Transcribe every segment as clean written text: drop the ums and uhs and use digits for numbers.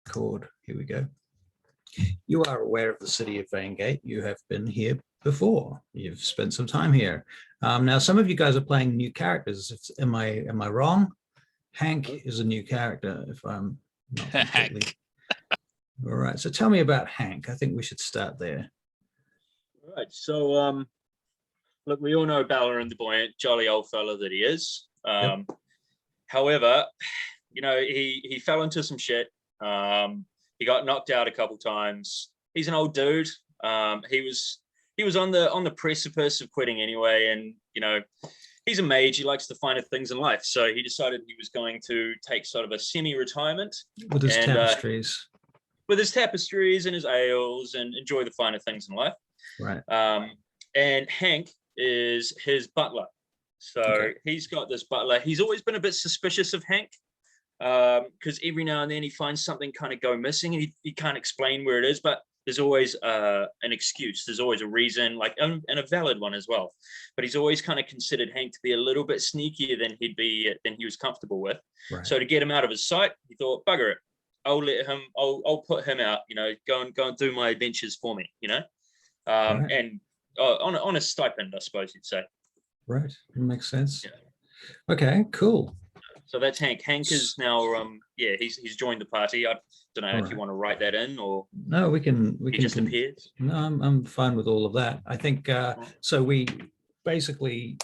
record. Here we go. You are aware of the city of Vangate. You have been here before. You've spent some time here. Now, some of you guys are playing new characters. Am I wrong? Hank is a new character, if I'm not completely. All right. So tell me about Hank. I think we should start there. All right. So, look, we all know Ballard and the buoyant, jolly old fella that he is. Yep. However, you know, he fell into some shit. He got knocked out a couple times. He's an old dude. He was on the precipice of quitting anyway, and you know, he's a mage. He likes the finer things in life, so he decided he was going to take sort of a semi-retirement with his tapestries, and his ales, and enjoy the finer things in life. Right. And Hank is his butler. So He's got this butler. He's always been a bit suspicious of Hank, because every now and then he finds something kind of go missing, and he can't explain where it is, but there's always an excuse. There's always a reason, like, and a valid one as well. But he's always kind of considered Hank to be a little bit sneakier than he was comfortable with. Right. So to get him out of his sight, he thought, bugger it, I'll put him out, you know, go and do my adventures for me, you know, right. And on a stipend, I suppose you'd say. Right, it makes sense. Yeah. Okay, cool. So that's Hank. Hank is now, he's joined the party. I don't know if you want to write that in, or no, we can. He just appears. No, I'm fine with all of that. I think so. We basically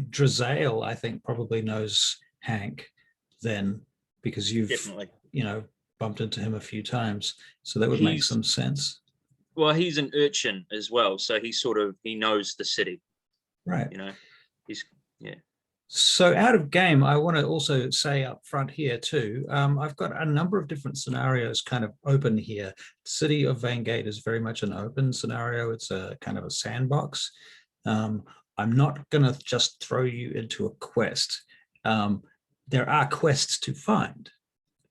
Drazael, I think, probably knows Hank then, because you've definitely, you know, bumped into him a few times, so that would make some sense. Well, he's an urchin as well, so he knows the city, right? You know, yeah. So out of game, I want to also say up front here too, I've got a number of different scenarios kind of open here. City of Vangate is very much an open scenario. It's a kind of a sandbox. I'm not going to just throw you into a quest. There are quests to find.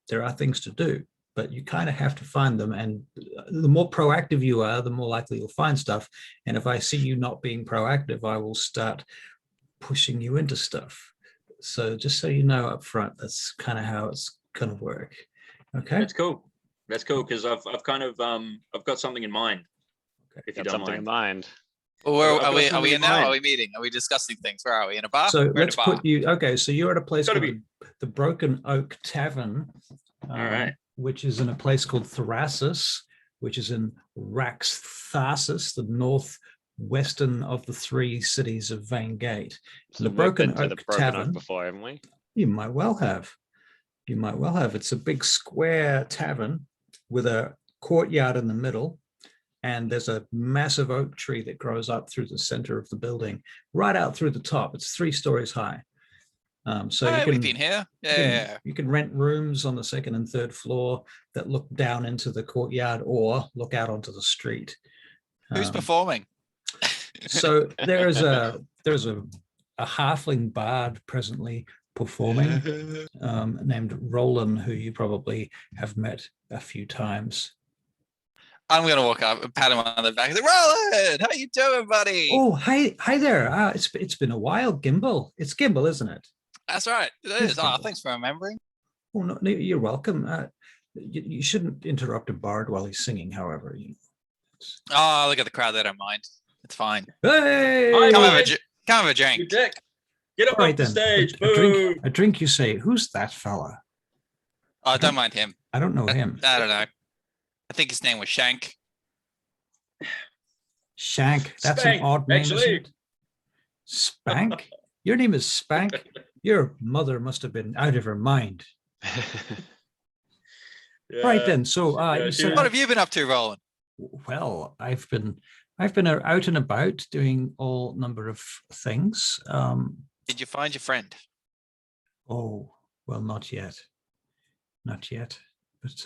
There are things to do, but you kind of have to find them. And the more proactive you are, the more likely you'll find stuff. And if I see you not being proactive, I will start pushing you into stuff. So just so you know up front, that's kind of how it's going to work. Okay, that's cool. That's cool, because I've got something in mind. Okay. If you don't mind. Well, are we in now? Are we meeting? Are we discussing things? Where are we? In a bar? So let's put you. Okay, so you're at a place called the Broken Oak Tavern. All right. Which is in a place called Thrasis, which is in Raxthasis, the northwestern of the three cities of Vangate. So the Broken Oak Tavern before, haven't we? You might well have. It's a big square tavern with a courtyard in the middle, and there's a massive oak tree that grows up through the center of the building, right out through the top. It's 3 stories high. So we've been here. You can rent rooms on the 2nd and 3rd floor that look down into the courtyard or look out onto the street. Who's performing? So there's a halfling bard presently performing, named Roland, who you probably have met a few times. I'm going to walk up and pat him on the back and say, Roland, how you doing, buddy? Oh, hi there. It's been a while, Gimbal. It's Gimbal, isn't it? That's right. It is. Oh, thanks for remembering. Oh, no, you're welcome. You shouldn't interrupt a bard while he's singing, however. Oh, look at the crowd. They don't mind. It's fine. Hey! Come have a drink. You dick. Get up off the stage. A drink, you say. Who's that fella? Oh, don't mind him. I don't know him. I don't know. I think his name was Shank. Shank. That's Spank, an odd name, actually. isn't it? Spank? Your name is Spank? Your mother must have been out of her mind. Yeah. Right then. So you said, what have you been up to, Roland? Well, I've been out and about doing all number of things. Did you find your friend? Oh, well, not yet. But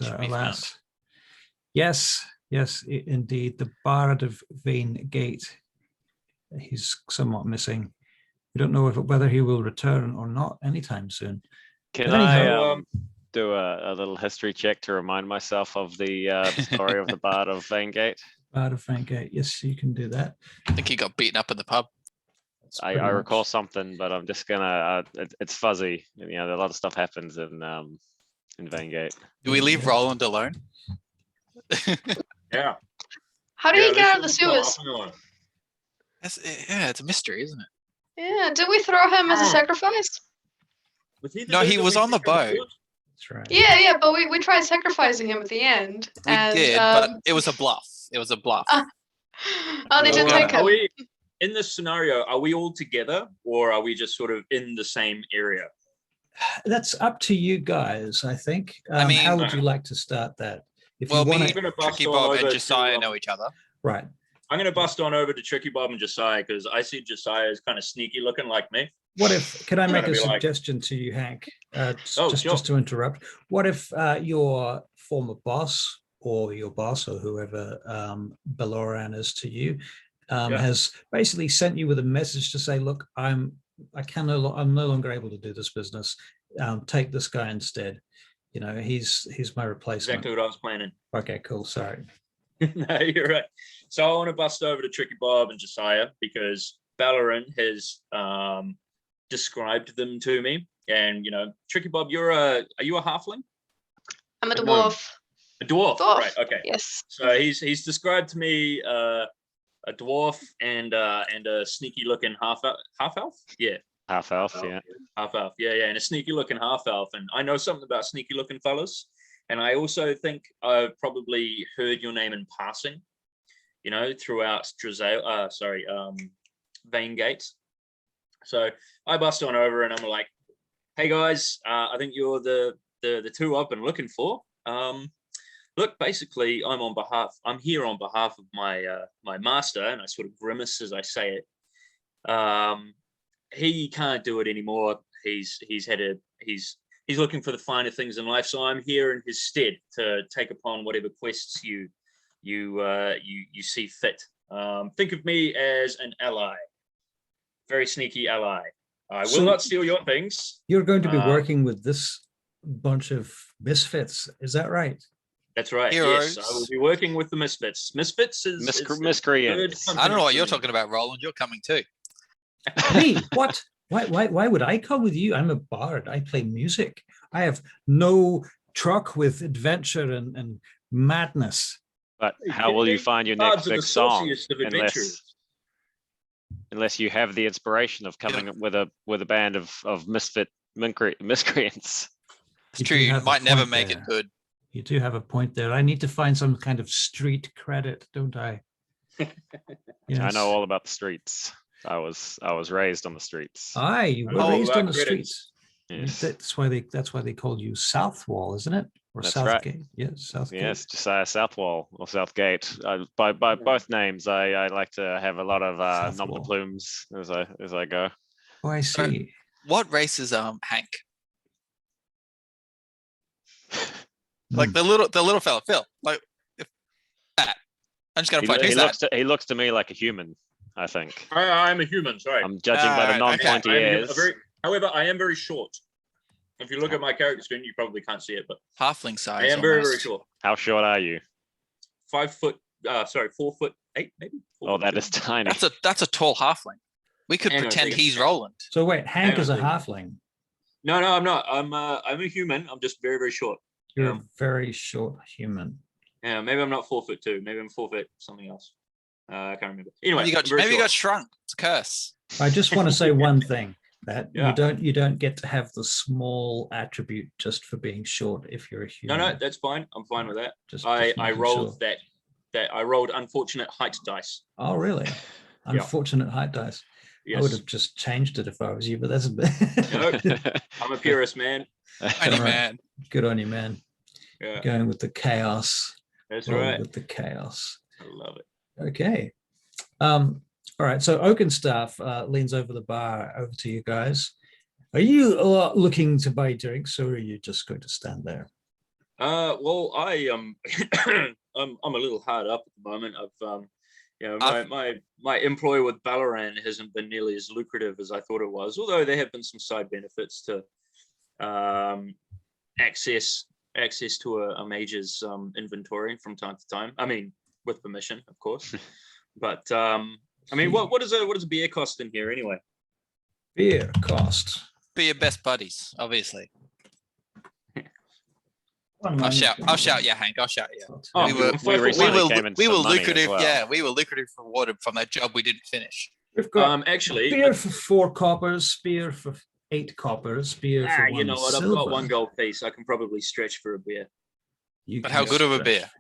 alas. Yes, indeed. The Bard of Vangate. He's somewhat missing. We don't know whether he will return or not anytime soon. Can I do a little history check to remind myself of the story of the Bard of Vangate? Bard of Vangate. Yes, you can do that. I think he got beaten up in the pub. I recall something, but I'm just gonna. It's fuzzy. You know, a lot of stuff happens in Vangate. Do we leave Roland alone? Yeah. How did he get out of the this is not sewers? happening. It's a mystery, isn't it? Yeah, did we throw him as a Oh. sacrifice? Was he the No, dude he that was we on the took on boat. boat? That's right. Yeah, but we tried sacrificing him at the end. We and, did, but it was a bluff. It was a bluff. oh, they So, did take Are him. we in this scenario? Are we all together, or are we just sort of in the same area? That's up to you guys, I think. I mean- how would you like to start that? If Well, you want me, to, gonna bust Tricky on Bob, and over Josiah to, know each other. right. I'm going to bust on over to Tricky Bob and Josiah because I see Josiah is kind of sneaky looking like me. What if, can I make a Gonna be like- suggestion to you, Hank? Oh, just, sure. just to interrupt. What if your former boss or your boss or whoever Beloran is to you Yeah. has basically sent you with a message to say, look, I'm no longer able to do this business. Take this guy instead. You know, he's my replacement. Exactly what I was planning. Okay, cool. Sorry. No, you're right. So I want to bust over to Tricky Bob and Josiah because Ballarin has described them to me. And you know, Tricky Bob, are you a halfling? I'm a No. dwarf. A dwarf. Dwarf. Right. Okay. Yes. So he's described to me a dwarf and a sneaky looking half elf. Yeah. Half elf, yeah. Half elf. Yeah. And a sneaky looking half elf. And I know something about sneaky looking fellas. And I also think I've probably heard your name in passing, you know, throughout Veingate. So I bust on over and I'm like, hey guys, I think you're the two I've been looking for. Look, basically I'm here on behalf of my my master, and I sort of grimace as I say it. He can't do it anymore. He's looking for the finer things in life, so I'm here in his stead to take upon whatever quests you see fit. Think of me as an ally, very sneaky ally. I will not steal your things. You're going to be working with this bunch of misfits. Is that right? That's right. Heroes. Yes, I will be working with the misfits. Misfits is Miscreants. good I don't know what you're company. talking about, Roland. You're coming too. Me? What? Why would I come with you? I'm a bard. I play music. I have no truck with adventure and madness. But how will you find your Bards next are the big song sauciest of adventurers. unless you have the inspiration of coming up with a band of misfit miscreants? It's You true. do You have a might never point make there. it good. You do have a point there. I need to find some kind of street credit, don't I? I Yes. know all about the streets. I was raised on the streets. Aye, you were Oh, raised on the credits. streets. Yes. That's why they called you Southwall, isn't it? Or That's right. Southgate? Yes, Southgate. Yes, Josiah Southwall or Southgate. By both names, I like to have a lot of nom de Southwall. plumes as I go. Oh, I see. What race is Hank? Hmm. Like the little fella, Phil. Like if that. I'm just gonna find who's that? He looks to me like a human, I think. I'm a human. Sorry. I'm judging by the Alright, okay. non-pointy I am a ears. very- however, I am very short. If you look at my character screen, you probably can't see it, but Halfling I size. am very, very almost. short. How short are you? 4'8", maybe. Oh, that is tiny. That's a tall halfling. We could Hang on a pretend second. he's Roland. So wait, Hank Hang is a on, halfling. No, I'm not. I'm a human. I'm just very, very short. You're Yeah. a very short human. Yeah, maybe I'm not 4'2". Maybe I'm 4 foot something else. I can't remember. Anyway, Maybe I'm very you got short. shrunk. It's a curse. I just want to say one thing, that Yeah. you don't get to have the small attribute just for being short if you're a No, human. that's fine. I'm fine with that. Just I making rolled sure. that I rolled unfortunate height dice. Oh, really? Unfortunate height dice. I would Yes. have just changed it if I was you, but that's a bit. No. I'm a purist, man. Tiny Alright. man. Good on you, man. Yeah, Going with the chaos. that's Rolling right. With the chaos. I love it. Okay. All right. So Oakenstaff leans over the bar over to you guys. Are you looking to buy drinks, or are you just going to stand there? Well, I I'm a little hard up at the moment. I've my employ with Ballaran hasn't been nearly as lucrative as I thought it was. Although there have been some side benefits to access to a major's inventory from time to time. I mean, with permission, of course. But I mean, what does a beer cost in here anyway? Beer cost. Be your best buddies, obviously. I'll shout, yeah, Hank. I'll shout, yeah. Oh, We were- we recently came in we some were money as lucrative. well. Yeah, we were lucrative rewarded from that job we didn't finish. We've got actually, beer for 4 coppers, spear for 8 coppers, beer for 1 you know what? silver. I've got 1 gold piece. I can probably stretch for a beer. You But can how good of a stretch. beer?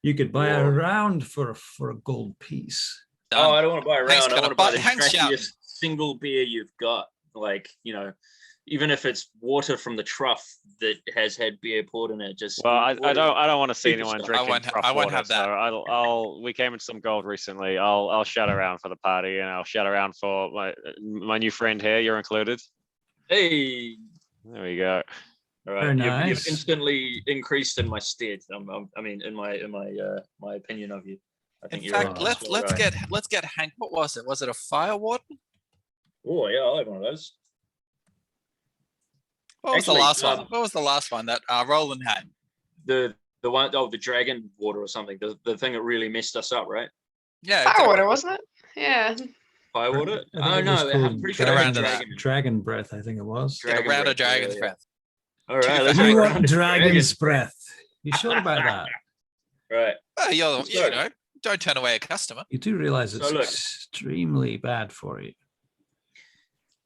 You could buy a Whoa. round for a gold piece. Oh, Done. I don't want to buy a Hank's round. I gonna want to buy the Hank's shouting. trashiest single beer you've got. Like, you know, even if it's water from the trough that has had beer poured in it. Just Well, I don't want to see Super anyone stuff. drinking I won't water, have that. So we came into some gold recently. I'll shout around for the party, and I'll shout around for my new friend here. You're included. Hey. There we go. All Very right, nice. you've instantly increased in my stead. I mean, in my opinion of you. I think In you're fact, a let's swell guy. get Hank. What was it? Was it a fire warden? Oh yeah, I like one of those. What was Actually, the last one? What was the last one that Roland had? The one, the dragon water or something. The thing that really messed us up, right? Yeah, Firewater, wasn't it? Yeah. Fire water. I think Oh it was no, I'm called pretty sure Get it around had to that. dragon. Dragon breath, I think it was. Get a Dragon round of breath, yeah, dragon's yeah. breath. All right, let's You You go want around to dragon's breath? You sure about that? Right. Well, you So- know, don't turn away a customer. You do realize it's So look. extremely bad for you.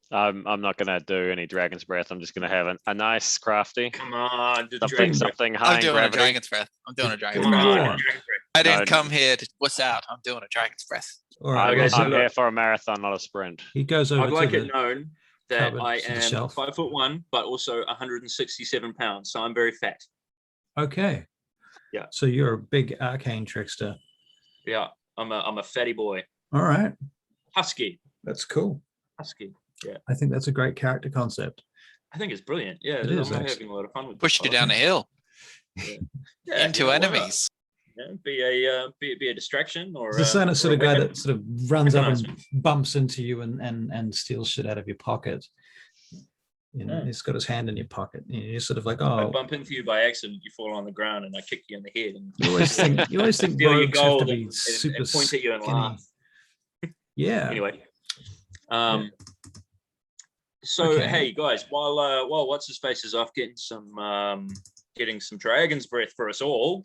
I'm not gonna do any dragon's breath. I'm just gonna have a nice crafty Come on, the something dragon breath. something high I'm in doing a gravity. dragon's breath. I'm doing a dragon's Come Come breath. on, on. dragon breath. I didn't No. come here to what's out. I'm doing a dragon's breath. All right. Okay, well, so I'm look. here for a marathon, not a sprint. he goes over I'd to like the it known that cupboard I to the am shelf. 5'1", but also 167 pounds, so I'm very fat. Okay. Yeah. So you're a big arcane trickster. Yeah, I'm a fatty boy, All right. husky, That's cool. husky. I think that's a great character concept. I think it's brilliant. Yeah, It is, I'm actually. having a lot of fun with. Pushed you this down the hill Yeah, into why not? enemies. Yeah, be a distraction or It's the sort of or a guy weapon. that sort of runs up and Weaponized. bumps into you and steals shit out of your pocket. You know, Yeah. he's got his hand in your pocket. You're sort of like, I oh, bump into you by accident, you fall on the ground, and I kick you in the head. And you always think steal your rogues have to gold be and super point at you and skinny. laugh. Yeah. Anyway, so Okay. hey guys, while what's his face is off getting some dragon's breath for us all.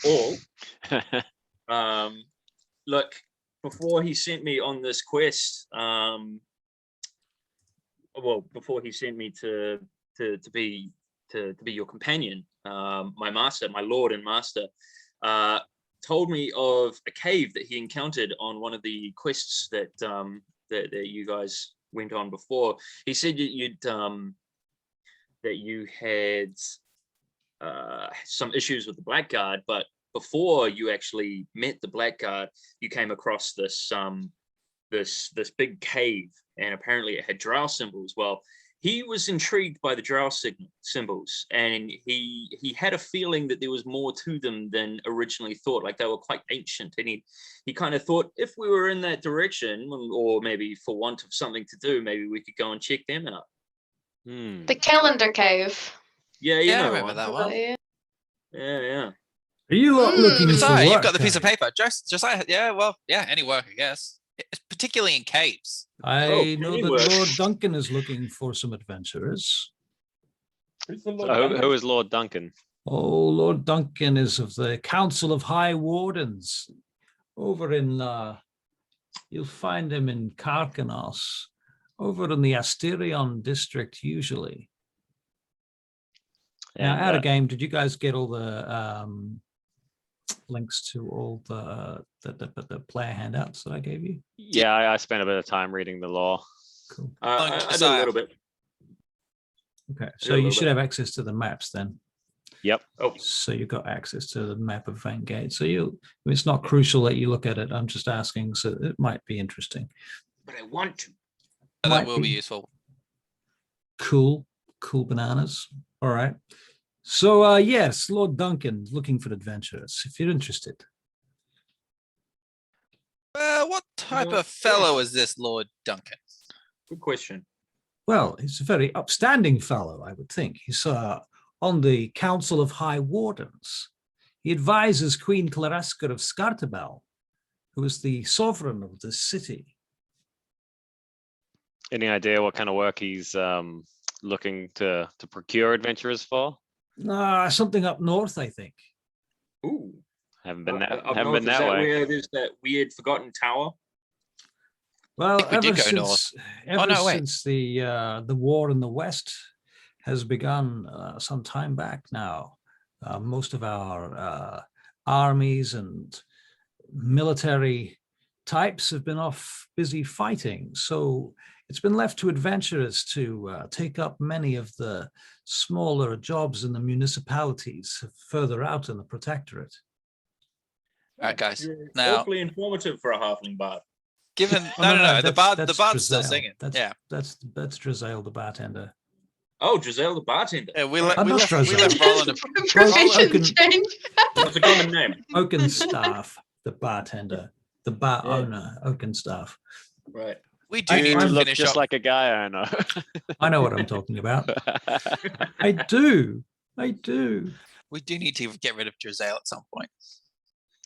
Look, before he sent me on this quest, before he sent me to be your companion, my master, my lord and master, told me of a cave that he encountered on one of the quests that you guys went on before. He said that you had some issues with the Blackguard, but before you actually met the Blackguard, you came across this big cave, and apparently it had drow symbols. Well, he was intrigued by the drow symbols, and he had a feeling that there was more to them than originally thought. Like they were quite ancient, and he kind of thought if we were in that direction, or maybe for want of something to do, maybe we could go and check them out. The calendar cave. Yeah, Yeah, I know remember one. that one. Yeah. Yeah. Are you lot looking for So work? you've got the piece of Harry? paper. Josiah, yeah, well, yeah, any work, I guess. Particularly in caves. I know pretty that work. Lord Duncan is looking for some adventurers. Who is Lord Duncan? Oh, Lord Duncan is of the Council of High Wardens over in, you'll find him in Carcanos, over in the Asterion district usually. Now, And, out of game, did you guys get all the links to all the player handouts that I gave you? yeah, I spent a bit of time reading the law. Cool. I did a little bit. Okay, Yeah, so a you little should bit. have access to the maps then. Yep. Oh, So you've got access to the map of Vangate. So it's not crucial that you look at it. I'm just asking, so it might be interesting. but I want to. That Might will be be. useful. Cool bananas. All right. So yes, Lord Duncan looking for adventurers. If you're interested. What type Well, of fellow is this Lord Duncan? Good question. Well, he's a very upstanding fellow, I would think. He's on the Council of High Wardens. He advises Queen Claresca of Scartabel, who is the sovereign of this city. Any idea what kind of work he's looking to procure adventurers for? Something up north, I think. Ooh. Haven't been that. Up Haven't north, been is that that way. where there's that weird forgotten tower? Well, we did go north. ever no, wait. since the war in the West has begun some time back now, most of our armies and military types have been off busy fighting. So it's been left to adventurers to take up many of the smaller jobs in the municipalities further out in the protectorate. All right, guys. You're Now, awfully informative for a halfling bard. given Oh, no, the bard's Drizel. still singing. That's Drizel, the bartender. Oh, Giselle, the bartender. Yeah, we Right. left Drizel. Roland. Provision Oaken- change. What's the common name? Oakenstaff, the bartender, the bar Yeah. owner, Oakenstaff. Right. We do I- need You to look finish just up. like a guy I know. I know what I'm talking about. I do. We do need to get rid of Giselle at some point.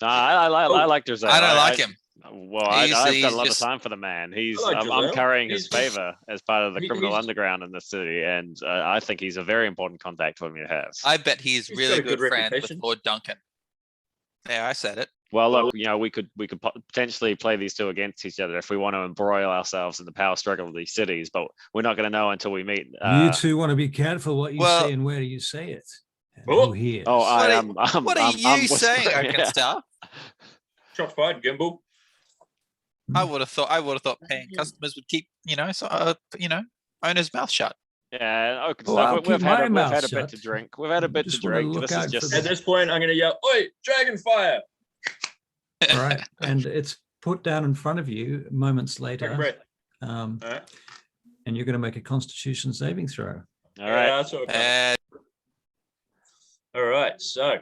I like Jose. I don't like him. Well, I've got He's a lot just- of time for the man. like I'm Giselle. carrying his He's- favor as part of the criminal he's- underground in the city, and I think he's a very important contact for me to have. I bet he's He's really got a good good friend with reputation. Lord Duncan. Yeah, I said it. Well, look, we could potentially play these two against each other if we want to embroil ourselves in the power struggle of these cities, but we're not going to know until we meet. You two want to be careful what you well- say and where you say it. And Oh. who hears. Oh, What I are- am. What are you saying, whispering, yeah. Oakenstar? Shots fired, Gimbal. I would have thought paying customers would keep, owner's mouth shut. Yeah, okay, Well, so I'll we've keep my had mouth a bit shut. to drink. We've had a bit to Just wanna drink. look This is out for just the- At this point, I'm going to yell, "Oi, dragon fire!" All right. And it's put down in front of you moments Take a later. breath. Um, All right. and you're going to make a Constitution saving throw. all right. Yeah, that's what I've done. All right. So,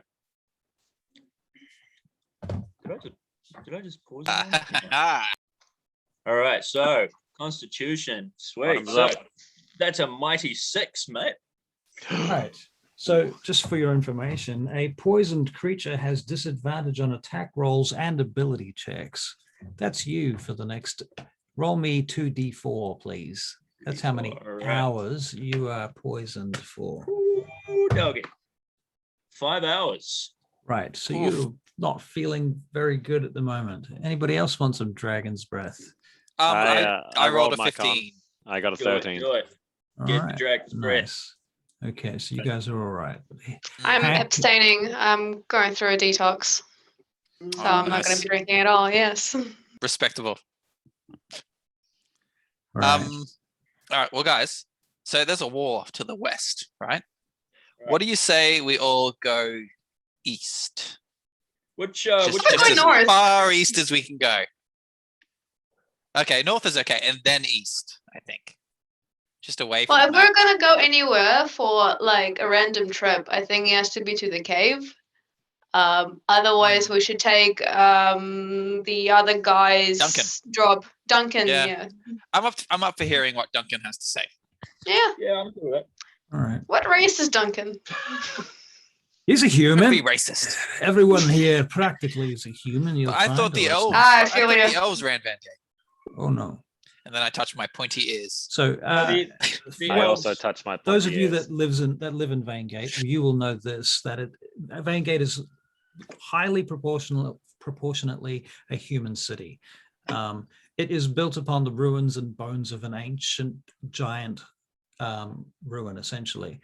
did I just pause? it? All right. So, Constitution, sweet. Bottoms So, up. that's a mighty 6, mate. Right. So just for your information, a poisoned creature has disadvantage on attack rolls and ability checks. That's you for the next. Roll me 2d4, please. That's how many All right. hours you are poisoned for. Ooh, doggy. 5 hours. Right. So Oof. you're not feeling very good at the moment. Anybody else want some dragon's breath? I rolled a my con. 15. I got a Do it, 13. do it. All Get the right. dragon's breath. Nice. Okay, so you guys are all right. I'm Hank- abstaining. I'm going through a detox. So Oh, I'm not going nice. to be drinking at all. Yes. Respectable. All right. All right, well, guys, so there's a war to the west, right? Right. What do you say we all go east? Which Just Let's go as north. far east as we can go. Okay, north is okay, and then east, I think. Just away from Well, if that. we're going to go anywhere for like a random trip, I think it has to be to the cave. Otherwise, we should take the other guy's Duncan. job. Duncan, Yeah. yeah. I'm up for hearing what Duncan has to say. Yeah. Yeah, I'm cool with that. All right. What race is Duncan? He's a Don't human. be racist. Everyone here practically is a human. You'll I thought find, the or it's elves. not. Ah, I I feel thought you. the elves ran Van Gate, Oh no. and then I touched my pointy ears. So The I elves- also touched my. those of pointy you ears. that live in Vangate, you will know this, that Vangate is highly proportionately a human city. It is built upon the ruins and bones of an ancient giant ruin, essentially,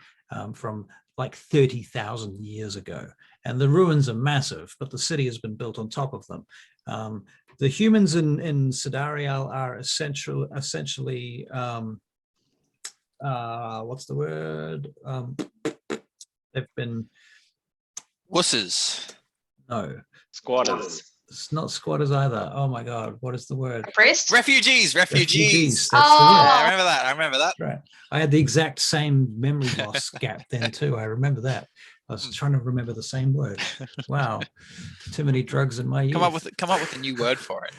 from like 30,000 years ago. And the ruins are massive, but the city has been built on top of them. The humans in Sidarial are essentially what's the word? They've been Wusses. no, Squatters. it's not squatters either. Oh my god, what is the word? Priest? Refugees. That's Oh. the word. Yeah, I remember that. I remember that. That's right. I had the exact same memory loss gap then too. I remember that. I was trying to remember the same word. Wow, too many drugs in my youth. Come up with a new word for it.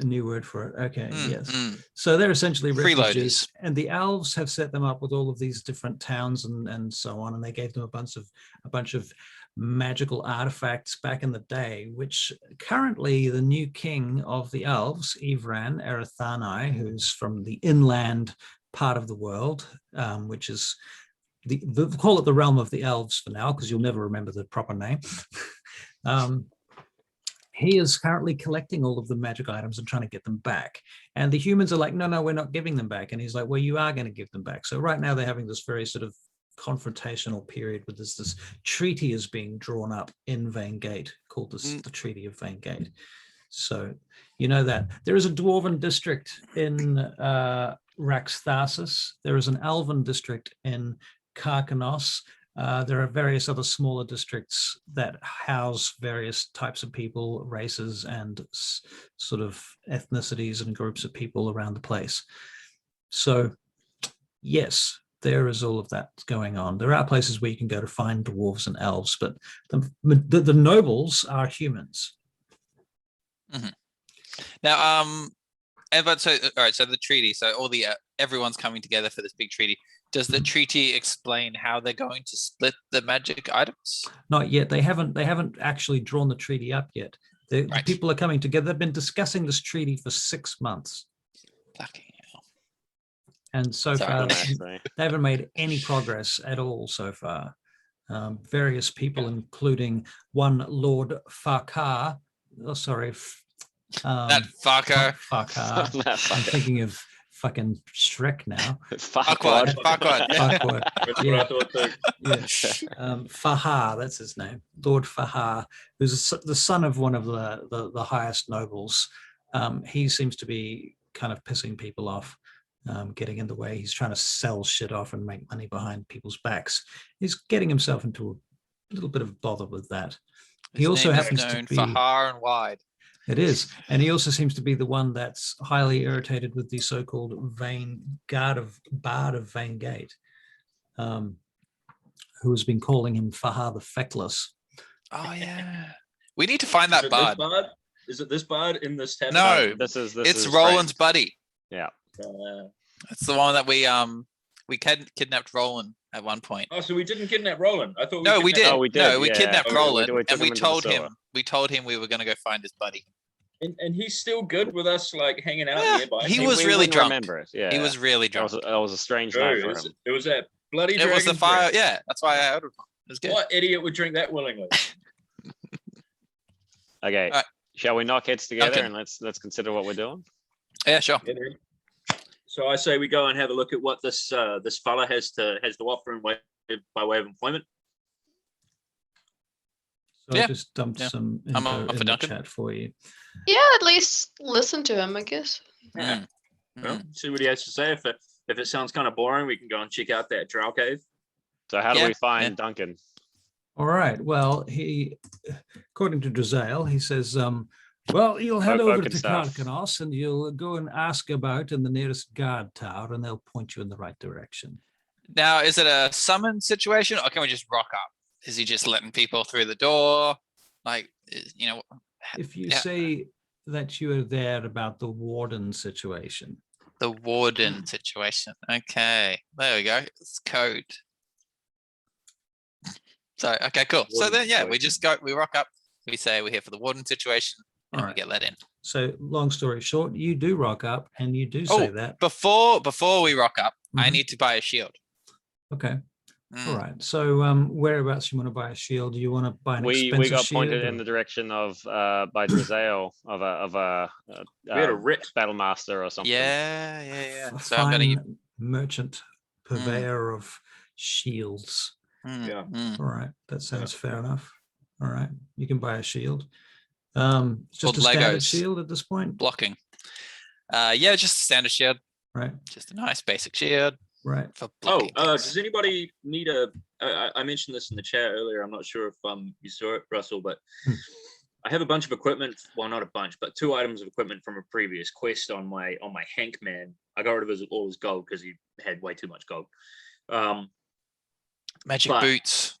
A new word for it. Okay, yes. Mm. So they're essentially Freeloaders. refugees, and the elves have set them up with all of these different towns and so on, and they gave them a bunch of magical artifacts back in the day, which currently the new king of the elves, Ivran Erethanai, who's from the inland part of the world, which is we'll call it the realm of the elves for now, because you'll never remember the proper name. He is currently collecting all of the magic items and trying to get them back. And the humans are like, no, we're not giving them back. And he's like, well, you are going to give them back. So right now they're having this very sort of confrontational period with this treaty is being drawn up in Vangate called the Treaty of Vangate. So you know that. There is a dwarven district in Raxtharsis. There is an elven district in Karkanos. There are various other smaller districts that house various types of people, races, and sort of ethnicities and groups of people around the place. So, yes, there is all of that going on. There are places where you can go to find dwarves and elves, but the nobles are humans. Mm-hmm. Now, but so all right. So the treaty. So all the everyone's coming together for this big treaty. Does the treaty explain how they're going to split the magic items? Not yet. They haven't actually drawn the treaty up yet. The people are coming together. They've been discussing this treaty for 6 months. Fucking hell. And so far, they haven't made any progress at all so far. Various people, including one Lord Farquhar. Oh, sorry. That fucker. Farquhar. I'm thinking of fucking Shrek now. Farquhar. Fahar, that's his name. Lord Fahar, who's the son of one of the highest nobles. He seems to be kind of pissing people off, getting in the way. He's trying to sell shit off and make money behind people's backs. He's getting himself into a little bit of bother with that. He also happens to be far and wide. It is. And he also seems to be the one that's highly irritated with the so-called Bard of Vangate, who has been calling him Fahar the Feckless. Oh, yeah. We need to find that bard. Is it this bard in this tavern? No, this is Roland's buddy. Yeah. It's the one that we kidnapped Roland at one point. Oh, so we didn't kidnap Roland. I thought we did. Oh, we did. No, we kidnapped Roland, we and we told him we were going to go find his buddy. And he's still good with us, like hanging out nearby. He was really drunk. Remember it. Yeah, he was really drunk. That was a strange night for him. It was that bloody. It was the fire. Yeah, that's why I ordered one. It was good. What idiot would drink that willingly? Okay, right. Shall we knock heads together Okay. and let's consider what we're doing? Yeah, sure. So I say we go and have a look at what this fella has to offer by way of employment. So I just dumped some I'm info up for in the Duncan. chat for you. Yeah, at least listen to him, I guess. Yeah. Well, see what he has to say. If it sounds kind of boring, we can go and check out that drow cave. So how do we find Duncan? All right. Well, he, according to Drazael, he says, well, you'll head over to Karkanos and you'll go and ask about in the nearest guard tower and they'll point you in the right direction. Now, is it a summon situation or can we just rock up? Is he just letting people through the door? Like, you know. If you say that you are there about the warden situation. The warden situation. Okay. There we go. It's code. So, okay, cool. So then, we rock up. We say we're here for the warden situation and we get let in. So long story short, you do rock up and you do say that. Before we rock up, I need to buy a shield. Okay. All right. So whereabouts you want to buy a shield? Do you want to buy an expensive we got shield pointed in the direction of by Drazael of a we had a Rick battle master or something. Yeah. A So fine I'm gonna merchant purveyor of shields. Yeah. All right. That sounds fair enough. All right. You can buy a shield. It's just a standard shield at this point. Blocking. Just a standard shield. Right. Just a nice basic shield. Right. For blocking. Does anybody need I mentioned this in the chat earlier. I'm not sure if you saw it, Russell, but I have a bunch of equipment. Well, not a bunch, but 2 items of equipment from a previous quest on my Hank man. I got rid of all his gold because he had way too much gold. Magic boots.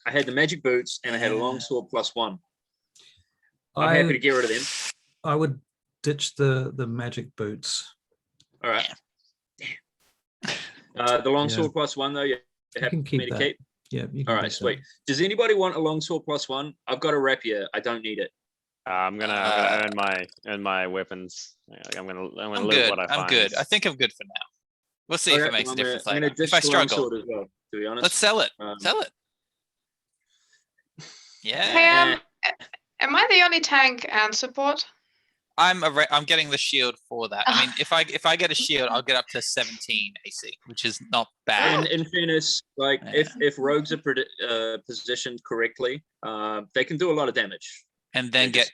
I had the magic boots and I had a longsword +1. I'm happy to get rid of them. I would ditch the magic boots. All right. The longsword +1 though, you can keep that. Keep? Yeah. All right, sweet. Does anybody want a longsword +1? I've got a rapier. I don't need it. I'm gonna earn my weapons. I'm gonna loot what I find. I'm good. I think I'm good for now. We'll see if Okay, it makes a I'm difference gonna later. ditch If I the struggle, longsword as well, to be honest. let's sell it. Um, Sell it. Yeah. Hey, am I the only tank and support? I'm getting the shield for that. I mean, if I get a shield, I'll get up to 17 AC, which is not bad. in fairness, like Yeah. if rogues are positioned correctly, they can do a lot of damage. And then They get just-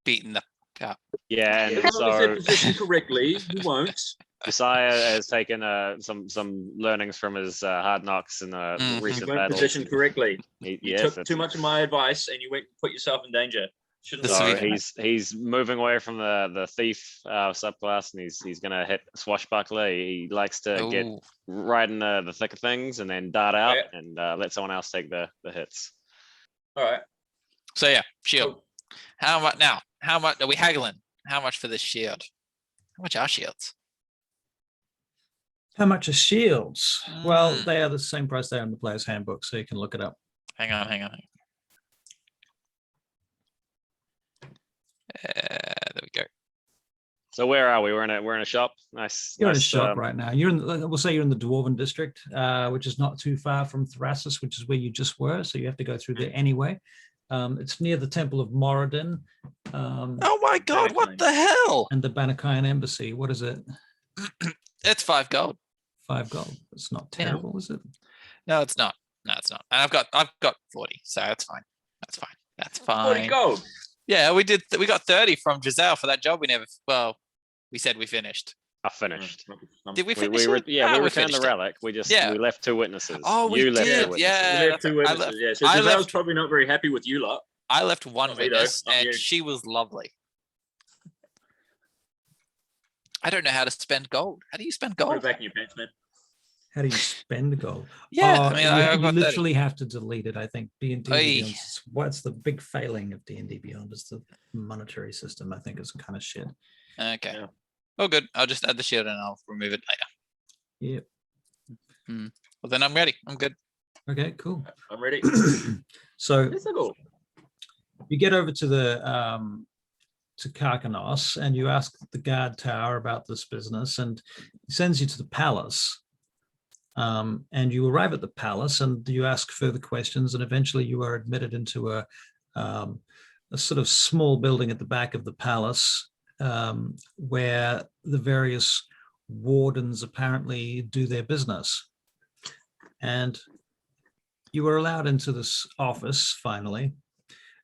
beaten the up. Yeah, As and long as they're so positioned correctly, you won't. Josiah has taken some learnings from his hard knocks in the Mhm. You recent weren't battles. positioned correctly. He, You yes, took too much of my advice and you went and put yourself in danger. Shouldn't This have So week- done that. he's moving away from the thief subclass, and he's gonna hit swashbuckler. He likes to get Ooh. right in the thick of things and then dart out Yeah. and let someone else take the hits. All right. So yeah, shield. Cool. How much now? How much are we haggling? How much for this shield? How much are shields? How much are shields? Well, Mm. they are the same price they are in the player's handbook, so you can look it up. Hang on. There we go. So where are we? We're in a shop. Nice. You're in a nice, shop right now. You're in. We'll say you're in the Dwarven district, which is not too far from Thrasis, which is where you just were. So you have to go through there anyway. It's near the Temple of Moradin. Oh my god, what Bannockline. the hell? And the Bannockline Embassy. What is it? It's 5 gold. 5 gold. It's not Yeah. terrible, is it? No, it's not. And I've got 40, so that's fine. That's fine. That's 40 fine. gold. Yeah, we got 30 from Giselle for that job. We said we finished. I finished. Did we We, finish we, it? yeah, Ah, we we returned the finished it. relic. We Yeah. left 2 witnesses. Oh, we You left 2 did. witnesses. Yeah, You left that's two right. I witnesses. left- Yeah, so I Giselle's left- probably not very happy with you lot. I left one Not me, though. witness, I'm and you. she was lovely. I don't know how to spend gold. How do you spend Put gold? it back in your pants, man. How do you spend gold? Yeah, Oh, I mean, you, I've you got 30. literally have to delete it. I think D&D Oy. Beyond. What's the big failing of D&D Beyond is the monetary system. I think is kind of shit. Okay. Yeah. Oh, good. I'll just add the shield and I'll remove it later. Yep. Well, then I'm ready. I'm good. Okay, cool. I'm ready. So Let's go. you get over to the to Karkanos and you ask the guard tower about this business, and he sends you to the palace. And you arrive at the palace and you ask further questions, and eventually you are admitted into a sort of small building at the back of the palace, where the various wardens apparently do their business. And you were allowed into this office finally.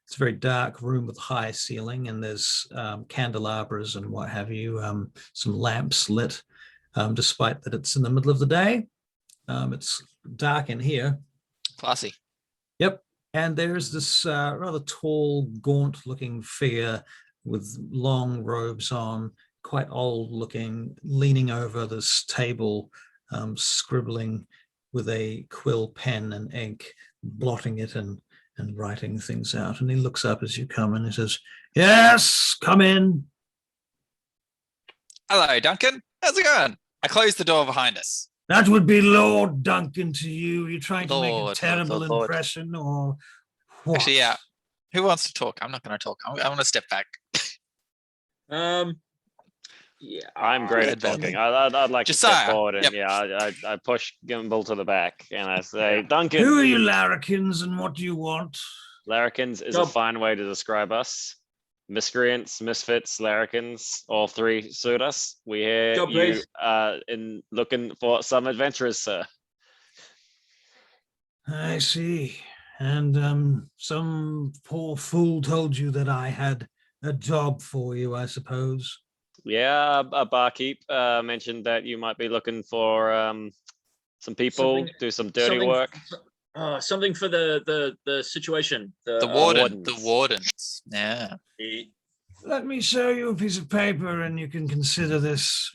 It's a very dark room with high ceiling, and there's candelabras and what have you, some lamps lit, despite that it's in the middle of the day. It's dark in here. Classy. Yep. And there's this rather tall, gaunt-looking figure with long robes on, quite old-looking, leaning over this table, scribbling with a quill pen and ink, blotting it and writing things out. And he looks up as you come and he says, "Yes, come in." Hello, Duncan. How's it going? I closed the door behind us. That would be Lord Duncan to you. You're trying to make a Lord, terrible Lord. impression, or what? Actually, yeah. Who wants to talk? I'm not going to talk. I'm going to step back. Yeah. I'm great at Advantage. talking. I'd like to step Josiah, forward and yep. I push Gimbal to the back and I say, Duncan, Who are you larrikins and what do you want? larrikins is a Job. fine way to describe us. Miscreants, misfits, larrikins, all 3 suit us. We hear Job, you please. in looking for some adventurers, sir. I see. And some poor fool told you that I had a job for you, I suppose. Yeah, a barkeep mentioned that you might be looking for some people, Something- do some dirty something- work. Something for the situation. The warden. The wardens. wardens. Yeah. Let me show you a piece of paper and you can consider this.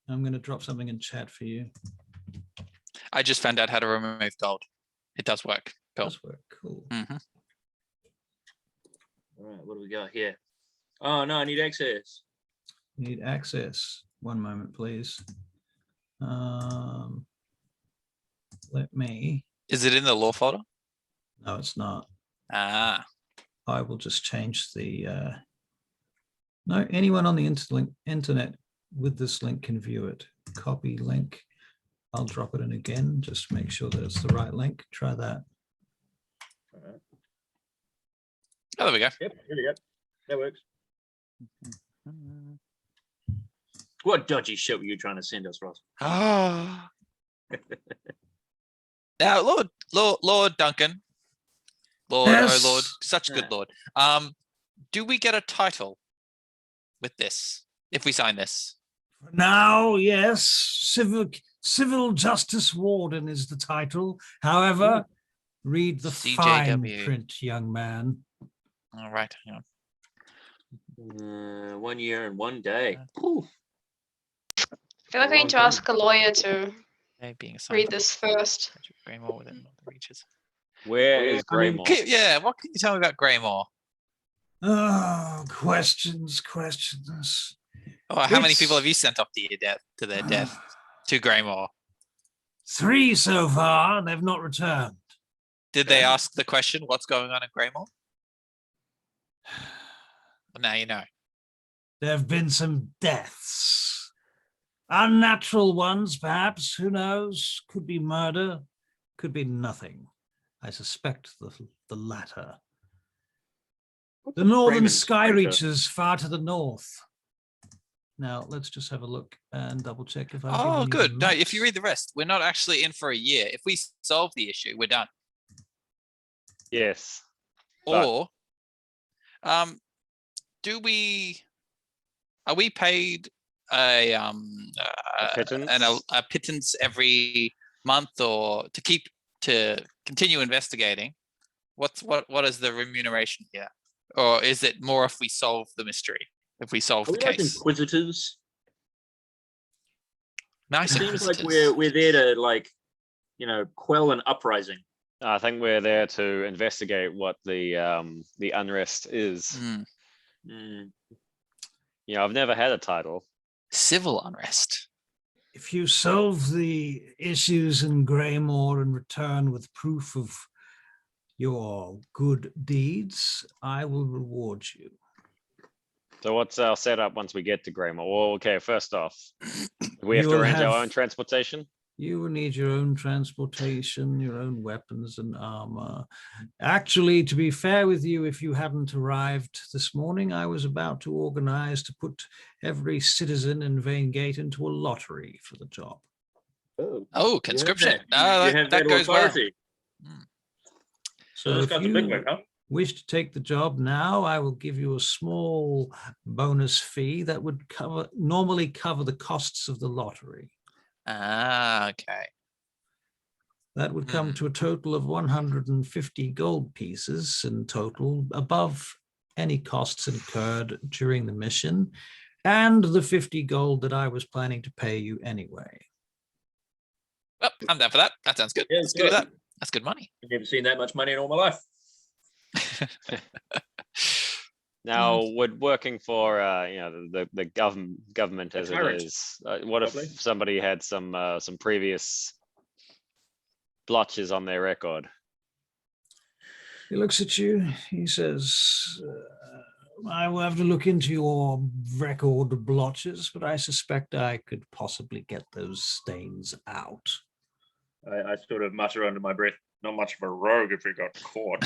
I'm going to drop something in chat for you. I just found out how to remove gold. It does work. Cool. Does work. Cool. Mm-hmm. All right, what do we got here? Oh no, I need access. Need access. One moment, please. Let me. Is it in the law folder? No, it's not. Ah. I will just change the. No, anyone on the internet with this link can view it. copy link. I'll drop it in again, just to make sure that it's the right link. Try that. Oh, there we go. Yep, here we go. That works. What dodgy shit were you trying to send us, Ross? Ah. Now, Lord Duncan, Lord, Yes. oh Lord, such a good Lord. Do we get a title with this if we sign this? Now, yes, civil justice warden is the title. However, read the fine CJW. print, young man. All right, hang on. 1 year and 1 day. Whew. I feel like I Long need to time. ask a lawyer to They being assigned read to this first. Graymoor within the reaches. Where is I mean, Graymoor? Yeah, what can you tell me about Graymoor? Oh, questions. Or how many people It's- have you sent off to your death, to their death, to Graymoor? 3 so far, they've not returned. Did they ask the question, what's going on in Graymoor? Well, now you know. There have been some deaths. Unnatural ones, perhaps, who knows? Could be murder, could be nothing. I suspect the latter. The northern Raymond's sky creature? reaches far to the north. Now, let's just have a look and double check if I've Oh, given you the good. No, if maps. you read the rest, we're not actually in for a year. If we solve the issue, we're done. Yes. But- Or, are we paid a pittance? a pittance every month, or to continue investigating? What is the remuneration here? Or is it more if we solve the mystery, if we solve Are the we like case? inquisitors? Nice. It seems like inquisitors. we're there to quell an uprising. I think we're there to investigate what the unrest is. Mm. Mm. I've never had a title. Civil unrest. If you solve the issues in Graymoor and return with proof of your good deeds, I will reward you. So what's our setup once we get to Graymoor? Well, okay, first off, we have You to will arrange our have- own transportation. You will need your own transportation, your own weapons and armor. Actually, to be fair with you, if you hadn't arrived this morning, I was about to organize to put every citizen in Vaingate into a lottery for the job. Oh, conscription. You No, have that goes well. authority. So Those if guys are big one, you huh? wish to take the job now, I will give you a small bonus fee that would normally cover the costs of the lottery. Ah, okay. That would come to a total of 150 gold pieces in total, above any costs incurred during the mission, and the 50 gold that I was planning to pay you anyway. Well, I'm down for that. That sounds good. Yeah, Let's go with that. That's good money. I've never seen that much money in all my life. Now, would working for the government as it tyrant. is, what if Lovely. somebody had some previous blotches on their record? He looks at you, he says, I will have to look into your record blotches, but I suspect I could possibly get those stains out. I sort of mutter under my breath, not much of a rogue if we got caught.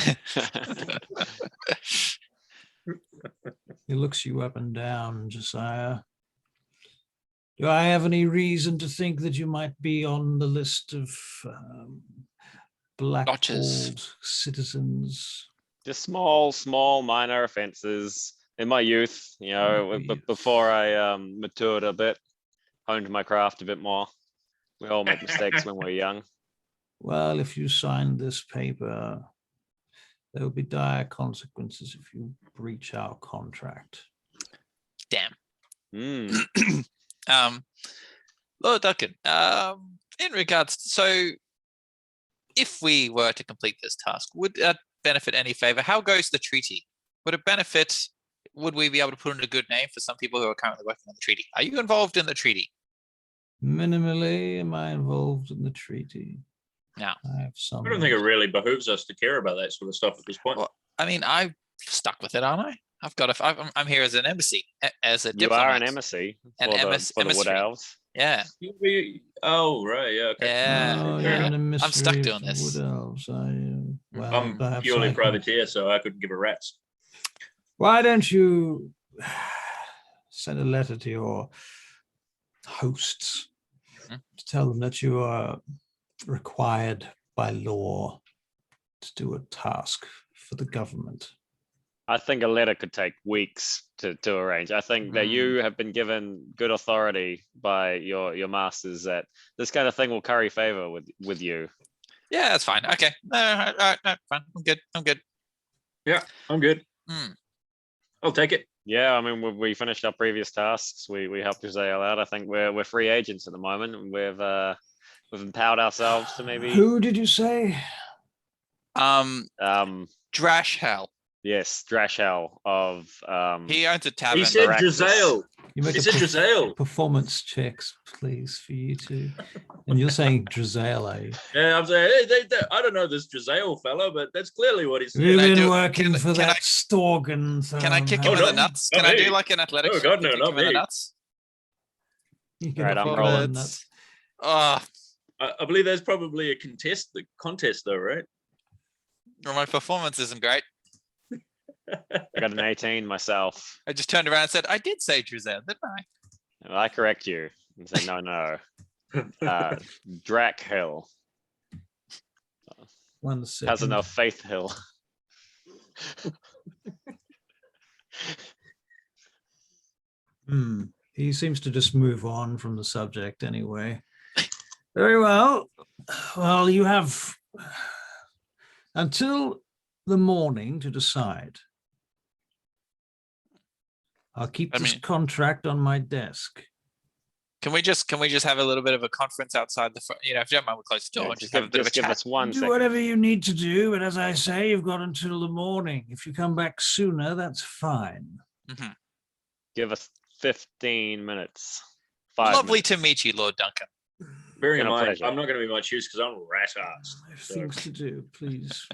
He looks you up and down, Josiah. Do I have any reason to think that you might be on the list of blackballed citizens? Just small minor offenses in my youth, before I matured a bit, honed my craft a bit more. We all make mistakes when we're young. Well, if you sign this paper, there will be dire consequences if you breach our contract. Damn. Mm. Lord Duncan, in regards, so if we were to complete this task, would that benefit any favor? How goes the treaty? Would it benefit? Would we be able to put in a good name for some people who are currently working on the treaty? Are you involved in the treaty? Minimally, am I involved in the treaty? No. I have some. I don't think it really behooves us to care about that sort of stuff at this point. Well, I mean, I'm stuck with it, aren't I? I'm here as an embassy, as a You diplomat. are an embassy An for the Wood emissary. Elves. Yeah. Oh, right. Yeah. Okay. Yeah. Oh, fair you're enough. in the I'm stuck mystery doing of this. Wood elves, are you? Well, I'm perhaps purely I can- privateer, so I couldn't give a rat's. Why don't you send a letter to your hosts Mhm. to tell them that you are required by law to do a task for the government? I think a letter could take weeks to arrange. I think that you have been given good authority by your masters that this kind of thing will curry favor with you. Yeah, that's fine. Okay. No, fine. I'm good. I'm good. Yeah, I'm good. Hmm. I'll take it. Yeah, I mean, we finished our previous tasks. We helped Josiah out. I think we're free agents at the moment, and we've empowered ourselves to maybe Who did you say? Drash Hell. yes, Drashel of He owns a tavern. He said Miraculous. Giselle. You make He a said Giselle. performance checks, please, for you two. And you're saying Giselle, eh? Yeah, I'm saying, hey, I don't know this Giselle fellow, but that's clearly what he said. You've I been do- working can- for can that I- Storgan. Can I kick him Oh, in the not- nuts? not Can I do me. like an athletics Oh, check God, to no, kick not him in the me. nuts? You get Right, a I'm full rolling. on nuts. Oh, I believe there's probably a contest though, right? well, my performance isn't great. I got an 18 myself. I just turned around and said, I did say Giselle, didn't I? And I correct you and say no. Drac Hill One second. has enough Faith Hill. He seems to just move on from the subject anyway. Very well. Well, you have until the morning to decide. I'll keep I this mean- contract on my desk. Can we just have a little bit of a conference outside the front? You know, if you don't mind, we'll close the door and just have a bit of a give chat. us one Do second. whatever you need to do, but as I say, you've got until the morning. If you come back sooner, that's fine. Mhm. Give us 15 minutes. 5 Lovely minutes. to meet you, Lord Duncan. Bearing in Been a mind, pleasure. I'm not going to be much use because I'm rat-assed. I have So. things to do, please.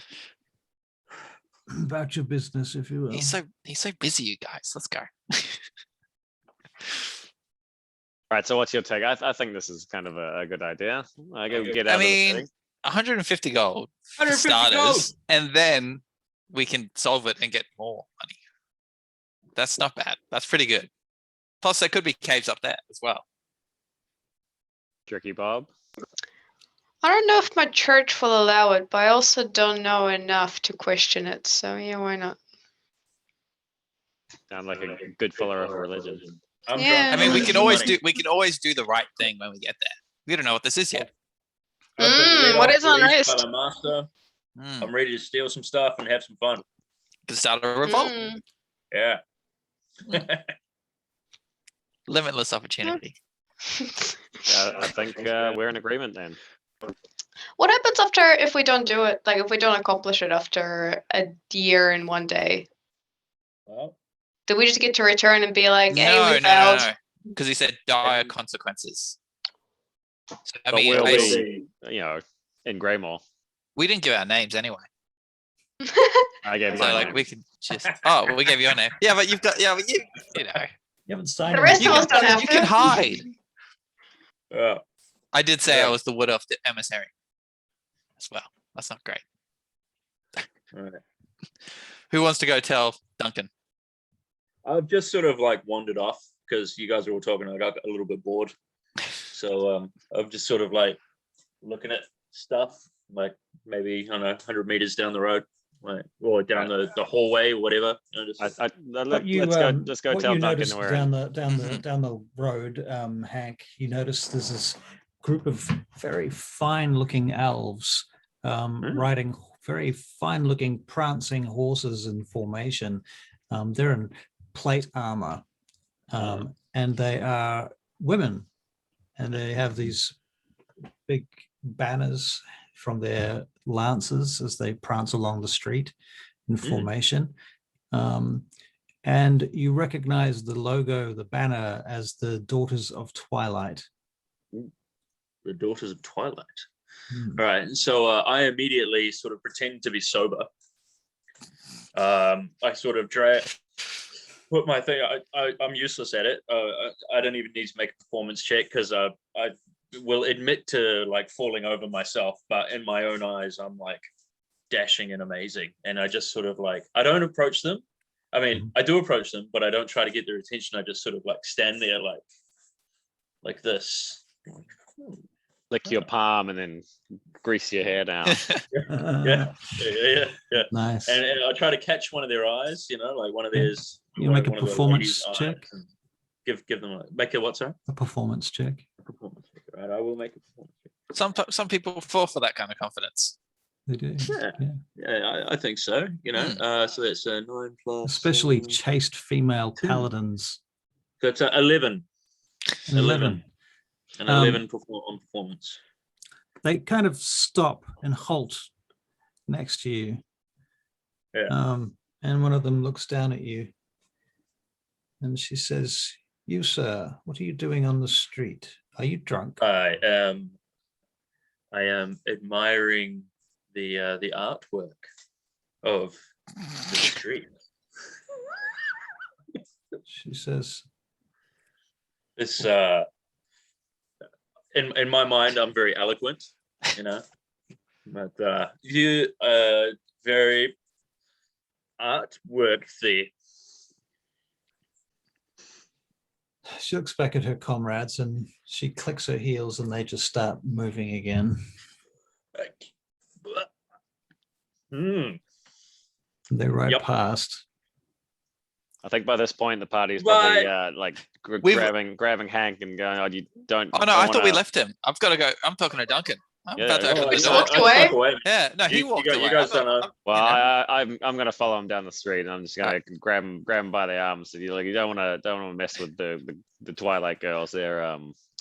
About your business, if you will. He's so busy, you guys. Let's go. All right, so what's your take? I think this is kind of a good idea. I go get out I of the mean, city. 150 gold for 150 starters, gold. and then we can solve it and get more money. That's not bad. That's pretty good. Plus, there could be caves up there as well. Tricky Bob. I don't know if my church will allow it, but I also don't know enough to question it. So yeah, why not? Sound like a good follower of religion. I'm Yeah. I drunk. mean, we I'm can losing always money. do the right thing when we get there. We don't know what this is yet. I've been let What off is on the leash wrist? by my master. Mm. I'm ready to steal some stuff and have some fun. Can start a revolt. Mm. Yeah. Limitless opportunity. I think we're in agreement then. What happens after if we don't do it? Like if we don't accomplish it after a year and 1 day? Well, Do we just get to return and be like, "Hey, No, we no, failed"? no, because he said dire consequences. So, I But mean, we'll basically, be, in Graymoor. we didn't give our names anyway. I gave So my like name. we could just we gave your name. Yeah, but you've got but you know You haven't signed The rest anything of us yet. don't have you to. can hide. yeah. I did say Yeah. I was the wood elf emissary as well. That's not great. Right. Who wants to go tell Duncan? I've just sort of like wandered off because you guys are all talking. I got a little bit bored. So I'm just sort of like looking at stuff, like maybe, I don't know, 100 meters down the road, like, or down the hallway, or whatever. You know, just, Let's go what tell you Duncan noticed we're down in. the road, Hank, you notice there's this group of very fine-looking elves riding very fine-looking prancing horses in formation. They're in plate armor, and they are women, and they have these big banners from their lances as they prance along the street in formation. And you recognize the logo, the banner, as the Daughters of Twilight. the Daughters of Twilight. All right. So I immediately sort of pretend to be sober. I sort of put my thing. I'm useless at it. I don't even need to make a performance check because I will admit to like falling over myself, but in my own eyes, I'm like dashing and amazing. And I just sort of like, I don't approach them. I mean, I do approach them, but I don't try to get their attention. I just sort of like stand there like this. Lick your palm and then grease your hair down. Yeah. Nice. And I try to catch one of their eyes, like one of theirs. You make a performance check. Give them make a what, sorry? A performance check. Performance check. Right, I will make a performance check. Some people fall for that kind of confidence. They do. Yeah, I think so. So that's a 9 plus. Especially chaste female paladins. So it's 11. 11. An 11 on performance. They kind of stop and halt next to you. Yeah. And one of them looks down at you and she says, "You, sir, what are you doing on the street? Are you drunk?" I am admiring the artwork of the street. She says, It's in my mind, I'm very eloquent, but you very artworthy. she looks back at her comrades and she clicks her heels and they just start moving again. They ride past. I think by this point the party's probably grabbing Hank and going, "Oh, you don't." Oh no, I thought we left him. I've got to go. I'm talking to Duncan. I'm about to open the He door. walked away? Yeah, no, he walked away. You guys don't know. Well, I'm going to follow him down the street, and I'm just going to grab him by the arms. You don't want to mess with the Twilight girls. They're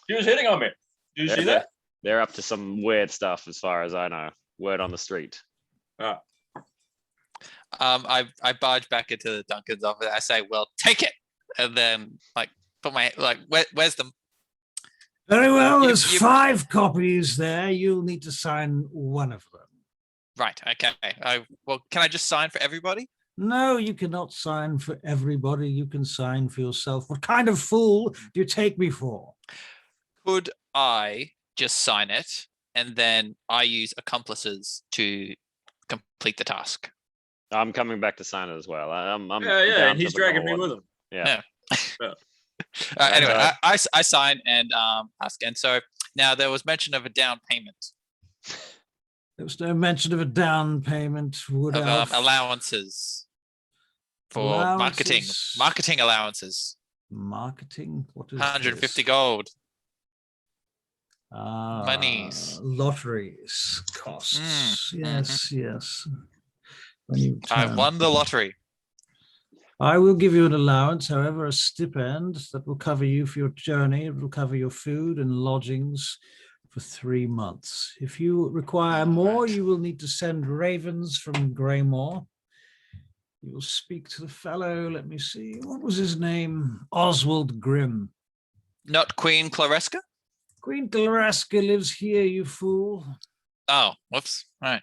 He was hitting on me. Did you see that? They're up to some weird stuff, as far as I know. Word on the street. I barge back into Duncan's office. I say, "Well, take it," and then put my where's the? Very well. There's 5 copies there. You'll need to sign one of them. Right. Okay. Can I just sign for everybody? No, you cannot sign for everybody. You can sign for yourself. What kind of fool do you take me for? Could I just sign it and then I use accomplices to complete the task? I'm coming back to sign it as well. I'm and he's dragging me with him. Yeah. Anyway, I sign and ask. And so now there was mention of a down payment. There was no mention of a down payment. Allowances for marketing allowances. Marketing? What is 150 gold. Monies. Lotteries costs. Yes. I won the lottery. I will give you an allowance, however, a stipend that will cover you for your journey. It will cover your food and lodgings for 3 months. If you require more, you will need to send ravens from Graymoor. You will speak to the fellow, let me see, what was his name? Oswald Grimm. Not Queen Claresca? Queen Claresca lives here, you fool. Oh, whoops. All right.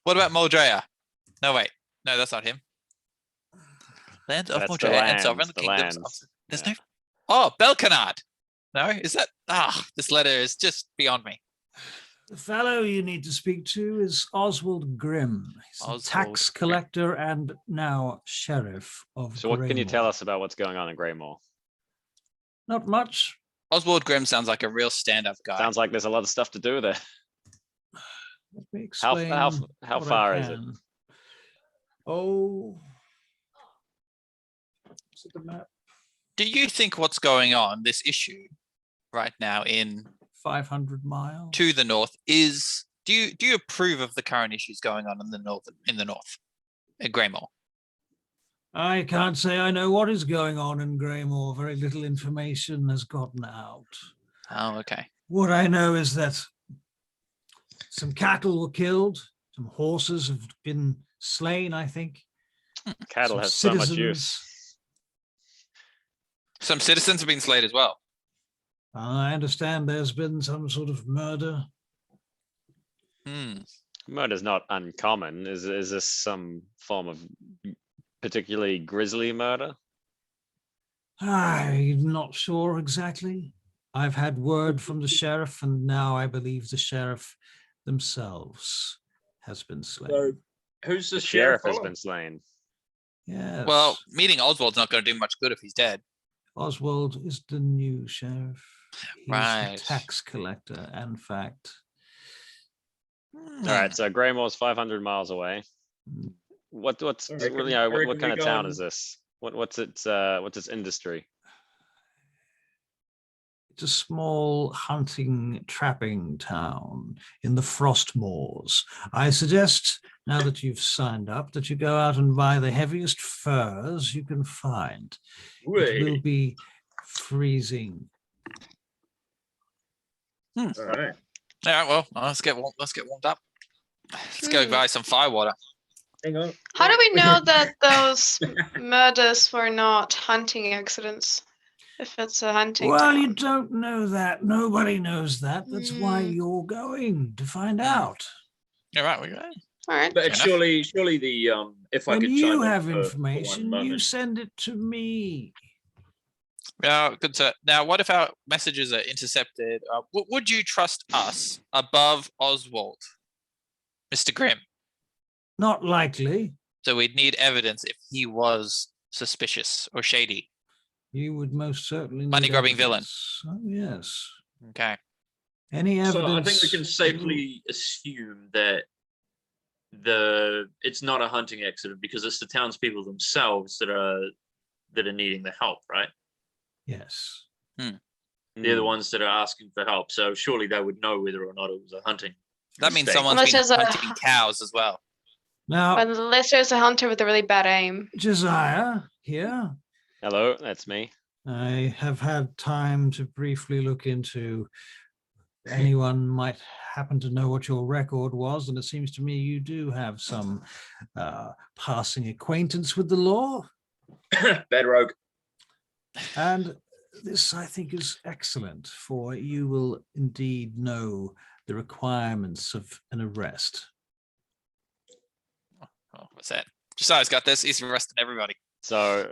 What about Moldrea? No, wait. No, that's not him. Land of Moldrea and Sovereign Kingdoms. There's no. Oh, Belcanard. No, is that? This letter is just beyond me. The fellow you need to speak to is Oswald Grimm. He's a tax collector and now sheriff of So what can you tell us about what's going on in Graymoor? Not much. Oswald Grimm sounds like a real stand-up guy. Sounds like there's a lot of stuff to do there. Let me explain. How far is it? Oh, is it the map? Do you think what's going on, this issue right now in 500 miles to the north, is do you approve of the current issues going on in the north at Graymoor? I can't say I know what is going on in Graymoor. Very little information has gotten out. Oh, okay. What I know is that some cattle were killed, some horses have been slain, I think. Cattle has so much use. Some citizens have been slain as well. I understand there's been some sort of murder. Murder's not uncommon. Is this some form of particularly grisly murder? I'm not sure exactly. I've had word from the sheriff, and now I believe the sheriff themselves has been slain. So who's The the sheriff? sheriff has been slain. Yes. Well, meeting Oswald's not going to do much good if he's dead. Oswald is the new sheriff. He's Right. a tax collector, in fact. Hmm. All right, so Graymoor's 500 miles away. What's I reckon- really, you know, I what reckon kind we of town go is on- this? What's its industry? It's a small hunting, trapping town in the Frostmoors. I suggest, now that you've signed up, that you go out and buy the heaviest furs you can find. It will Wait. be freezing. All right. All right, well, let's get warmed up. Let's go Hmm. buy some firewater. Hang on. How do we know that those murders were not hunting accidents? If it's a hunting Well, town. you don't know that. Nobody knows that. That's why Hmm. you're going to find Hmm. out. All right, we go. All right. But Fair enough. surely the if I When could you chime in have for one information, you moment. send it to me. Yeah, good sir. Now, what if our messages are intercepted? Would you trust us above Oswald, Mr. Grimm? Not likely. So we'd need evidence if he was suspicious or shady. You would most certainly need Money-grubbing villain. evidence. Oh, yes. Okay. Any So evidence? I think we can safely assume that it's not a hunting accident because it's the townspeople themselves that are needing the help, right? Yes. They're the ones that are asking for help. So surely they would know whether or not it was a hunting. That means mistake. someone's Unless been there's a- hunting cows as well. Now, Unless there's a hunter with a really bad aim. Josiah here. Hello, that's me. I have had time to briefly look into anyone might happen to know what your record was, and it seems to me you do have some passing acquaintance with the law. Bad rogue. And this, I think, is excellent, for you will indeed know the requirements of an arrest. Oh, what's that? Josiah's got this. He's arresting everybody. So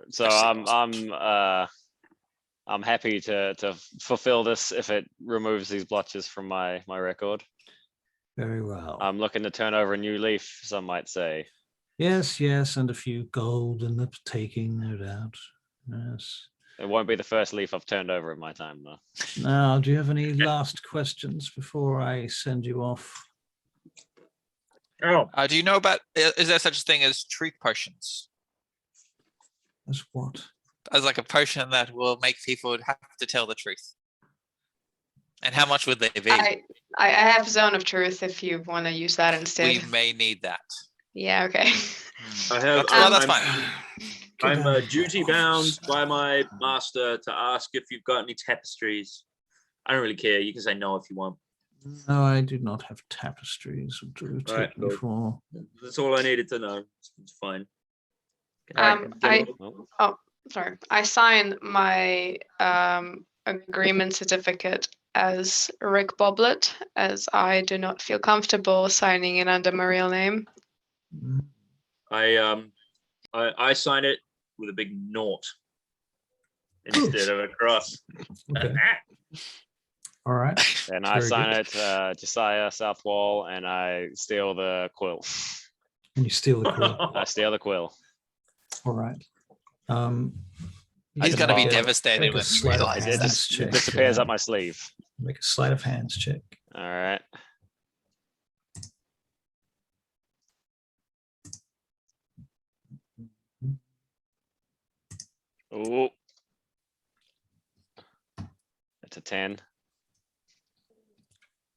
I'm happy to fulfill this if it removes these blotches from my record. Very well. I'm looking to turn over a new leaf, some might say. Yes, yes, and a few gold in the taking, no doubt. Yes. It won't be the first leaf I've turned over in my time, though. Now, do you have any last questions before I send you off? Oh, Do you know about, is there such a thing as truth potions? As what? As like a potion that will make people have to tell the truth. And how much would they be? I have Zone of Truth if you want to use that instead. We may need that. Yeah, okay. I have. That's I'm- fine. I'm duty bound by my master to ask if you've got any tapestries. I don't really care. You can say no if you want. No, I do not have tapestries to Right, take me cool. for. That's all I needed to know. It's fine. Sorry. I signed my agreement certificate as Rick Boblet, as I do not feel comfortable signing it under my real name. I sign it with a big naught instead of a cross. Okay. All right. And I Very sign good. it, Josiah Southwall, and I steal the quill. And you steal the quill. I steal the quill. All right. He's just going to be follow- devastated make a when he sleight of realizes It that. hands just check. disappears up my sleeve. Make a sleight of hands check. All right. Ooh. That's a 10.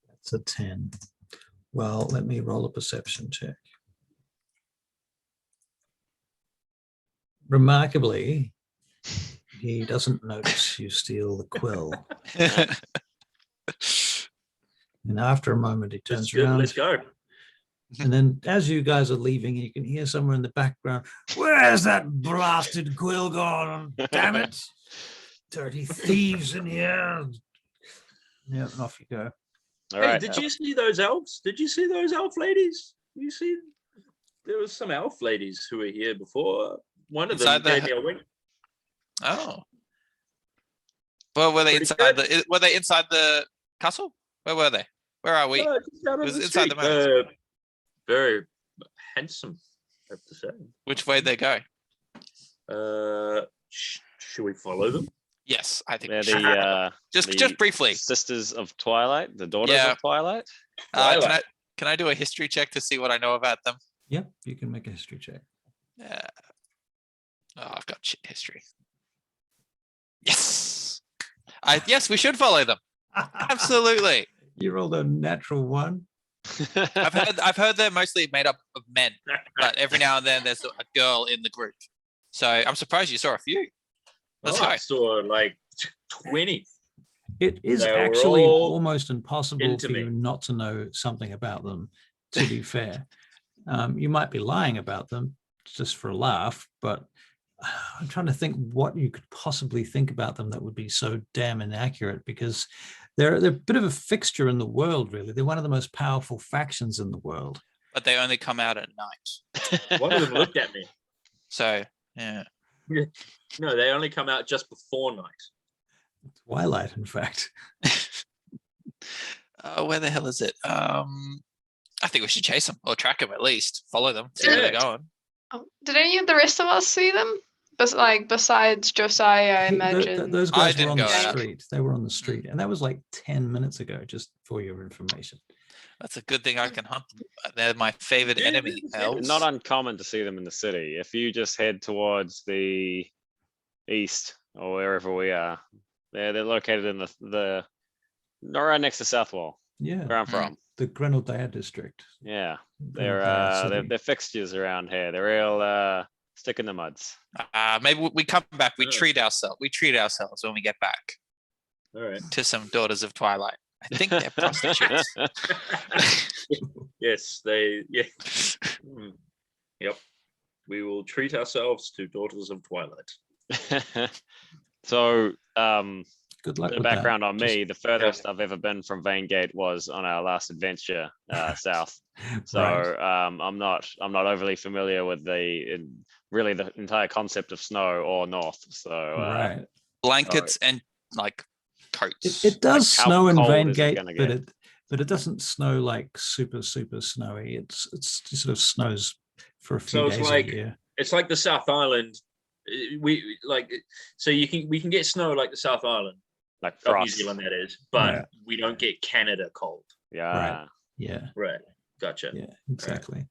That's a 10. Well, let me roll a perception check. Remarkably, he doesn't notice you steal the quill. And after a moment, he turns It's good. around. Let's go. And then as you guys are leaving, you can hear somewhere in the background, where's that blasted quill gone? Damn it. Dirty thieves in here. Yeah, and off you go. All Hey, right. did you see those elves? Did you see those elf ladies? You see, there was some elf ladies who were here before. One of Inside them the- gave me a wink. Oh. Well, were they Pretty inside were they inside the castle? Where were they? Where are we? No, just out on was the inside the street. Very handsome, I have to say. Which way they go? Should we follow them? Yes, I think They're we should. the Just briefly. Sisters of Twilight, the daughters Yeah. of Twilight. Can I do a history check to see what I know about them? Yep, you can make a history check. Yeah. Oh, I've got shit history. Yes. Yes, we should follow them. Absolutely. You rolled a natural one. I've heard they're mostly made up of men, but every now and then there's a girl in the group. So I'm surprised you saw a few. Let's go. I saw like 20. It is They were actually all almost impossible into for you me. not to know something about them, to be fair. You might be lying about them just for a laugh, but I'm trying to think what you could possibly think about them that would be so damn inaccurate, because they're a bit of a fixture in the world, really. They're one of the most powerful factions in the world. But they only come out at night. One of them looked at me. So yeah. No, they only come out just before night. Twilight, in fact. Where the hell is it? I think we should chase them or track them at least. Follow them, see where they're going. Oh, did any of the rest of us see them? Besides Josiah, I imagine. Those I guys were didn't on the go out. street. They were on the street, and that was like 10 minutes ago, just for your information. That's a good thing I can hunt them. They're my favorite Yeah, enemy. it's Elves. Not uncommon to see them in the city. If you just head towards the east or wherever we are, they're located in the right next to South Wall, Yeah, where I'm from. the Grenaldale district. Yeah, Grenaldale City. they're fixtures around here. They're real stick in the muds. Maybe we come back. We Yeah. treat ourselves. We treat ourselves when we get back All right. to some daughters of Twilight. I think they're prostitutes. Yes, they. Yeah. Yep. We will treat ourselves to Daughters of Twilight. So, Good luck the with background that. on me, the furthest I've ever been from Vanegate was on our last adventure south. So Right. I'm not overly familiar with really the entire concept of snow or north. So Right. Blankets and like coats. It does how snow in cold is it Vanegate, gonna but get? it doesn't snow like super snowy. It's just sort of snows for a few So it's days like- a year. It's like the South Island. We like so we can get snow like the South Island like of New frost. Zealand, that is, but Yeah. we don't get Canada cold. Yeah. Yeah, Right. Gotcha. yeah, exactly.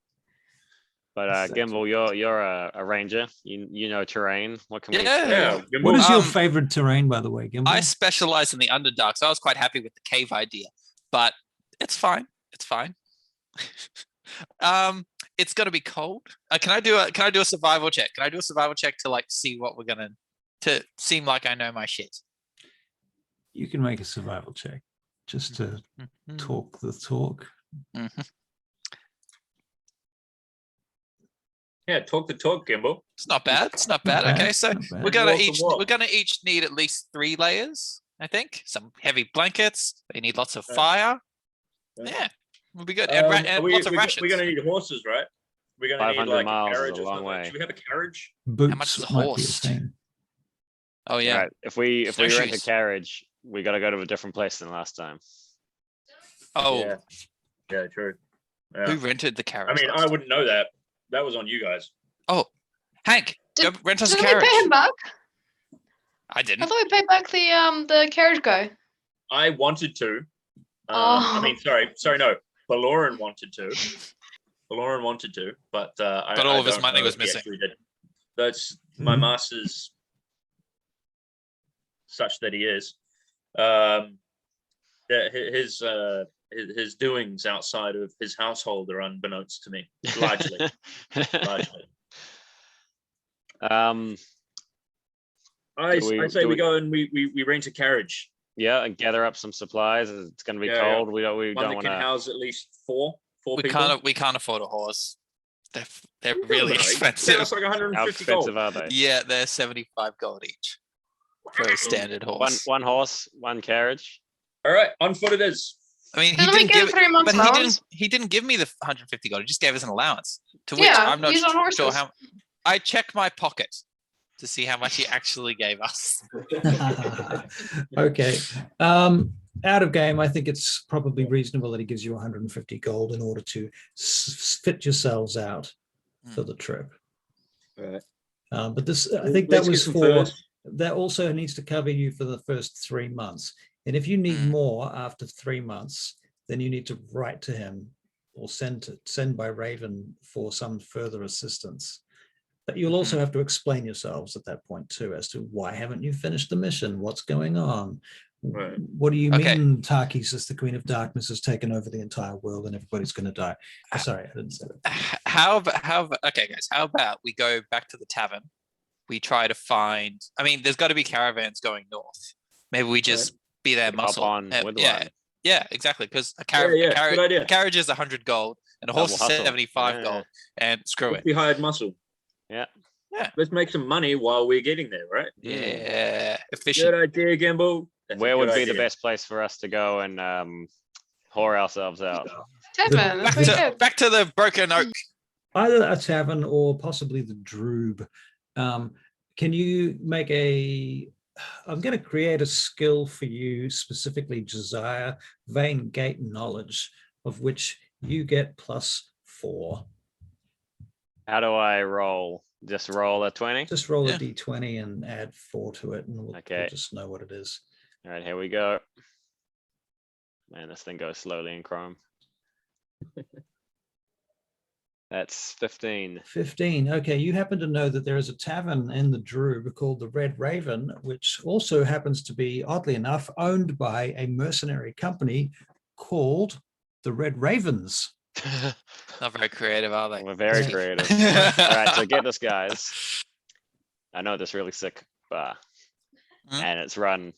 But Exactly. Gimbal, you're a ranger. You know terrain. What can we? Yeah. Yeah. What is your Um, favorite terrain, by the way, Gimbal? I specialize in the Underdark, so I was quite happy with the cave idea, but it's fine. It's fine. It's gonna be cold. Can I do a survival check? Can I do a survival check to like see what we're gonna to seem like I know my shit? You can make a survival check just to Mhm. talk the talk. Mhm. Yeah. Talk the talk, Gimbal. It's not bad. It's not bad. Not Okay, bad, so not bad. we're gonna Walk the walk. each need at least 3 layers. I think some heavy blankets. They need lots of Yeah. fire. Yeah. Yeah, we'll be good. And, and lots of rations. We're gonna need horses, right? We're gonna need 500 like miles a is a carriage or long something. way. Should we have a carriage? Boots much is a might be a horse? thing. Oh yeah. Right. If we rent a Snowshoes. carriage, we got to go to a different place than last time. Oh, Yeah. Yeah. True. who Yeah. rented the I carriage? mean, last I time? wouldn't know that. That was on you guys. Oh, Hank, go Did- rent us a Didn't we carriage. pay him back? I I didn't. thought we paid back the carriage guy. I wanted to. Oh. Sorry, no. Valoran wanted to. Valoran wanted to, but But all of his don't money know was if he missing. actually did. That's my Mhm. master's such that he is. That his doings outside of his household are unbeknownst to me, largely. largely. I say we go and we rent a carriage. Yeah, and gather up some supplies. It's going to be Yeah, yeah. cold. We don't One want that can to. house at least four We people. can't afford a horse. They're No, really no, no. expensive. That's like How 150 gold. expensive are they? Yeah, they're 75 gold each for a standard horse. One horse, one carriage. All right, on foot it is. I mean, he Didn't we didn't give him give, 3 months but allowance? he didn't give me the 150 gold. He just gave us an allowance. To which Yeah, I'm not use on sure horses. how. I check my pocket to see how much he actually gave us. Okay. Out of game, I think it's probably reasonable that he gives you 150 gold in order to fit yourselves out for the trip. Right. But this, I think Let's that get was some for, furs. that also needs to cover you for the first 3 months. And if you need more after 3 months, then you need to write to him or send by Raven for some further assistance. But you'll also have to explain yourselves at that point too, as to why haven't you finished the mission? What's going on? Right. What do you Okay. mean Tarkis, the Queen of Darkness, has taken over the entire world and everybody's going to die? Oh, sorry, I didn't say that. Okay, guys, how about we go back to the tavern? We try to find, I mean, there's got to be caravans going north. Maybe we just be their Hop muscle. on with one. Yeah, exactly. Because a good idea. carriage is 100 gold and a horse Double is hustle. 75 Yeah. gold. And screw Let's it. be hired muscle. Yeah. Let's make some money while we're getting there, right? Yeah, Good efficient. idea, Gamble. That's a Where good would be the idea. best place for us to go and whore ourselves out? Tavern. That's what you said. Back to the Broken Oak. Either a tavern or possibly the Droob. Can you make I'm going to create a skill for you, specifically Josiah, Vein Gate Knowledge, of which you get +4. How do I roll? Just roll a 20? Just roll Yeah. a d20 and add 4 to it, and we'll Okay. just know what it is. All right, here we go. Man, this thing goes slowly in Chrome. That's 15. 15. Okay, you happen to know that there is a tavern in the Droob called the Red Raven, which also happens to be, oddly enough, owned by a mercenary company called the Red Ravens. Not very creative, are they? We're very Yeah. creative. All right, so get this, guys. I know this really sick bar, and it's run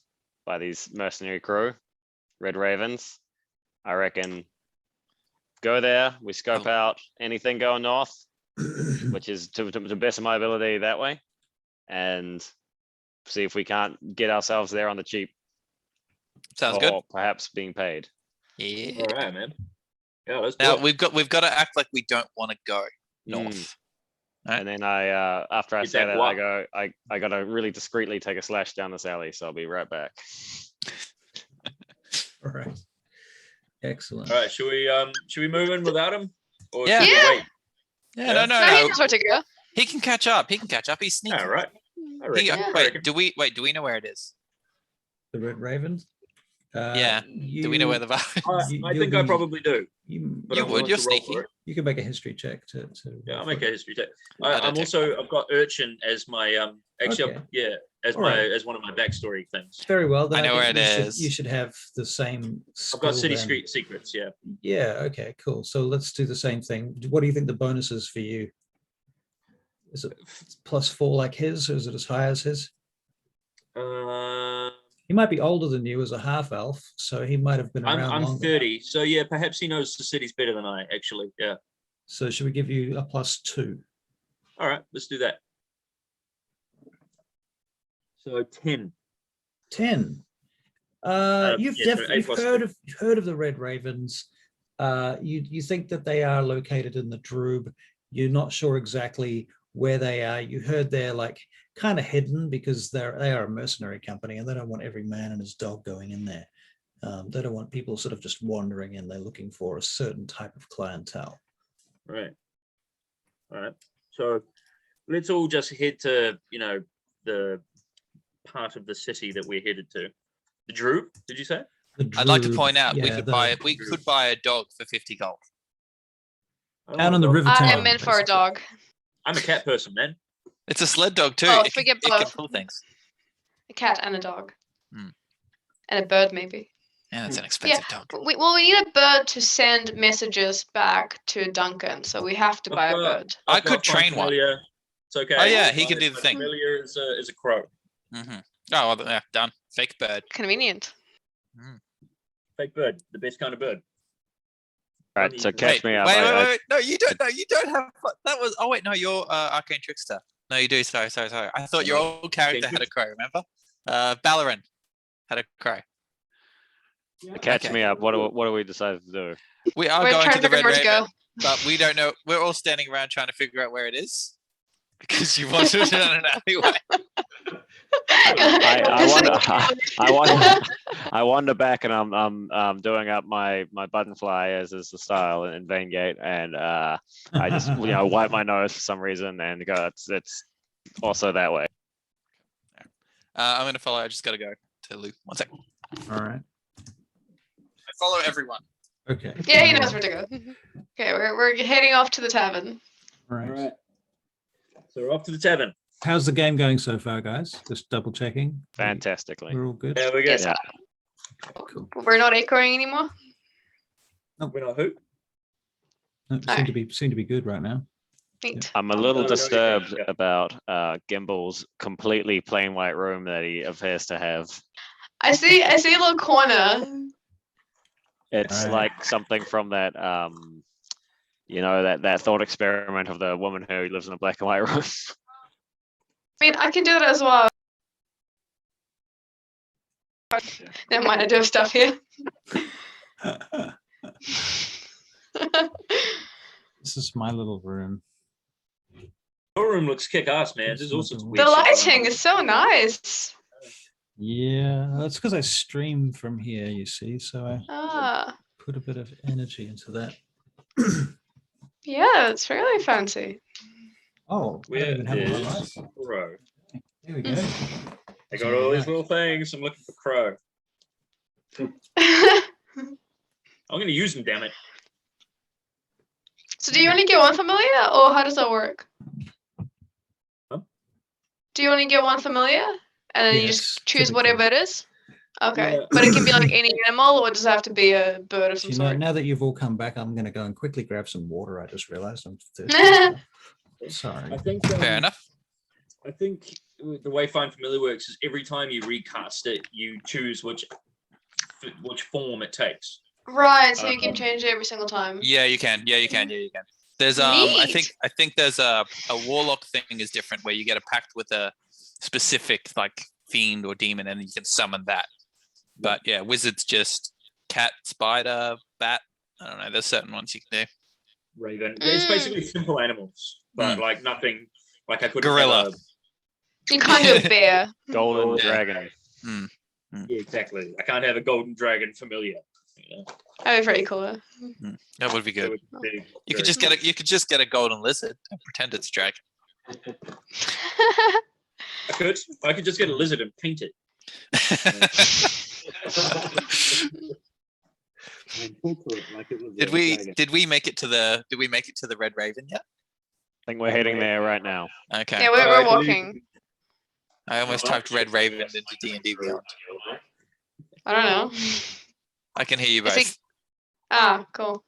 by these mercenary crew, Red Ravens. I reckon go there, we scope out anything going north, which is to the best of my ability that way, and see if we can't get ourselves there on the cheap. Sounds good. Or perhaps being paid. Yeah. All right, man. Yeah, let's do Now it. we've got to act like we don't want to go north. Right. And then I after I Get say that that, guap. I gotta really discreetly take a slash down this alley, so I'll be right back. All right. Excellent. All right, should we move in without him? Or Yeah. should we Yeah. wait? Yeah, Yeah. no. No, he knows where to go. He can catch up. He's sneaky. All right. I reckon. Yeah. I Wait, reckon. do we know where it is? The Red Ravens? Yeah. Do we know where the I think I probably do. But You I'm would, willing you're to roll sneaky. for it. You can make a history check to Yeah, I'll roll make for a it. history check. I don't I'm take also I've got Urchin as my actually Okay. as All my right. as one of my backstory things. Very well. Then I know think where it you is. You should have the same. I've got skill City then. Street Secrets, yeah. Yeah. Okay. Cool. So let's do the same thing. What do you think the bonus is for you? Is it +4 like his, or is it as high as his? He might be older than you as a half elf, so he might have been around I'm longer. 30, so yeah, perhaps he knows the cities better than I actually. Yeah. So should we give you a +2? All right, let's do that. So 10. 10. You've yeah, so 8 you've plus heard of the Red Ravens. You think that they are located in the Droob. You're not sure exactly where they are. You heard they're like kind of hidden because they are a mercenary company and they don't want every man and his dog going in there. They don't want people sort of just wandering in. They're looking for a certain type of clientele. Right. All right. So let's all just head to, the part of the city that we're headed to. The Droob, did you say? The I'd like to Droob, point out we yeah, could the- buy a dog for 50 gold. Out on the river I town. am meant for a dog. I'm a cat person, man. It's a sled dog too. Oh, it forget can both. pull things. A cat and a dog. Hmm. And a bird, maybe. Yeah, it's an expensive dog. We need a bird to send messages back to Duncan, so we have to buy a bird. I I've could got train one. Familiar. It's okay. Oh, yeah, he can do the thing. Familiar is a crow. Mm-hmm. Oh, well, yeah, done. Fake bird. Convenient. Fake bird, the best kind of bird. All right, so catch me up. Wait. No, you don't. No, you don't have. That was. Oh wait, no, you're arcane trickster. No, you do. Sorry. I thought your old character had a crow. Remember? Ballarin had a crow. Catch Okay. me up. What do we decide to do? We are We're going trying to to the figure Red where to Raven, go. but we don't know. We're all standing around trying to figure out where it is. Because you wanted it on an alleyway. I wander back and I'm doing up my buttonfly as is the style in Vaingate, and I just wipe my nose for some reason and go. It's also that way. I'm gonna follow. I just gotta go to Luke. 1 sec. All right. I follow everyone. Okay. Yeah, he knows where to go. Okay, we're heading off to the tavern. All right. So we're off to the tavern. How's the game going so far, guys? Just double checking. Fantastically. We're all good. There we go. Yes. Yeah. Cool. We're not echoing anymore. We're not who? No, seem to be good right now. Neat. I'm a little disturbed about Gimbal's completely plain white room that he appears to have. I see a little corner. It's Right. like something from that that thought experiment of the woman who lives in a black and white room. I mean, I can do that as well. Never mind, I do have stuff here. This is my little room. Your room looks kick-ass, man. There's all sorts of The weird shit going lighting on. is so nice. Yeah, that's because I stream from here, you see, so I Ah, put a bit of energy into that. yeah, it's really fancy. Oh, I Where don't even have all my is lights. Crow? Here we go. I got all these little things. I'm looking for Crow. I'm going to use them, damn it. So do you only get one familiar, or how does that work? Huh? Do you only get one familiar, and then you Yes, just choose typically. whatever it is? Okay, Yeah. but it can be like any animal, or does it have to be a bird of some You know, sort? now that you've all come back, I'm going to go and quickly grab some water. I just realized I'm thirsty. Sorry. I think Fair enough. I think the way Find Familiar works is every time you recast it, you choose which form it takes. Right, so you can change it every single time. Yeah, you can. Yeah, you can. There's I Neat. think there's a warlock thing is different where you get a pact with a specific like fiend or demon and you can summon that. But yeah, wizards just cat, spider, bat. I don't know. There's certain ones you can do. Raven. It's basically simple animals, but like nothing. Like I could Gorilla. You can't do a bear. Golden Yeah. dragon. Yeah, exactly. I can't have a golden dragon familiar. You know? That'd be pretty cool. That would be That good. would be You could very just get a golden lizard and pretend it's a dragon. I could just get a lizard and paint it. Did we make it to the Red Raven yet? I think we're heading there right now. Okay. Yeah, we're walking. I almost typed Red Raven into D&D Beyond. I don't know. I can hear you Is both. he- Ah, cool.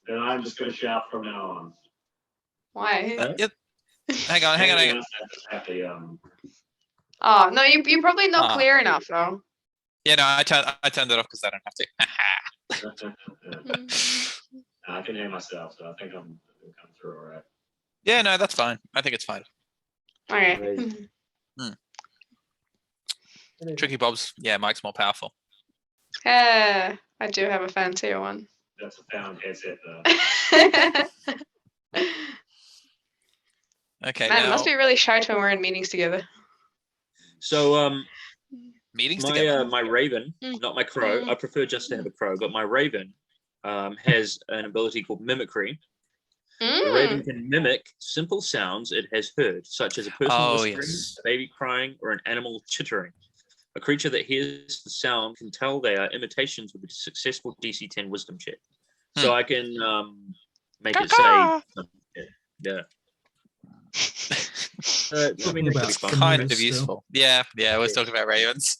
Then I'm just going to shout from now on. Why? Huh? Hang on. I just have to, Oh, no, you're probably not Ah. clear enough, though. Yeah, no, I turned it off because I don't have to. I can hear myself, so I think I'm coming through all right. Yeah, no, that's fine. I think it's fine. Okay. Tricky Bob's, yeah, Mike's more powerful. I do have a fancier one. That's a pound headset, though. Okay, Man, it now must be really shy when we're in meetings together. So meetings together. my raven, not my crow. I prefer just to have a crow, but my raven has an ability called mimicry. The raven can mimic simple sounds it has heard, such as a person whispering, yes. a baby crying, or an animal chittering. A creature that hears the sound can tell they are imitations with a successful DC 10 wisdom check. So I can make it say, yeah. I mean, About it's fun. Kind familiars of still. useful. Yeah, I was talking about ravens.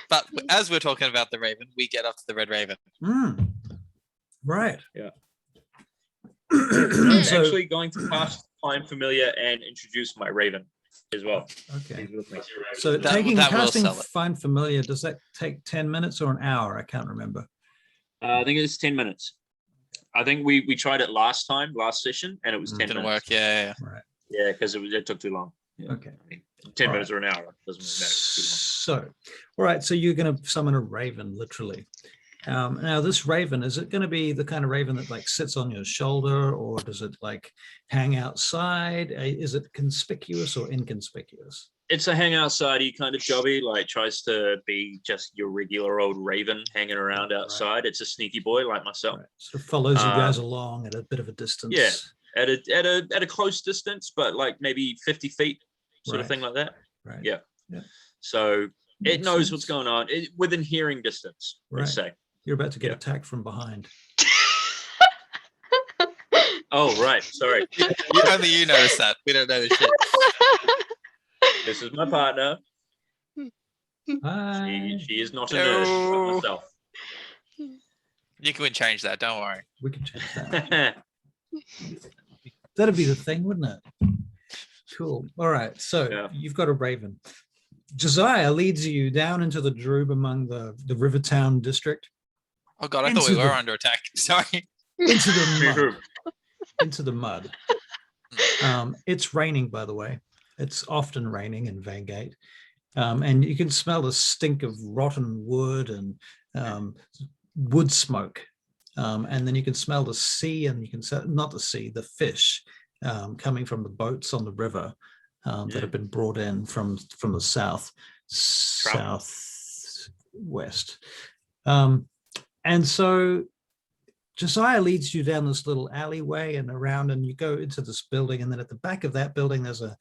But as we're talking about the raven, we get up to the Red Raven. Right. Yeah. I'm So- actually going to cast Find Familiar and introduce my raven as well. Okay. He's with me. So That will casting sell it. Find Familiar, does that take 10 minutes or an hour? I can't remember. I think it's 10 minutes. I think we tried it last session, and it was 10 Didn't minutes. work. Yeah. Right. Yeah, because it took too long. Yeah. Okay. 10 All minutes or an hour doesn't really matter. It's too long. So, all right. So you're going to summon a raven, literally. Now, this raven, is it going to be the kind of raven that like sits on your shoulder, or does it like hang outside? Is it conspicuous or inconspicuous? It's a hang outsidey kind of jobby, like tries to be just your regular old raven hanging around outside. It's a sneaky boy like myself. Right. Sort of follows you guys along at a bit of a distance. Yeah, at a close distance, but like maybe 50 feet, sort of thing like that. Right. Yeah. Yeah. So it Makes knows sense. what's going on within hearing distance. Let's say. You're about to get Yeah. attacked from behind. Oh, right. Sorry. Only you notice that. We don't know this shit. This is my partner. Hi. She is not a nurse like myself. You can change that. Don't worry. We can change that. That'd be the thing, wouldn't it? Cool. All right. So you've got a raven. Josiah leads you down into the Droob among the Rivertown district. Oh God, I thought we were under attack. Sorry. Into the mud. Into the mud. It's raining, by the way. It's often raining in Vangate. And you can smell the stink of rotten wood and wood smoke. And then you can smell the sea, and you can not the sea, the fish coming from the boats on the river that have been brought in from the southwest. And so Josiah leads you down this little alleyway and around, and you go into this building, and then at the back of that building there's an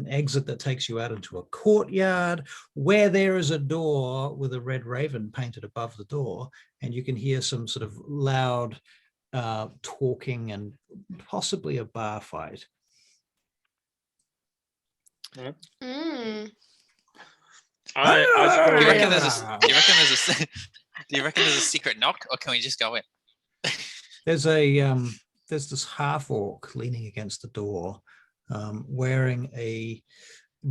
exit that takes you out into a courtyard where there is a door with a red raven painted above the door, and you can hear some sort of loud talking and possibly a bar fight. Mm. Do you reckon there's a secret knock, or can we just go in? There's this half orc leaning against the door, wearing a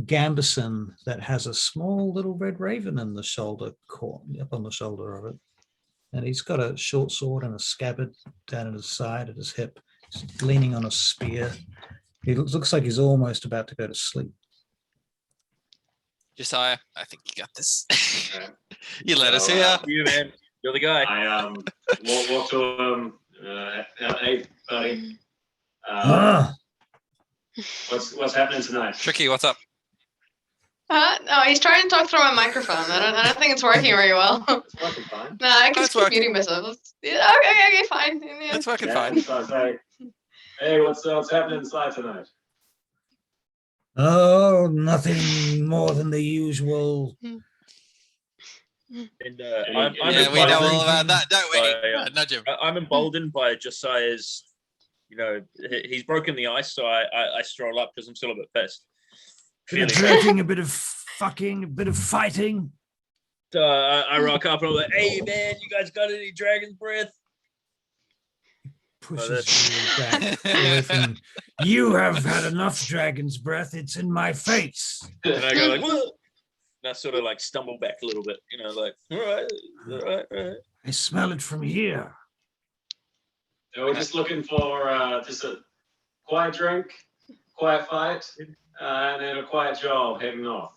gambeson that has a small little red raven in the shoulder, up on the shoulder of it, and he's got a short sword and a scabbard down at his side, at his hip. He's leaning on a spear. He looks like he's almost about to go to sleep. Josiah, I think you got this. You let us hear. You, man. You're the guy. I walk to him. Hey, buddy. What's happening tonight? Tricky, what's up? No, he's trying to talk through my microphone. I don't think it's working very well. It's working fine. No, I can It's keep working. muting myself. Yeah, okay, fine. Yeah. It's working Yeah, fine. so I say, hey, what's happening inside tonight? Oh, nothing more than the usual. And Yeah, We know all about that, don't we? Nudge him. I'm emboldened by Josiah's, he's broken the ice, so I stroll up because I'm still a bit pissed. Bit of drinking, a bit of fucking, a bit of fighting. So I rock up and I'm like, hey man, you guys got any dragon's breath? Pushes you back away from, you have had enough dragon's breath. It's in my face. And I go like, what? And I sort of like stumble back a little bit, like, all right. I smell it from here. So we're just looking for just a quiet drink, quiet fight, and then a quiet job heading north.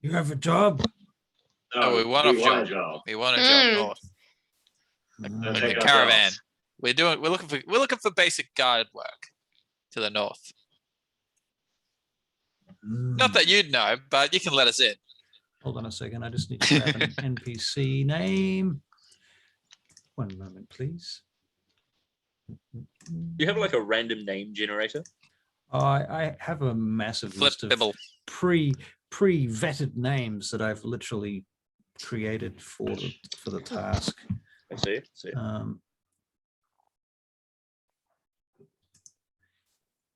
You have a job? Oh, we want a job. We want a job north. Mm. In the Take our caravan. jobs. We're looking for basic guard work to the north. Not that you'd know, but you can let us in. Hold on a second. I just need to grab an NPC name. One moment, please. You have like a random name generator? I have a massive Flip list of bibble. pre-vetted names that I've literally created for the task. I see.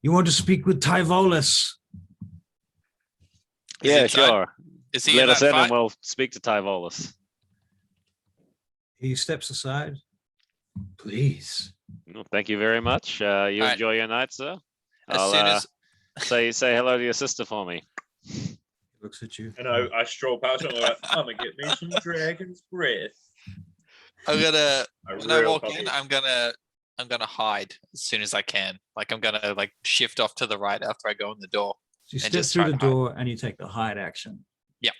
You want to speak with Tyvolus? Yeah, Is he sure. Is he Let in us that in and fight? we'll speak to Tyvolus. He steps aside. Please. Well, thank you very much. You right. enjoy your night, sir. As soon as Say hello to your sister for me. He looks at you. And I stroll past and I'm like, I'm gonna get me some dragon's breath. I'm gonna A when I real walk puppy. in, I'm gonna hide as soon as I can. Like I'm gonna like shift off to the right after I go in the door. So you And step just through try the to hide. door and you take the hide action. Yeah.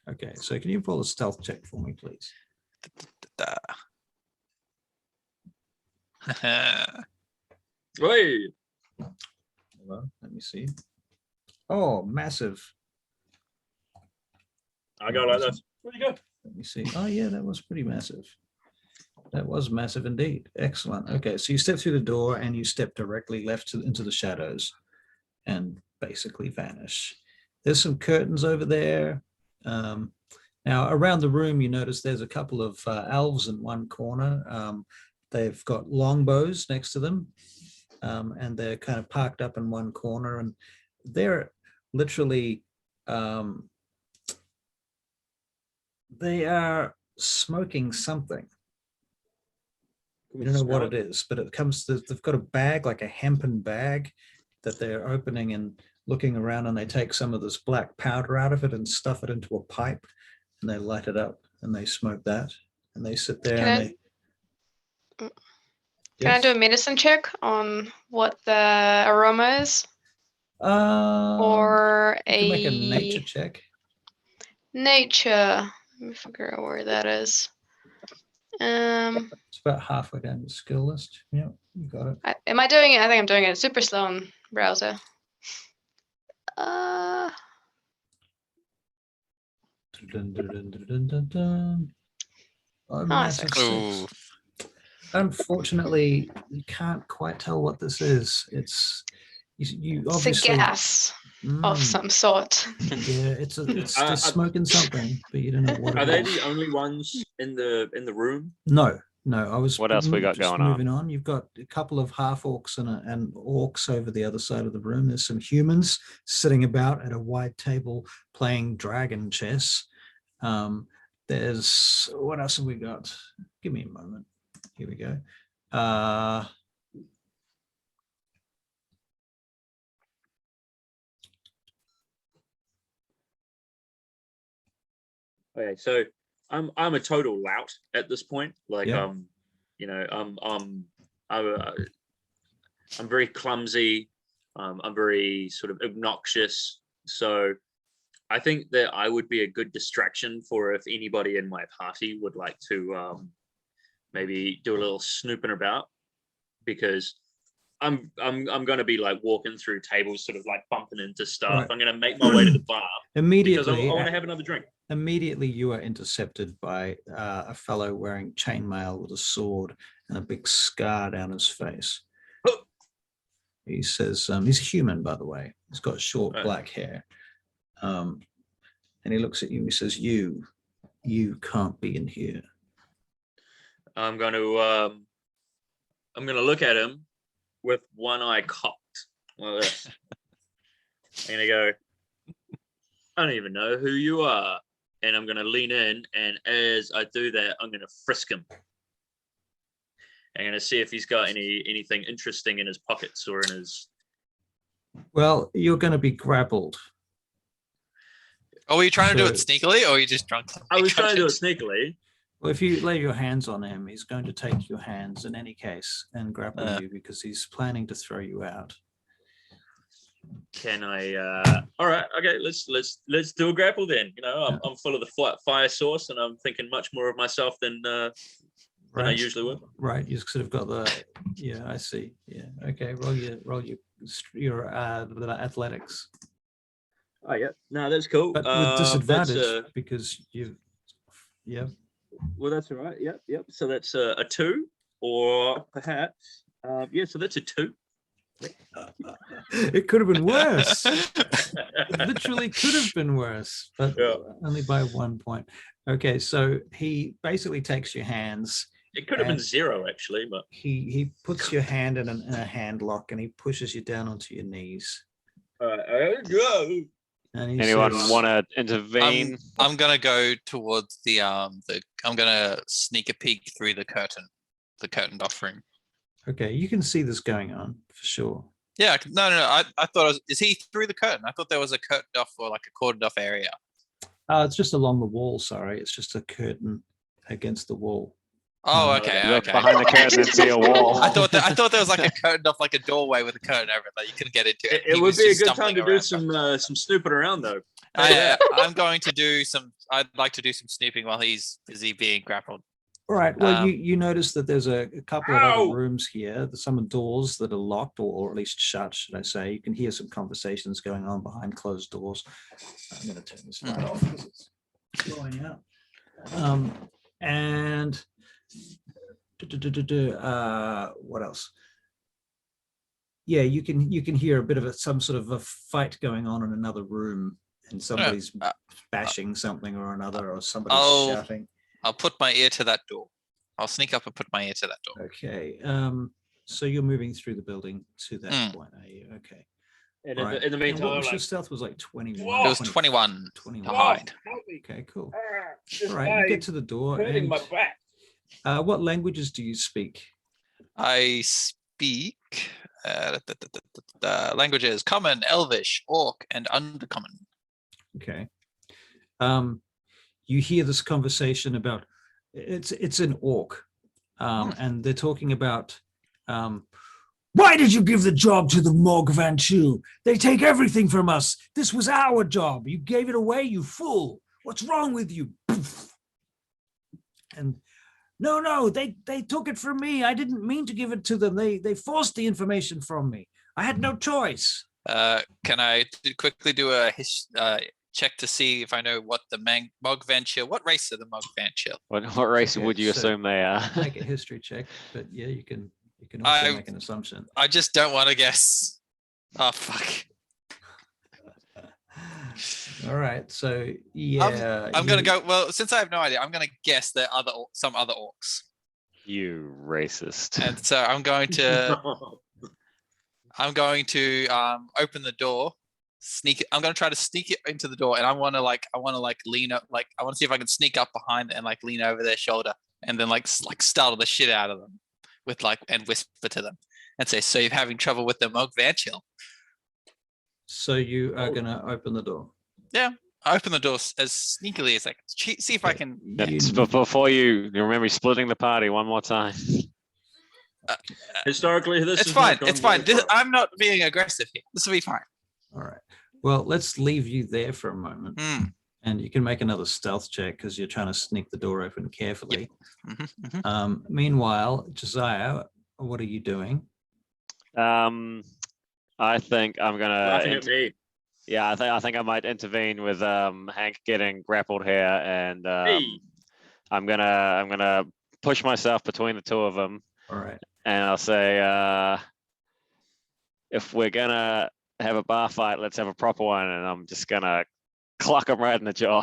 Okay, so can you roll a stealth check for me, please? Da. Hey, Hello, let me see. Oh, massive. I go like this. Where you go? Let me see. Oh, yeah, that was pretty massive. That was massive indeed. Excellent. Okay, so you step through the door and you step directly left into the shadows and basically vanish. There's some curtains over there. Now, around the room, you notice there's a couple of elves in one corner. They've got longbows next to them, and they're kind of parked up in one corner, and they're literally they are smoking something. You don't know what it is, but it comes. They've got a bag, like a hempen bag, that they're opening and looking around, and they take some of this black powder out of it and stuff it into a pipe, and they light it up and they smoke that, and they sit there. Can I do a medicine check on what the aroma is? Or you can make a nature check. Nature. Let me figure out where that is. It's about halfway down the skill list. Yeah, you got it. Am I doing it? I think I'm doing it super slow on browser. Oh, massive Ooh. 6. Unfortunately, you can't quite tell what this is. It's you It's a obviously gas of some sort. Yeah, it's they're smoking something, but you don't know what. Are it they is. the only ones in the room? No. I was. What else we got just going on? moving on. You've got a couple of half orcs and orcs over the other side of the room. There's some humans sitting about at a wide table playing dragon chess. There's what else have we got? Give me a moment. Here we go. Okay, so I'm a total lout at this point. Like Yeah. you know, I'm very clumsy. I'm very sort of obnoxious. So I think that I would be a good distraction for if anybody in my party would like to maybe do a little snooping about, because I'm going to be like walking through tables, sort of like bumping into stuff. Right. I'm going to make my way to the bar because I Immediately, want to have another drink. Immediately, you are intercepted by a fellow wearing chainmail with a sword and a big scar down his face. He says, he's human, by the way. He's got short black hair. And he looks at you and he says, you can't be in here. I'm going to look at him with one eye cocked like this. I'm going to go, I don't even know who you are. And I'm going to lean in, and as I do that, I'm going to frisk him. I'm going to see if he's got anything interesting in his pockets or in his... Well, you're going to be grappled. Oh, were you trying to do it sneakily, or are you just drunk? I was trying to do it sneakily. Well, if you lay your hands on him, he's going to take your hands in any case and grapple you because he's planning to throw you out. Can I? All right, okay. Let's do a grapple then. You know, I'm full of the fire sauce, and I'm thinking much more of myself than I usually would. Right, you sort of got the. Yeah, I see. Yeah, okay. Roll your athletics. Oh yeah, no, that's cool. But with disadvantage because you've. Yeah. Well, that's all right. Yep. So that's a 2, or perhaps, so that's a 2. It could have been worse. It literally could have been worse, but only by 1 point. Okay, so he basically takes your hands. It could have been 0 actually, but he puts your hand in a hand lock and he pushes you down onto your knees. Go. And anyone want to intervene? I'm gonna go towards the I'm gonna sneak a peek through the curtained off room. Okay, you can see this going on for sure. Yeah, no. I thought is he through the curtain? I thought there was a curtained off or like a cordoned off area. It's just along the wall. Sorry, it's just a curtain against the wall. Oh, okay. Look behind the curtain and see a wall. I thought there was like a curtain off, like a doorway with a curtain over it that you couldn't get into. It would be a good time to do some snooping around though. I'm going to do some. I'd like to do some snooping while he's busy being grappled. All right. Well, you notice that there's a couple of Ow! other rooms here. There's some doors that are locked or at least shut, should I say. You can hear some conversations going on behind closed doors. I'm going to turn this light off because it's blowing out. And what else? Yeah, you can hear a bit of some sort of a fight going on in another room, and somebody's bashing something or another, or somebody's shouting. I'll put my ear to that door. I'll sneak up and put my ear to that door. Okay. So you're moving through the building to that point, are you? Okay. And All right. in the meantime, What I'm was your like, stealth was like 21. Whoa! It was 21 to 21. hide. help me. Okay, cool. This All right, you guy get to the door. hurting And, my back. what languages do you speak? I speak the languages Common, Elvish, Orc, and Undercommon. Okay. You hear this conversation about it's an orc, and they're talking about why did you give the job to the Morg Van Chill? They take everything from us. This was our job. You gave it away, you fool. What's wrong with you? And no, they took it from me. I didn't mean to give it to them. They forced the information from me. I had no choice. Can I quickly do a check to see if I know what the Mog Van Chill, what race are the Mog Van Chill? What race Okay, would you so assume they are? Make a history check, but yeah, you can also make an assumption. I just don't want to guess. Oh, fuck. All right, so yeah, I'm going to go, well, since I have no idea, I'm going to guess they're some other orcs. You racist. And so I'm going to open the door, I'm going to try to sneak it into the door, and I want to lean up, I want to see if I can sneak up behind and like lean over their shoulder and then like startle the shit out of them with and whisper to them and say, so you're having trouble with the Mog Van Chill? So you are going to open the door. Yeah, I open the door as sneakily as I can. See if I can. But before you remember splitting the party one more time. Historically, this It's is fine. not It's going fine. well. I'm not being aggressive here. This will be fine. All right. Well, let's leave you there for a moment. And you can make another stealth check because you're trying to sneak the door open carefully. Meanwhile, Josiah, what are you doing? I think I'm Laughing gonna. at me. Yeah, I think I might intervene with Hank getting grappled here, and Hey. I'm gonna push myself between the two of them, All right. and I'll say, if we're gonna have a bar fight, let's have a proper one, and I'm just gonna clock him right in the jaw.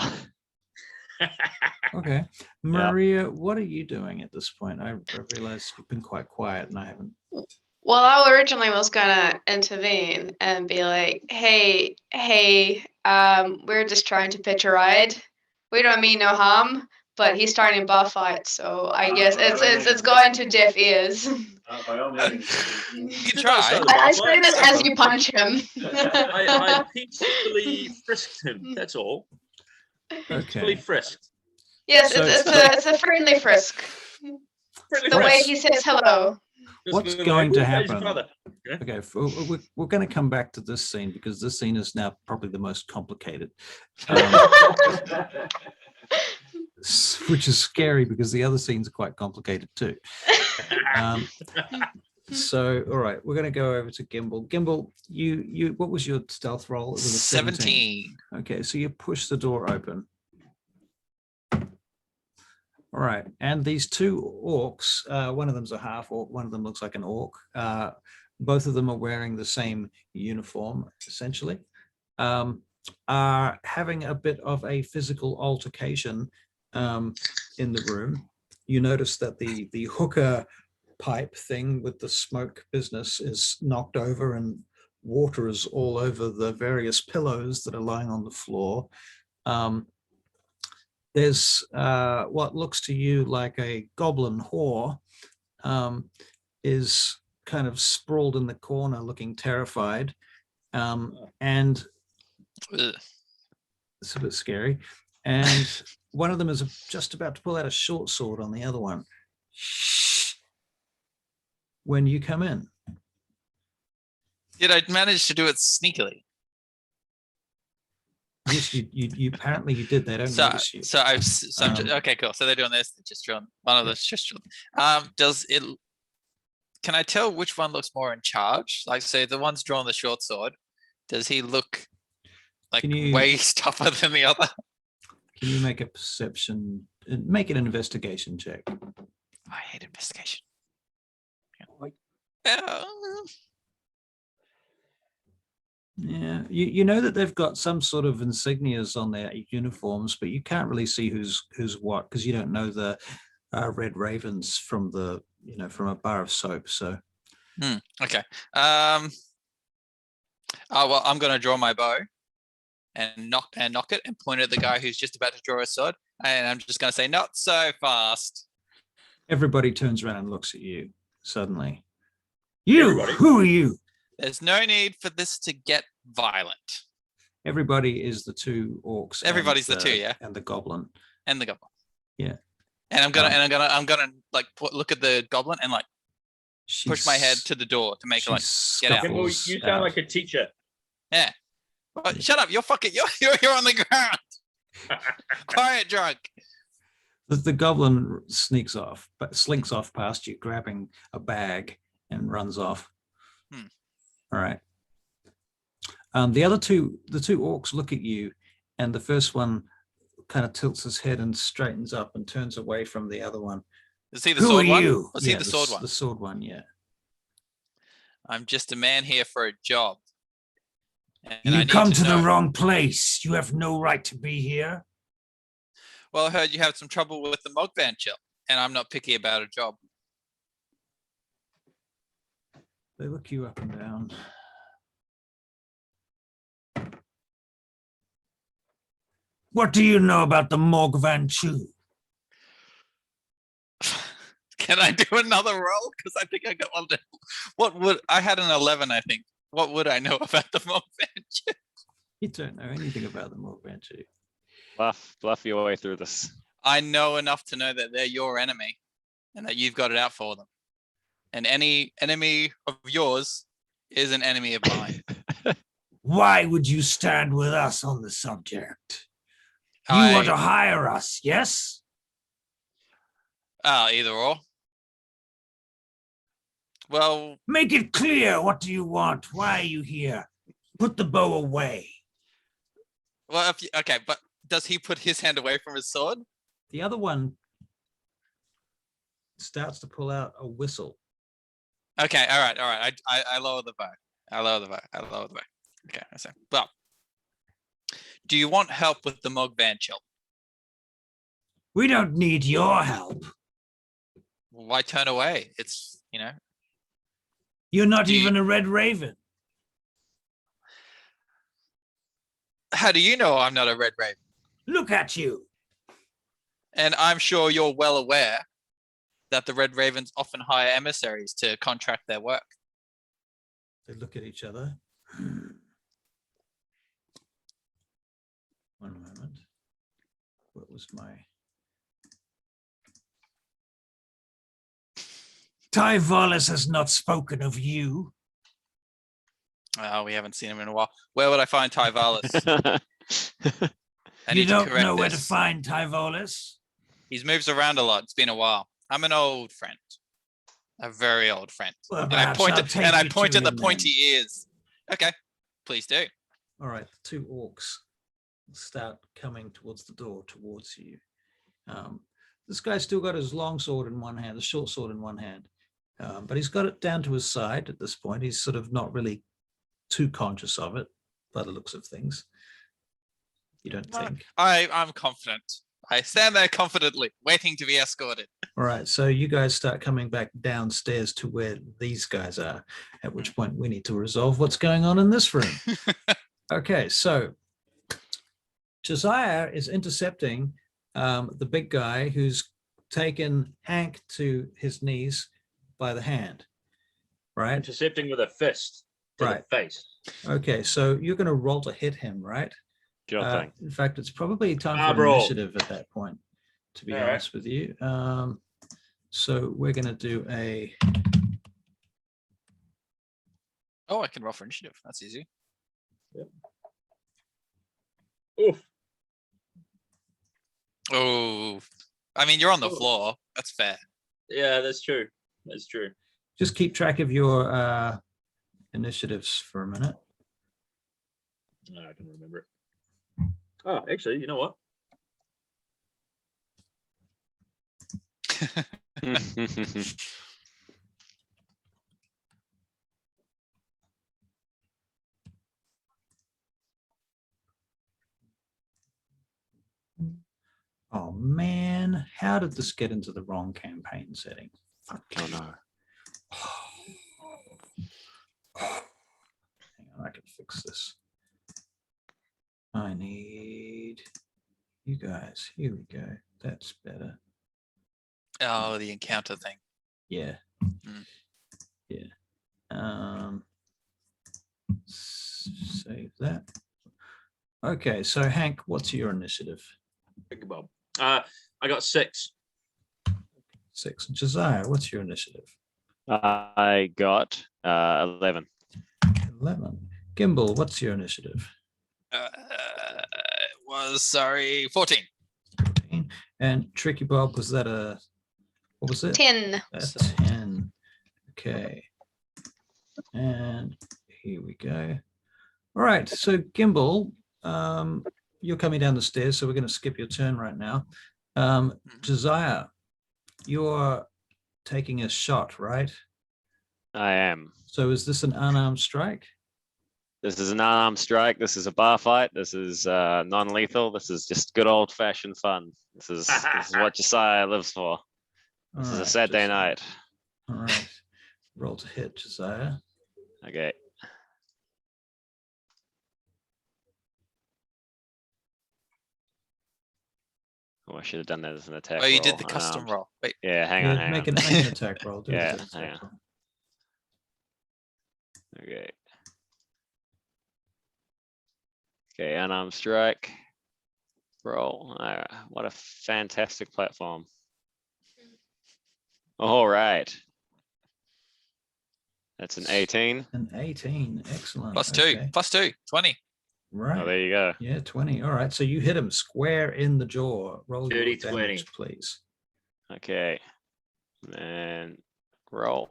Okay. Maria, what are you doing at this point? I realized you've been quite quiet and I haven't. Well, I originally was gonna intervene and be like, hey, we're just trying to pitch a ride. We don't mean no harm, but he's starting a bar fight, so I guess it's going to deaf ears. By all means. You can try. I say this as you punch him. I peacefully frisked him. That's all. Peacefully Okay. frisked. Yes, So- it's a friendly frisk. The way he says hello. What's Just going to "Ooh, how's your happen?" father?" Okay, we're going to come back to this scene because this scene is now probably the most complicated, which is scary because the other scenes are quite complicated too. So, all right, we're going to go over to Gimbal. Gimbal, you, what was your stealth roll? It was a 17. Okay, so you push the door open. All right, and these two orcs, one of them's a half orc, one of them looks like an orc. Both of them are wearing the same uniform, essentially, are having a bit of a physical altercation in the room. You notice that the hooker pipe thing with the smoke business is knocked over and water is all over the various pillows that are lying on the floor. There's what looks to you like a goblin whore is kind of sprawled in the corner looking terrified. And Ugh. it's a bit scary. And one of them is just about to pull out a short sword on the other one. When you come in. Did I manage to do it sneakily? Yes, you apparently you did. They don't notice you. Okay, cool. So they're doing this. They just drawn one of those. Just drawn. Does it? Can I tell which one looks more in charge? Like, say the one's drawn the short sword. Does he look like way tougher than the other? Can you make a perception? Make it an investigation check. I hate investigation. Yeah, you know that they've got some sort of insignias on their uniforms, but you can't really see who's what because you don't know the Red Ravens from from a bar of soap. So, okay. Oh well, I'm gonna draw my bow and knock it and point at the guy who's just about to draw a sword, and I'm just gonna say, "Not so fast." Everybody turns around and looks at you. Suddenly, you. Everybody. Who are you? There's no need for this to get violent. Everybody is the two orcs. Everybody's the two, yeah, and the goblin. And the goblin. Yeah. And I'm gonna like look at the goblin and like push my head to the door to make her like get out. You sound like a teacher. Yeah. Well, shut up! You're fucking. You're on the ground. Quiet, drunk. The goblin slinks off past you, grabbing a bag and runs off. All right. The other two orcs look at you, and the first one kind of tilts his head and straightens up and turns away from the other one. Is he the sword one? Was he the sword one? The sword one, yeah. I'm just a man here for a job. You come to the wrong place. You have no right to be here. Well, I heard you have some trouble with the Mogvan chill, and I'm not picky about a job. They look you up and down. What do you know about the Mogvan Chew? Can I do another roll? Because I think I got one. I had an 11, I think. What would I know about the Mogvan Chew? You don't know anything about the Mogvan Chew. Bluff your way through this. I know enough to know that they're your enemy and that you've got it out for them. And any enemy of yours is an enemy of mine. Why would you stand with us on the subject? You want to hire us, yes? Either or. Well, make it clear. What do you want? Why are you here? Put the bow away. Well, okay, but does he put his hand away from his sword? The other one starts to pull out a whistle. Okay, all right. I lower the bow. I lower the bow. Okay, I say. Well, do you want help with the Mogvan chill? We don't need your help. Well, why turn away? It's, You're not even a Red Raven. How do you know I'm not a Red Raven? Look at you. And I'm sure you're well aware that the Red Ravens often hire emissaries to contract their work. They look at each other. One moment. What was my... Tyvalis has not spoken of you. Oh, we haven't seen him in a while. Where would I find Tyvalis? You don't know where to find Tyvalis? He moves around a lot. It's been a while. I'm an old friend. A very old friend. Well, and I point at the pointy ears. Okay, please do. All right, the two orcs start coming towards the door, towards you. This guy's still got his long sword in one hand, the short sword in one hand. But he's got it down to his side at this point. He's sort of not really too conscious of it by the looks of things. You don't think? I'm confident. I stand there confidently, waiting to be escorted. All right, so you guys start coming back downstairs to where these guys are, at which point we need to resolve what's going on in this room. Okay, so Josiah is intercepting the big guy who's taken Hank to his knees by the hand, right? Intercepting with a fist to the face. Okay, so you're going to roll to hit him, right? Sure thing. In fact, it's probably time for initiative at that point, to be honest with you. So we're going to do a... Oh, I can roll for initiative. That's easy. Yep. Oof. Oh, I mean, you're on the Oh. floor. That's fair. Yeah, that's true. That's true. Just keep track of your initiatives for a minute. No, I can remember it. Oh, actually, you know what? Oh man, how did this get into the wrong campaign setting? Fuck. Oh no. Hang on, I can fix this. I need you guys. Here we go. That's better. Oh, the encounter thing. Yeah. Mm. Yeah. Save that. Okay, so Hank, what's your initiative? Think about. I got 6. 6. Josiah, what's your initiative? I got 11. 11. Gimbal, what's your initiative? Was sorry, 14. 14. And Tricky Bob, was that a, what was it? 10. That's 10. Okay. And here we go. All right, so Gimbal, you're coming down the stairs, so we're going to skip your turn right now. Josiah, you're taking a shot, right? I am. So is this an unarmed strike? This is an unarmed strike. This is a bar fight. This is non-lethal. This is just good old-fashioned fun. This is what Josiah lives for. This All is a right, Saturday Josiah. night. All right. Roll to hit, Josiah. Okay. Oh, I should have done that as an attack. Oh, you roll. did the custom roll. Wait, Yeah, hang on, hang Make on. an attack roll. Do Yeah, an attack hang on. roll. Okay. Okay, unarmed strike. Roll. What a fantastic platform. All right. That's an 18. An 18. Excellent. plus 2, Okay. plus 2, 20. Right. Oh, there you go. Yeah, 20. All right. So you hit him square in the jaw. Roll your Dirty damage, 20. please. Okay. And roll.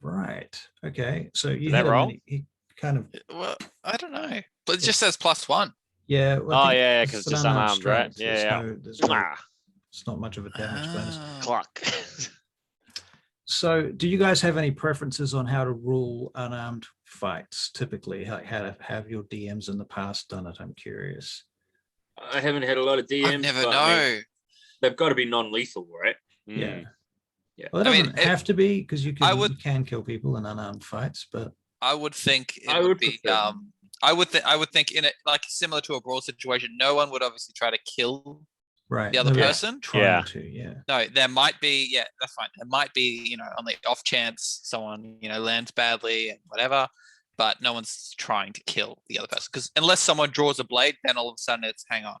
Right. Okay. So you Did that hit him roll? and he kind of, Well, I don't know, but it just says +1. yeah. well, I Oh, think yeah, it's 'cause an just unarmed unarmed, strike. right? Yeah, yeah. There's no, Mwah. it's not much of a damage bonus. Ah. Cluck. So do you guys have any preferences on how to rule unarmed fights? Typically, how to have your DMs in the past done it? I'm curious. I haven't had a lot of DMs. I never but I mean, know. they've got to be non-lethal, right? Yeah. Mm. Yeah. Well, it I mean, doesn't have to be because you would- can kill people in unarmed fights, but I would think it I would would be. prefer- I would think in it like similar to a brawl situation. No one would obviously try to kill right. the other nobody's person. trying Yeah. to, yeah. No, there might be. Yeah, that's fine. There might be, on the off chance someone lands badly and whatever, but no one's trying to kill the other person because unless someone draws a blade, then all of a sudden it's hang on.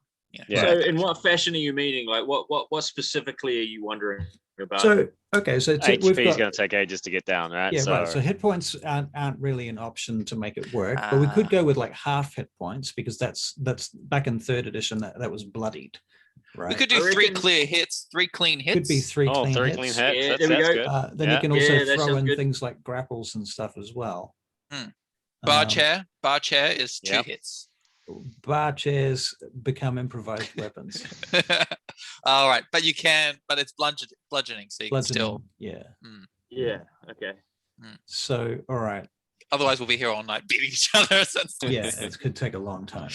Yeah. So, in what fashion are you meaning? Like, what specifically are you wondering about? So okay, so we've HP is got going to take ages to get down, right? yeah, so, right. So hit points aren't really an option to make it work, but we could Ah. go with like half hit points because that's back in 3rd edition that was bloodied, right? We could I do 3 reckon- clear hits, 3 clean hits. Could be 3 oh, clean 3 hits. clean hits. Yeah, that's there we that's go. good. Then Yeah. you can also Yeah, that throw sounds in good. things like grapples and stuff as well. Bar Um, chair is 2 Yep. hits. bar chairs become improvised weapons. All right, but it's bludgeoning, so you can still. Bludgeoning, yeah. Yeah. Okay. So all right, Otherwise, we'll be here all night beating each other. yeah, it could take a long time.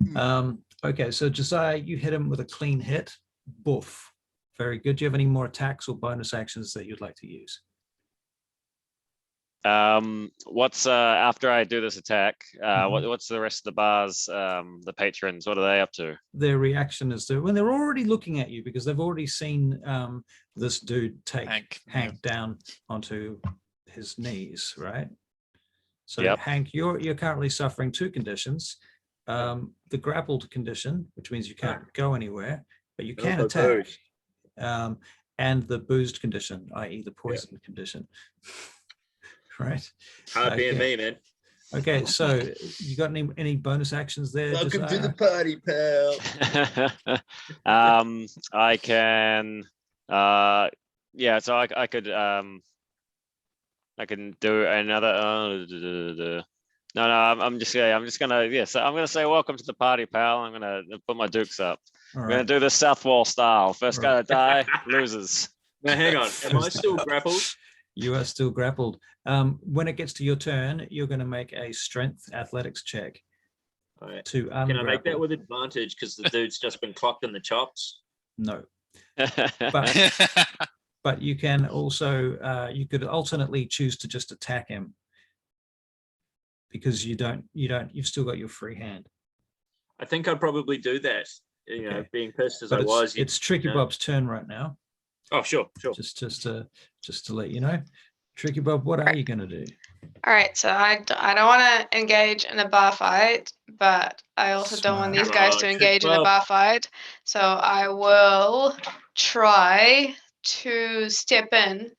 Hmm. Okay, so Josiah, you hit him with a clean hit. Boof. Very good. Do you have any more attacks or bonus actions that you'd like to use? What's after I do this attack? What's the rest of the bars? The patrons, what are they up to? Their reaction is when they're already looking at you because they've already seen this dude take Hank down onto his knees, right? So Yep. Hank, you're currently suffering 2 conditions. The grappled condition, which means you can't go anywhere, but you can Also attack. boozed. And the boozed condition, i.e. the poison condition. Right. Hard being Okay. me, man. Okay, so you got any bonus actions there? Josiah? party, pal. I can. Yeah. So I could. I can do another. No, I'm just gonna. Yeah. So I'm gonna say welcome to the party, pal. I'm gonna put my dukes up. All I'm right. gonna do the South Wall style. First guy Right. to die loses. Now, hang on. Am I still grappled? You are still grappled. When it gets to your turn, you're going to make a strength athletics check All right. to Can I make that ungrapple. with advantage because the dude's just been clocked in the chops? No, but you can also you could alternately choose to just attack him because you've still got your free hand. I think I'd probably do that. You know, Okay. being pissed as But I was. it's Tricky know. Bob's turn right now. Oh, sure. Just to let you know, Tricky Bob, what are you going to do? All right, so I don't want to engage in a bar fight, but I also don't want Smart. these guys to engage in a bar fight. So I will try to step in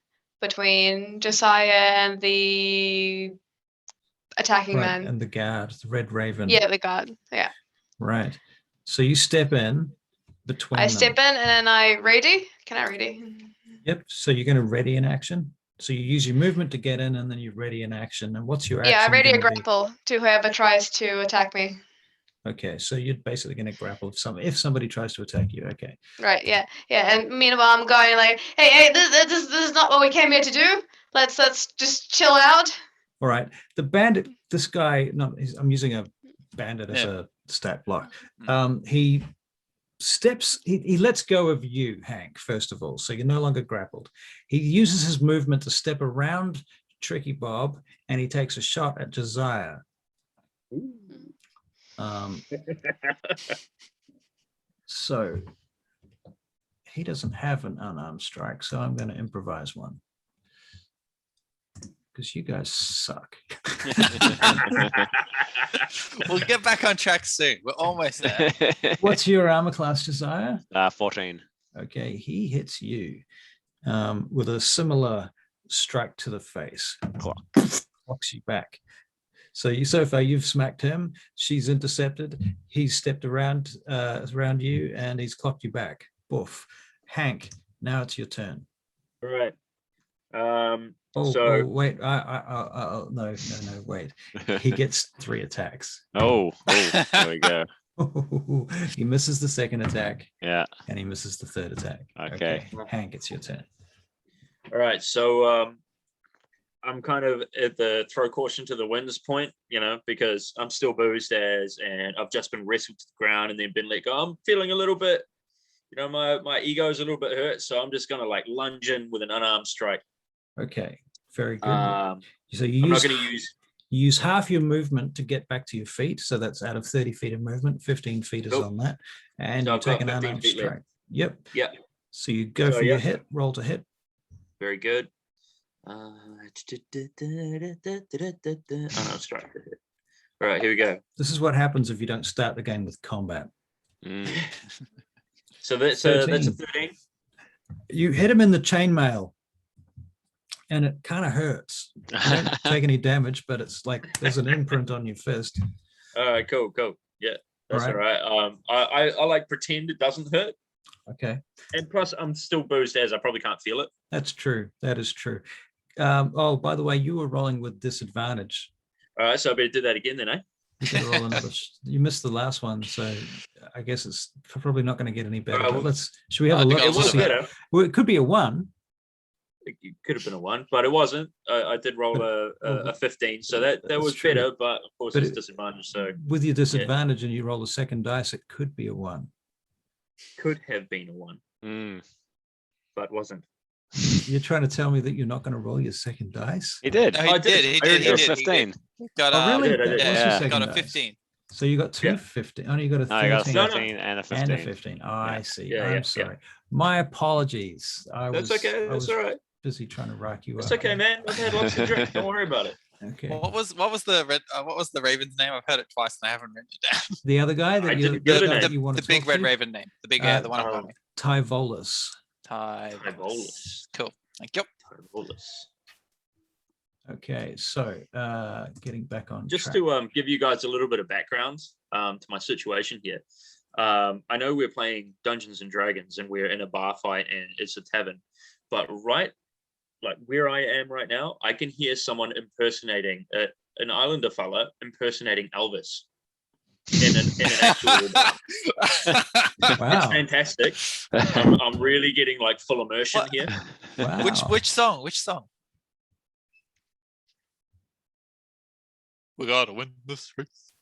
between Josiah and the attacking Right, man. and the guard, the Red Raven. Yeah, the guard. Yeah. Right. So you step in between I them. step in and then I ready. Can I ready? Yep. So you're going to ready in action. So you use your movement to get in, and then you ready in action. And what's your action? Yeah, I ready a gonna be? grapple to whoever tries to attack me. Okay, so you're basically going to grapple if somebody tries to attack you. Okay. Right. Yeah. Yeah. And meanwhile, I'm going like, hey, this is not what we came here to do. Let's just chill out. All right. The bandit. This guy. No, I'm using a bandit as Yeah. a stat block. He steps. He lets go of you, Hank. First of all, so you're no longer grappled. He uses his movement to step around Tricky Bob, and he takes a shot at Josiah. So he doesn't have an unarmed strike, so I'm going to improvise one because you guys suck. We'll get back on track soon. We're almost there. What's your armor class, Josiah? 14. Okay, he hits you with a similar strike to the face. Clocks you back. So far you've smacked him. She's intercepted. He's stepped around you, and he's clocked you back. Boof. Hank, now it's your turn. All right. Wait. No, wait. He gets 3 attacks. Oh, there we go. He misses the second attack. Yeah. And he misses the third attack. Okay. Hank, it's your turn. All right. So I'm kind of at the throw caution to the winds point, because I'm still boozed and I've just been wrestled to the ground and then been let go. I'm feeling a little bit, my ego is a little bit hurt. So I'm just going to lunge in with an unarmed strike. Okay. Very good. So I'm not going to use. You use half your movement to get back to your feet. So that's out of 30 feet of movement. 15 feet is on that. And you take an unarmed strike. Yep. So you go for your hit, roll to hit. Very good. Unarmed strike to hit. All right, here we go. This is what happens if you don't start the game with combat. So that's a 13. You hit him in the chainmail, and it kind of hurts. You don't take any damage, but it's like there's an imprint on your fist. All right, cool. Yeah, that's all right. I pretend it doesn't hurt. Okay. And plus, I'm still boozed as I probably can't feel it. That's true. That is true. By the way, you were rolling with disadvantage. All right, so I better do that again then, eh? You gotta roll another. You missed the last one, so I guess it's probably not going to get any better. But should we have a look? It was better. Well, it could be a 1. It could have been a 1, but it wasn't. I did roll a 15, so that was true. better. But of course, it's disadvantage. So with your disadvantage and you roll a second dice, it could be a 1. Could have been a 1, but wasn't. You're trying to tell me that you're not going to roll your second dice? He did. No, he did. He did. 15. He got really? I did. Yeah. got a 15. So you got 2 15. Only you got a 13. I got a 13 and a 15. And a 15. Oh, I see. Yeah, I'm sorry. My apologies. That's okay. That's all right. Busy trying to rock you up. It's okay, man. I've had lots of drinks. Don't worry about it. Okay. What was the Raven's name? I've heard it twice and I haven't written it down. The other guy that you want to the big talk red to? Raven name. The big the one above me. Tyvolus. Tyvolus. Cool. Thank you. Tyvolus. Okay, so getting back on Just track. to give you guys a little bit of background to my situation here. I know we're playing Dungeons and Dragons and we're in a bar fight and it's a tavern, but right, like where I am right now, I can hear someone impersonating an Islander fella impersonating Elvis in an actual bar. It's Wow. fantastic. I'm really getting like full immersion What? here. Wow. Which song? Which song? We gotta win this race.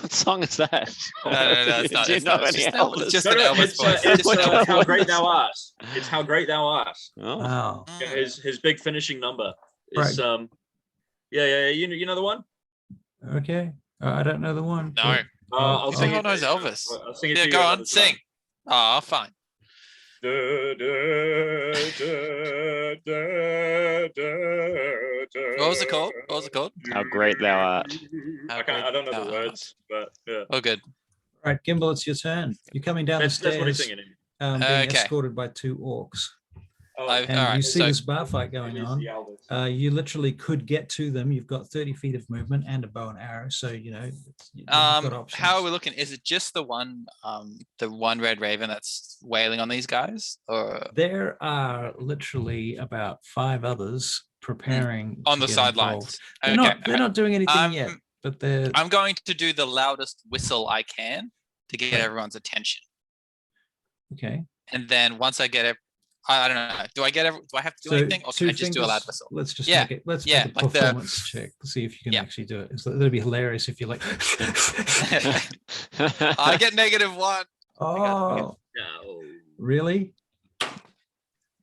What song is that? No, it's not. Do you It's know not. It's any just, Elvis? just No, an no, Elvis it's, voice. it's Which one How was Great this? Thou Art. It's How Great Thou Art. Oh. Wow. Yeah, Mm. his big finishing number is Right. yeah, you know the one. Okay. I don't know the one. No. but- I'll Oh, sing Who it. knows Elvis? I'll sing it Yeah, to you go on, another time. sing. Ah, fine. What was it called? What was it called? How great thou art. I don't know How the great words, but yeah. Oh, good. Right, Gimbal, it's your turn. You're coming down That's the what he's stairs, singing. being Okay. escorted by 2 orcs. Oh, I've- And all right, you see so- this bar fight it going is on. the Elvis. You literally could get to them. You've got 30 feet of movement and a bow and arrow. So, you've got options. How are we looking? Is it just the one red raven that's wailing on these guys, or There are literally about 5 others preparing on to the get sidelines? involved. They're not doing anything I'm- yet, but they're I'm going to do the loudest whistle I can to get Right. everyone's attention, okay. and then once I get it, I don't know. Do I have to do anything, or can I just do a loud whistle? Let's just Yeah, make it. Let's yeah, make a like the- performance check to see if you can Yeah. actually do it. That'd be hilarious if you're like, I get -1. oh, No. really?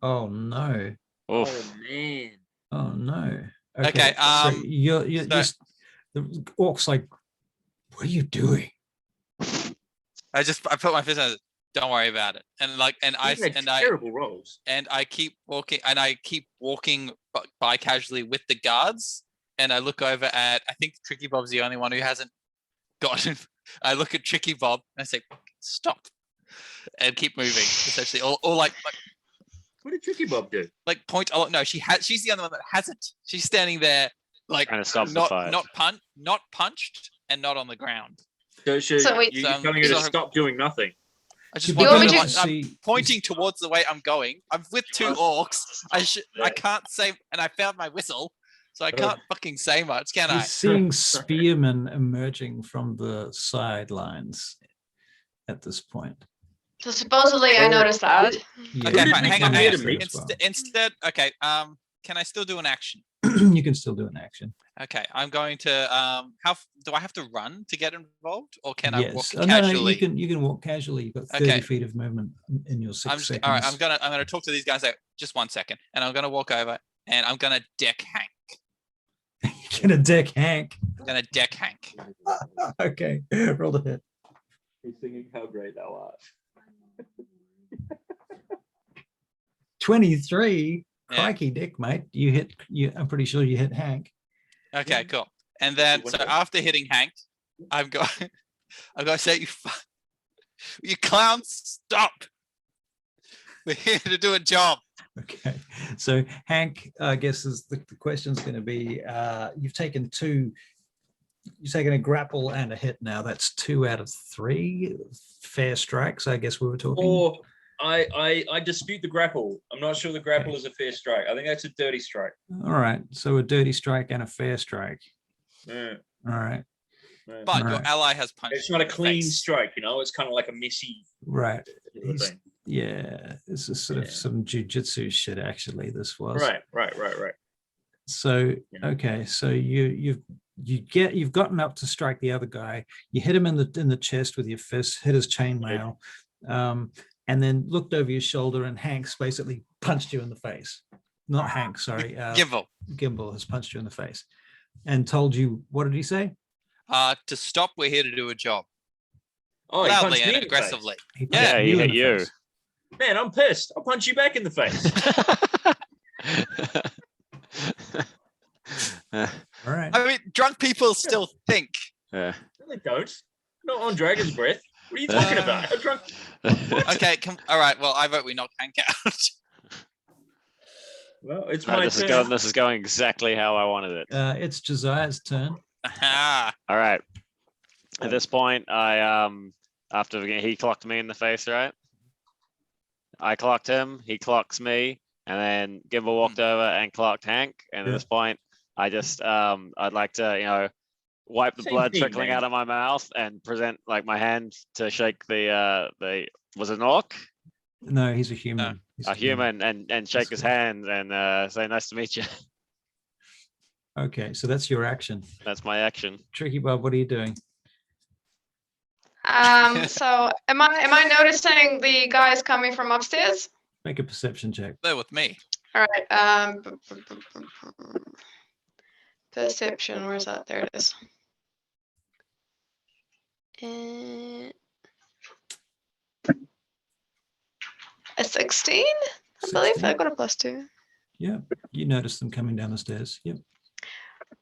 Oh no! Oof. Oh man. Oh no! Okay, so you're so- just the orcs like, what are you doing? I put my fist on it. Don't worry about it, and These are terrible rolls. I keep walking by casually with the guards, and I look over at, I think Tricky Bob's the only one who hasn't gotten. I look at Tricky Bob and I say, stop, and keep moving, essentially, or like What did Tricky Bob do? point. Oh no, she's the only one that hasn't. She's standing there like Trying to stop the not fight. not punched and not on the ground. So wait- you're telling her to so- stop doing nothing. I just You're You want want to me like, to- I'm pointing towards the way I'm going. I'm with 2 orcs. I can't say, and I found my whistle, so I can't fucking say much, can You're I? seeing spearmen emerging from the sidelines at this point. So supposedly I noticed that. Yeah, Okay, did fine. we Hang on. come Hang here on. to meet? Instead, okay. Can I still do an action? You can still do an action. Okay, I'm going to. Do I have to run to get involved, or can I walk Yes. casually? No, you can walk casually. You've got 30 Okay. feet of movement in your 6 I'm just, seconds. all right. I'm gonna talk to these guys. Like, just 1 second, and I'm gonna walk over, and I'm gonna deck Hank. You're gonna deck Hank. I'm gonna deck Hank. Okay, roll the hit. He's singing How Great Thou Art. 23. Yeah. Crikey, Dick, mate. You hit. I'm pretty sure you hit Hank. Okay, cool. And then, so after hitting Hank, I'm going to say, you clowns, stop. We're here to do a job. Okay, so Hank, I guess is the question's going to be: you've taken a grapple and a hit now. That's 2 out of 3 fair strikes. I guess we were talking. Or I dispute the grapple. I'm not sure the grapple is a fair strike. I think that's a dirty strike. All right, so a dirty strike and a fair strike. Yeah. All right, Yeah. But your Right. ally has punched. It's you not a in the clean face. strike, it's kind of like a messy right. sort of He's- thing. Yeah, this is sort of Yeah. some jujitsu shit. Actually, this was Right. So Yeah. okay, so you've gotten up to strike the other guy. You hit him in the chest with your fist, hit his chainmail, and then looked over your shoulder, and Hank's basically punched you in the face. Not Hank, sorry. Gimbal. Gimbal has punched you in the face, and told you, what did he say? To stop, we're here to do a job. Oh, he Loudly punched me and in the face. aggressively. He punched Yeah, he in hit the you. face. Man, I'm pissed. I'll punch you back in the face. All right. I mean, drunk people still think. Yeah. No, they don't. Not on Dragon's Breath. What are you talking about? How drunk? Okay, all right. Well, I vote we knock Hank out. Well, it's No, my this turn. is going exactly how I wanted it. It's Josiah's turn. Aha. All right. At this point, I after he clocked me in the face, right? I clocked him. He clocks me, and then Gimbal walked over and clocked Hank. And Yeah. at this point, I just I'd like to wipe the Same blood thing, trickling man. out of my mouth and present like my hand to shake the was it an orc? No, he's a human. He's A human and shake his good. hand and say nice to meet you. Okay, so that's your action. That's my action. Tricky Bob, what are you doing? So am I noticing the guys coming from upstairs? Make a perception check. They're with me. All right. Perception. Where's that? There it is. A 16, I believe. 16? I got a +2. Yeah, you notice them coming down the stairs. Yep.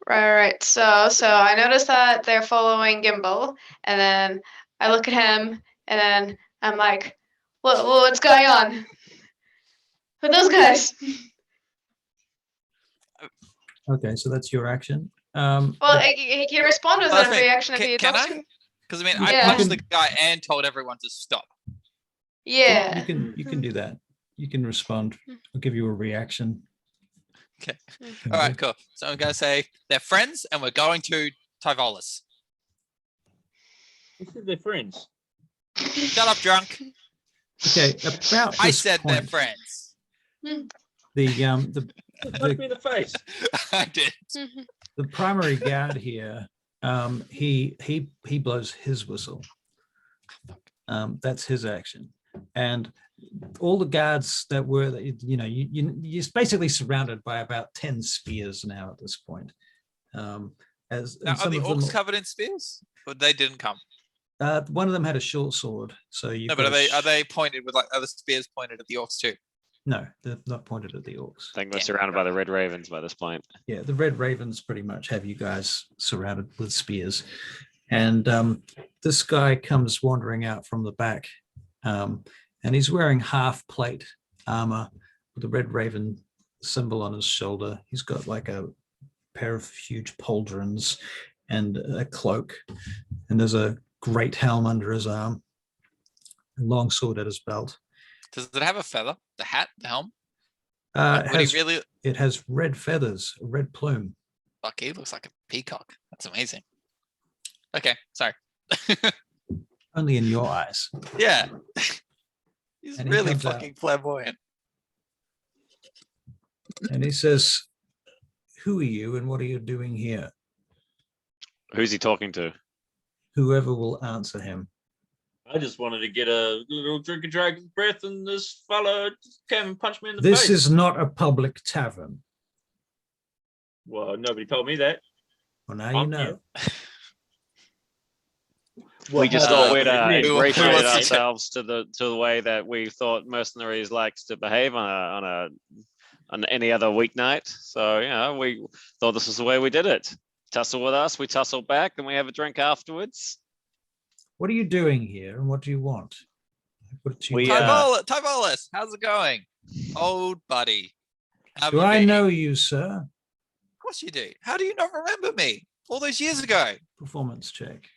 Right. So I noticed that they're following Gimbal, and then I look at him, and then I'm like, what's going on? Who are those guys? Okay, so that's your action. Well, he can respond as That's a me. reaction if he Can talks I? to me. Because I mean, I Yeah. punched the guy and told everyone to stop. Yeah. You can do that. You can respond. I'll give you a reaction. Okay. All right, cool. So I'm going to say they're friends and we're going to toThe. Who said they're friends? Shut up, drunk. Okay, about I this said they're point, friends. the Punch me in the face. I did. the primary guard here, he blows his whistle. That's his action, and all the guards that were, you're basically surrounded by about 10 spears now at this point. As Now, are some the of them, orcs covered in spears? But they didn't come. one of them had a short sword, so you. No, but are they pointed with like other spears pointed at the orcs too? No, they're not pointed at the orcs. I think we're surrounded by the Red Ravens by this point. Yeah, the Red Ravens pretty much have you guys surrounded with spears. And this guy comes wandering out from the back, and he's wearing half plate armor with the Red Raven symbol on his shoulder. He's got like a pair of huge pauldrons and a cloak, and there's a great helm under his arm, a long sword at his belt. Does it have a feather? The hat, the helm? It has red feathers, a red plume. Fuck, he looks like a peacock. That's amazing. Okay, sorry. Only in your eyes. Yeah. He's And he really comes fucking out. flamboyant. And he says, "Who are you and what are you doing here?" Who's he talking to? Whoever will answer him. I just wanted to get a little drink of dragon's breath, and this fella came and punched me in the face. This is not a public tavern. Well, nobody told me that. Well, now you know. We just thought we'd who ingratiate wants to- ourselves to the way that we thought mercenaries likes to behave on any other weeknight. So we thought this was the way we did it. Tussle with us, we tussle back, and we have a drink afterwards. What are you doing here and what do you want? What you We, want? toThe, how's it going? Old buddy. How Do have you I been? know you, sir? Of course you do. How do you not remember me? All those years ago. Performance check.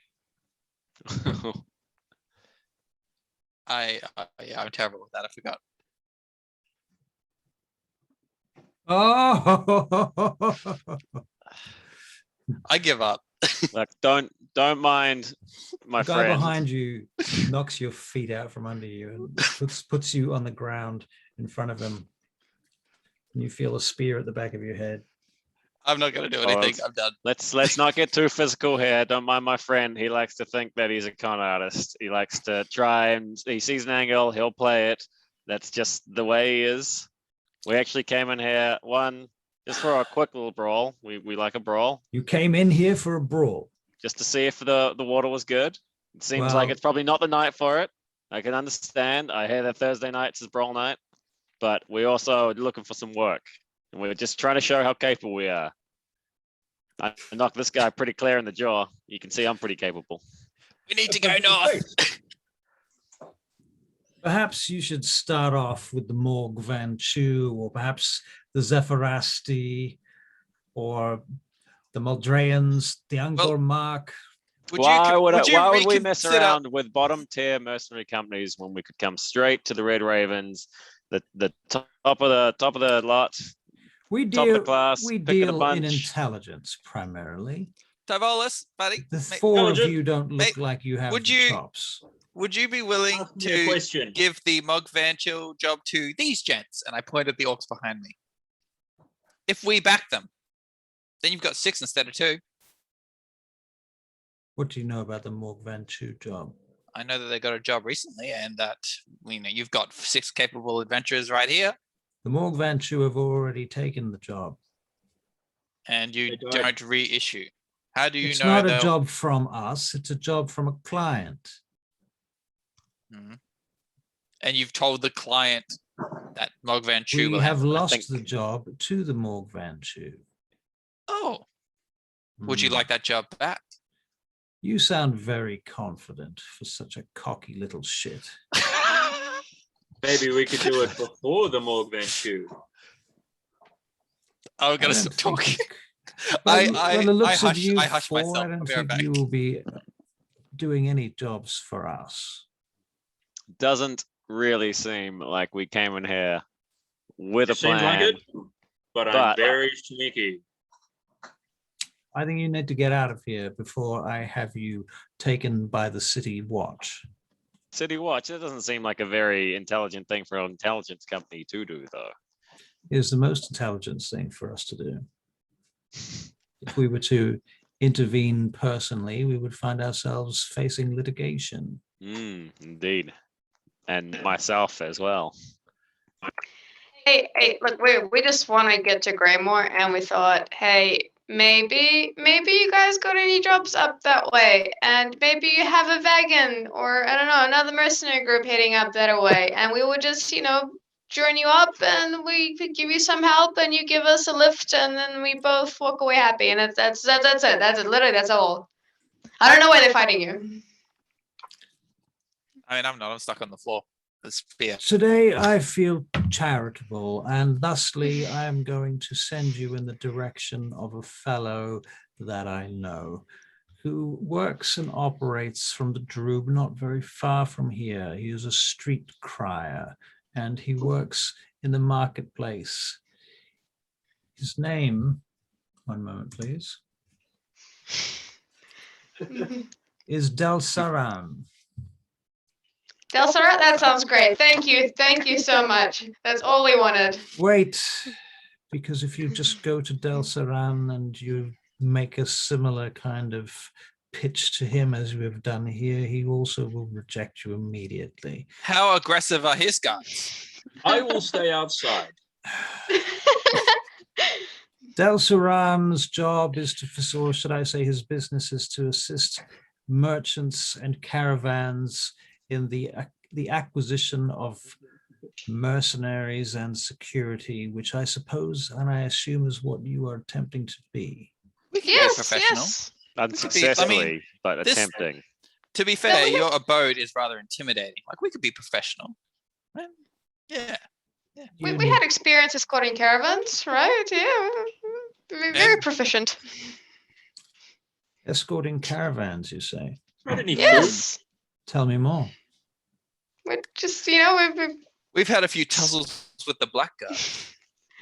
I'm terrible with that. I forgot. Oh, I give up. Look, don't mind my the guy friend. behind you knocks your feet out from under you and puts you on the ground in front of him. And you feel a spear at the back of your head. I'm not going to do Oh, anything. I'm done. Let's not get too physical here. Don't mind my friend. He likes to think that he's a con artist. He likes to try and he sees an angle, he'll play it. That's just the way he is. We actually came in here just for a quick little brawl. We like a brawl. You came in here for a brawl. Just to see if the water was good. It seems like Well- it's probably not the night for it. I can understand. I hear that Thursday nights is brawl night, but we also are looking for some work. And we're just trying to show how capable we are. I knocked this guy pretty clear in the jaw. You can see I'm pretty capable. We need to go north. Perhaps you should start off with the Morg Van Chu, or perhaps the Zephyrasti, or the Moldrayans, the Angkor Mark. Why would we mess reconsider- around with bottom tier mercenary companies when we could come straight to the Red Ravens, the top of the lot? We Top of the deal, class, we pick of the deal in bunch. intelligence primarily. Tavolis, buddy, The mate, four of Intelligent. you don't look Mate, like you have would the you- chops. would you be willing Ask me a to question. give the Mog Vanchil job to these gents? And I pointed the orcs behind me. If we back them, then you've got 6 instead of 2. What do you know about the Morg Van Chu job? I know that they got a job recently, and that you've got 6 capable adventurers right here, The Morg Van Chu have already taken the job. and you They died. don't reissue. How do you It's know not a they'll- job from us, it's a job from a client. Mhm. And you've told the client that Mog Van Chu We will have handle it. lost think- the job to the Morg Van Chu. Oh, would you Hmm. like that job back? You sound very confident for such a cocky little shit. Maybe we could do it before the Morg Van Chu. I'm I gonna don't stop think- talking. By I the looks of hush- you I hush four, myself. I I'll don't be right think you back. will be doing any jobs for us. Doesn't really seem like we came in here with a Seems like plan. it, but I'm but- very sneaky. I think you need to get out of here before I have you taken by the city watch. City Watch, that doesn't seem like a very intelligent thing for an intelligence company to do, though. It is the most intelligent thing for us to do. If we were to intervene personally, we would find ourselves facing litigation. Indeed. And myself as well. Hey, look, we just want to get to Graymoor, and we thought, hey, maybe you guys got any jobs up that way, and maybe you have a wagon, or I don't know, another mercenary group heading up that way, and we would just, join you up, and we could give you some help, and you give us a lift, and then we both walk away happy, and that's it. That's it. Literally, that's all. I don't know why they're fighting you. I mean, I'm not. I'm stuck on the floor. It's fear. Today I feel charitable, and thusly I am going to send you in the direction of a fellow that I know who works and operates from the Droob not very far from here. He is a street crier, and he works in the marketplace. His name, one moment please, is Del Saran. Delsara, that sounds great. Thank you so much. That's all we wanted. Wait, because if you just go to Del Saran and you make a similar kind of pitch to him as we have done here, he also will reject you immediately. How aggressive are his guys? I will stay outside. Del Saran's job is to, or should I say his business is to assist merchants and caravans in the acquisition of mercenaries and security, which I suppose and I assume is what you are attempting to be. We can be Yes, professional. yes. Unsuccessfully, but this- attempting. To be fair, your abode is rather intimidating. Like, we could be professional. And yeah. We You had experience escorting caravans, right? Yeah, we're very proficient. escorting caravans, you say? Not any food. Yes, Tell me more. we're just we've We've had a few tussles with the Blackguard.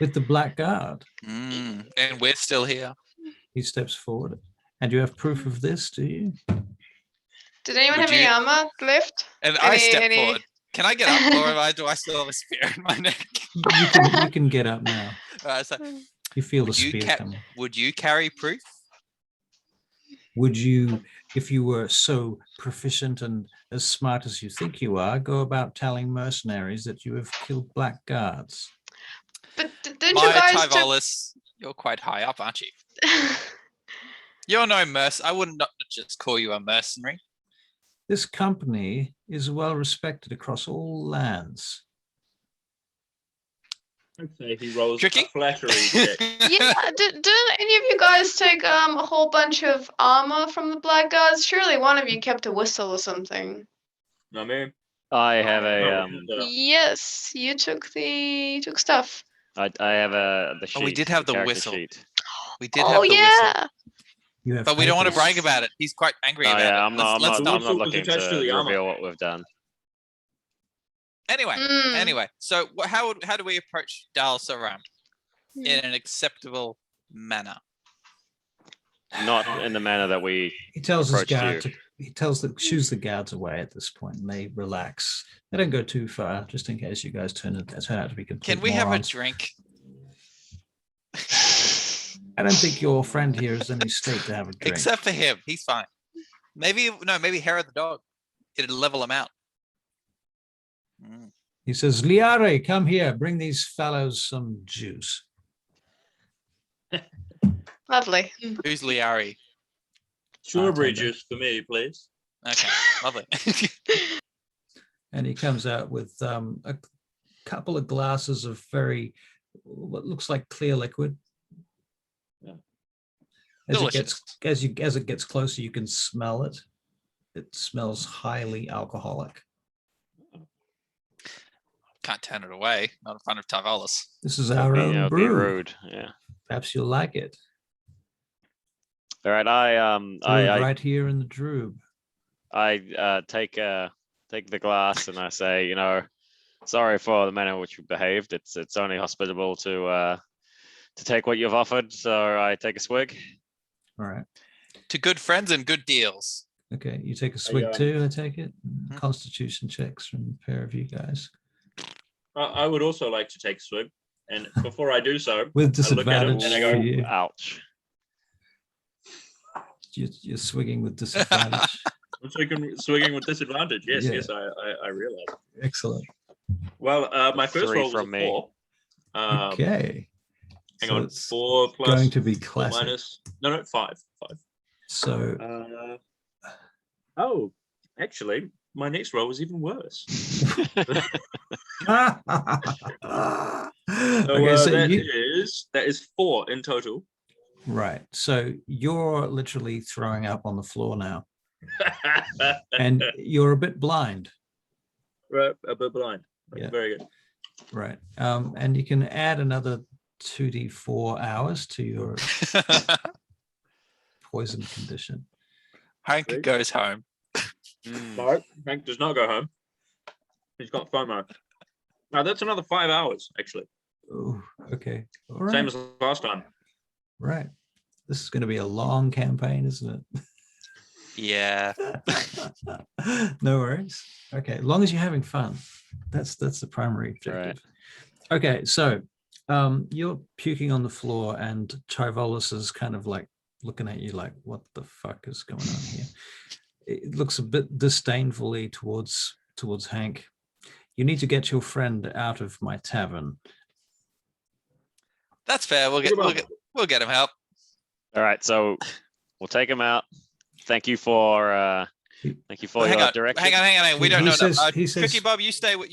With the Black Guard, And we're still here. he steps forward. And you have proof of this, do you? Did anyone Would have any you- armor left? And I step Any- forward. Can I get up, or do I still have a spear in my neck? You can get up now. So You feel the Would you spear coming. would you carry proof? Would you, if you were so proficient and as smart as you think you are, go about telling mercenaries that you have killed black guards? But didn't you My guys? Tyvalis, you're quite high up, aren't you? You're no I wouldn't not just call you a mercenary. This company is well respected across all lands. Okay, he rolls Tricky? a flattery check. Yeah, didn't any of you guys take a whole bunch of armor from the Blackguards? Surely one of you kept a whistle or something. No, man. I have a No, Yes, you took stuff. I have the sheet. Oh, we did have the character whistle. sheet. We did have Oh the whistle. yeah. You have But we don't want to papers. brag about it. He's quite angry Oh about yeah, it. I'm not. Let's I'm The not whistle was looking attached to to the armor. reveal what we've done. Anyway, Mm. so how do we approach Dal Saram in an acceptable manner? Not in the manner that we. He tells his approached guard you. to. He tells the shoos the guards away at this point, and they relax. They don't go too far, just in case you guys turn out to be complete Can we have a morons. drink? I don't think your friend here is in any state to have a drink. Except for him, he's fine. Maybe hair of the dog. It'd level him out. Mm. He says, "Liare, come here. Bring these fellows some juice." Lovely. Who's Liari? Strawberry Bartender. juice for me, please. Okay, lovely. And he comes out with a couple of glasses of what looks like clear liquid. Yeah. As it gets closer, you can smell it. It smells highly alcoholic. Can't turn it away. Not in front of Tarvalis. This is our own Be brew. rude. Yeah. Perhaps you'll like it. All right. Brewed right here in the Droob. I take the glass and I say, sorry for the manner in which you behaved. It's only hospitable to take what you've offered. So I take a swig. All right. To good friends and good deals. Okay. You take a swig um, too, I take it. Mhm. Constitution checks from a pair of you guys. I would also like to take a swig, and before I do so, With I look at him disadvantage and I for go, you. Ouch. You're swigging with disadvantage. I'm swinging with disadvantage. Yes, Yeah. yes, I realize. Excellent. Well, my first 3 roll was from a me. 4. Okay. Hang So on, it's 4 plus going to be 4 classic. minus. No, 5. So Actually, my next roll was even worse. okay, so that is 4 in total. right. So you're literally throwing up on the floor now, and you're a bit blind, Right, a bit blind. Yeah. Very good. right? And you can add another 2d4 hours to your poison condition. Hank Great. goes home. No, Hank does not go home. He's got FOMO. Now that's another 5 hours, actually. Oh, okay. All right. Same as last time. Right. This is going to be a long campaign, isn't Yeah. it? No worries. Okay, as long as you're having fun, that's the primary objective. Okay, so you're puking on the floor, and Chivolis is kind of like looking at you like, "What the fuck is going on here?" It looks a bit disdainfully towards Hank. "You need to get your friend out of my tavern." That's fair. We'll get him help. All right. So we'll take him out. Thank you for Hang your on, direction. hang on. We don't He know says- that. he says- Tricky Bob, you stay with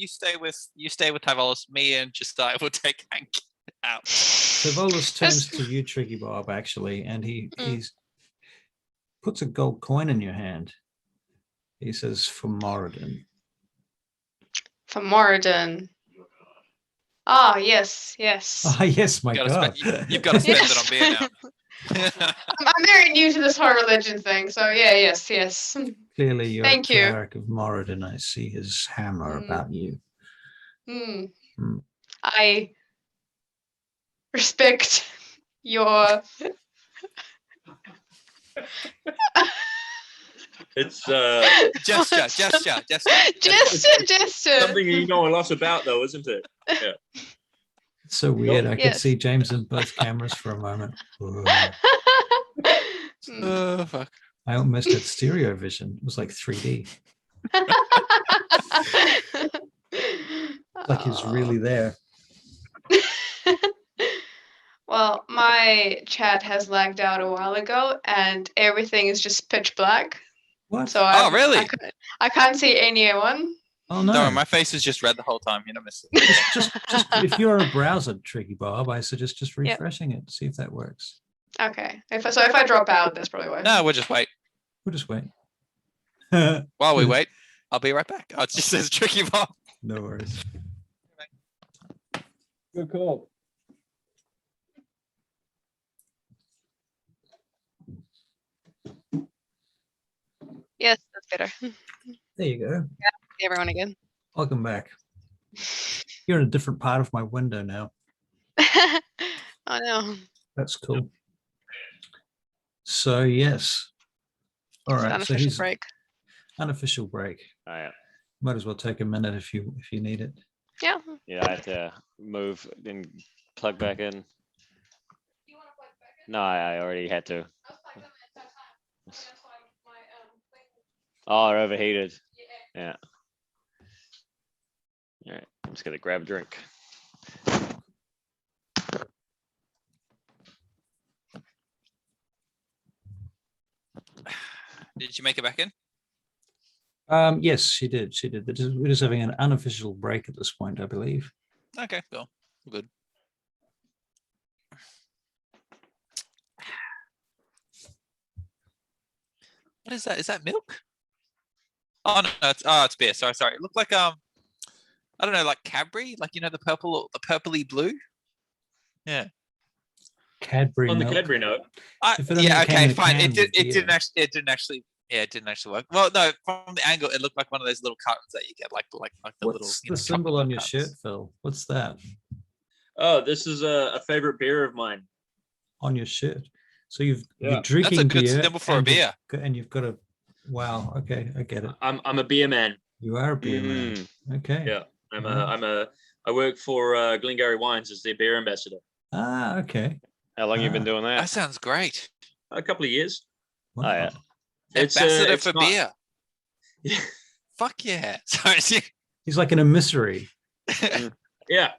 Tarvalis. Me and Justai will take Hank out. Chivolis turns to you, Tricky Bob, actually, and he's puts a gold coin in your hand. He says, "For Moradin." For Moradin. Ah, yes, yes. Ah, yes, my God. You've got to spend Yes. it on beer now. I'm very new to this whole religion thing, so yeah, yes. Clearly, you're Thank a you. cleric of Moradin. I see his hammer Mm. about you. Hmm. Hmm. I respect your It's gesture. gesture. something you know a lot about, though, isn't it? It's so weird. I could Yes. see James in both cameras for a moment. Ugh. Hmm. Oh fuck. I almost had stereo vision. It was like 3D. Like he's really there. Well, my chat has lagged out a while ago, and everything is just pitch black. What? So Really? I can't see anyone. Oh no! No, my face is just red the whole time. You know, miss. just if you're a browser, Tricky Bob, I suggest just Yep. refreshing it. See if that works. Okay. If I drop out, that's probably why. No, we'll just wait. We'll just wait. While we wait, I'll be right back. Oh, it just says Tricky Bob. No worries. Good call. better. There you go. See everyone again. Welcome back. You're in a different part of my window now. Oh no. That's cool. So yes. All It's an right. So unofficial he's break. unofficial break. Oh, yeah. Might as well take a minute if you need it. Yeah. Yeah, I had to move and plug back in. No, I already had to. Oh, it overheated. Yeah. All right, I'm just gonna grab a drink. Did you make it back in? Yes, she did. She did. We're just having an unofficial break at this point, I believe. Okay, cool. Good. What is that? Is that milk? Oh no, it's beer. Sorry. It looked like I don't know, like Cadbury, like the purpley blue. Yeah. Cadbury On the milk. Cadbury note, If it only Yeah. came in Okay. a Fine. can It with didn't beer. actually. It didn't actually work. Well, no. From the angle, it looked like one of those little cartons that you get, like the little. What's the symbol on your shirt, Phil? What's that oh, this is a favorite beer of mine. on your shirt? So you're Yeah. drinking That's a good beer symbol for a and you've beer. and you've got a. Wow. Okay, I get it. I'm a beer man. You are a beer man. Okay. Yeah. I work for Glengarry Wines as their beer ambassador. Ah, okay. How long you been Ah. doing That that? sounds great. A couple of years. Wow. yeah. Ambassador it's for not- beer. Yeah. Fuck yeah. Sorry. He's like an emissary. Yeah.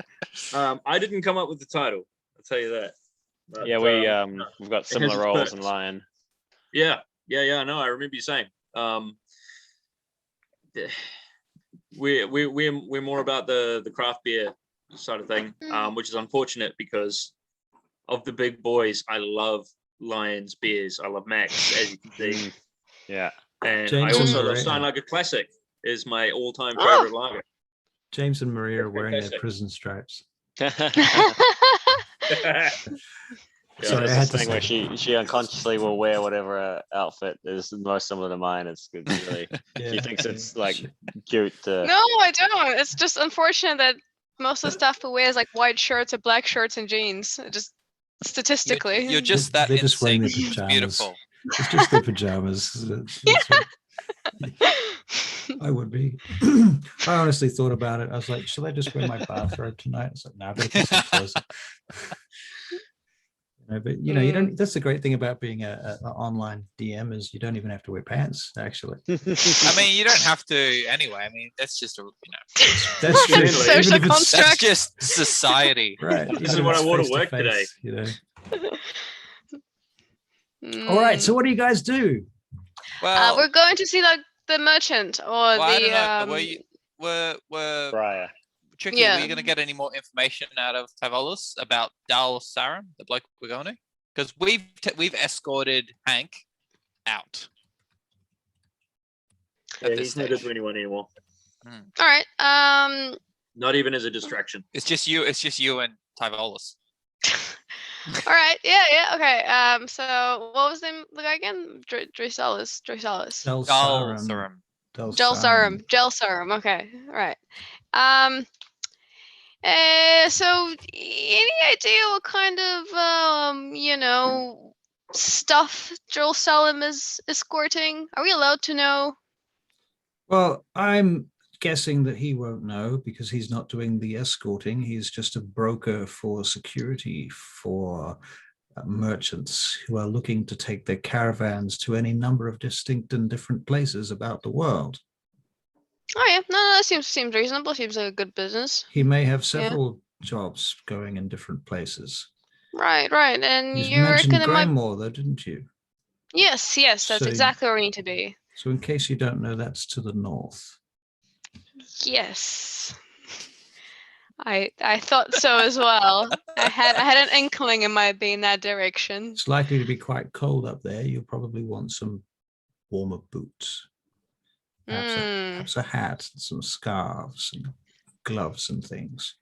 I didn't come up with the title. I'll tell you that. But, Yeah, we've got similar its roles in perks. Lion. Yeah. No, I remember you saying. We're more about the craft beer side of thing, which is unfortunate because of the big boys. I love Lion's beers. I love Max, as you can see, Yeah. and James I also and love Maria. Steinlager Classic. Is my all-time favorite lager. James and Maria are wearing their Fantastic. prison stripes. Yeah. Sorry, I There's had this to thing where say she unconsciously will wear whatever outfit is most similar to mine. It's good, really. She thinks it's like cute. No, I don't. It's just unfortunate that most of the stuff we wear is like white shirts or black shirts and jeans. Just statistically. You're just that They're just wearing their instinct. It's pajamas. beautiful. It's just their pajamas. That's what I would be. I honestly thought about it. I was like, should I just wear my bathrobe tonight? I was like, no, I better put some clothes on. But you don't. That's the great thing about being a online DM is you don't even have to wear pants. Actually, I mean, you don't have to anyway. I mean, that's just that's true. Social Even if it's- construct. that's just society. right. This even is if what it's I wore to face-to-face, work today. All right. So what do you guys do? Well, we're going to see like the merchant or well, I don't know. the We're Briar. tricky. Yeah. Were you going to get any more information out of Tavalis about Dal Sarum, the bloke we're going to? Because we've escorted Hank out. Yeah, At this he's not good stage. to anyone anymore. all right. Not even as a distraction. It's just you. It's just you and Tavalis. All right. Yeah. Okay. So what was the name of the guy again? Drasalis. Del Dal Sarum. Sarum. Del Gelsarum. Gelsarum. Okay. All right. So any idea what kind of stuff Gelsarum is escorting? Are we allowed to know? Well, I'm guessing that he won't know because he's not doing the escorting. He's just a broker for security for merchants who are looking to take their caravans to any number of distinct and different places about the world. Oh yeah, no, that seems reasonable. Seems like a good business. He may have several jobs going in different places. Right. And You you mentioned reckon it might? Graymoor, though, didn't you? Yes. That's So- exactly where we need to be. So in case you don't know, that's to the north. Yes. I thought so as well. I had an inkling it might be in that direction. It's likely to be quite cold up there. You'll probably want some warmer boots. Perhaps a hat, and some scarves and gloves and things.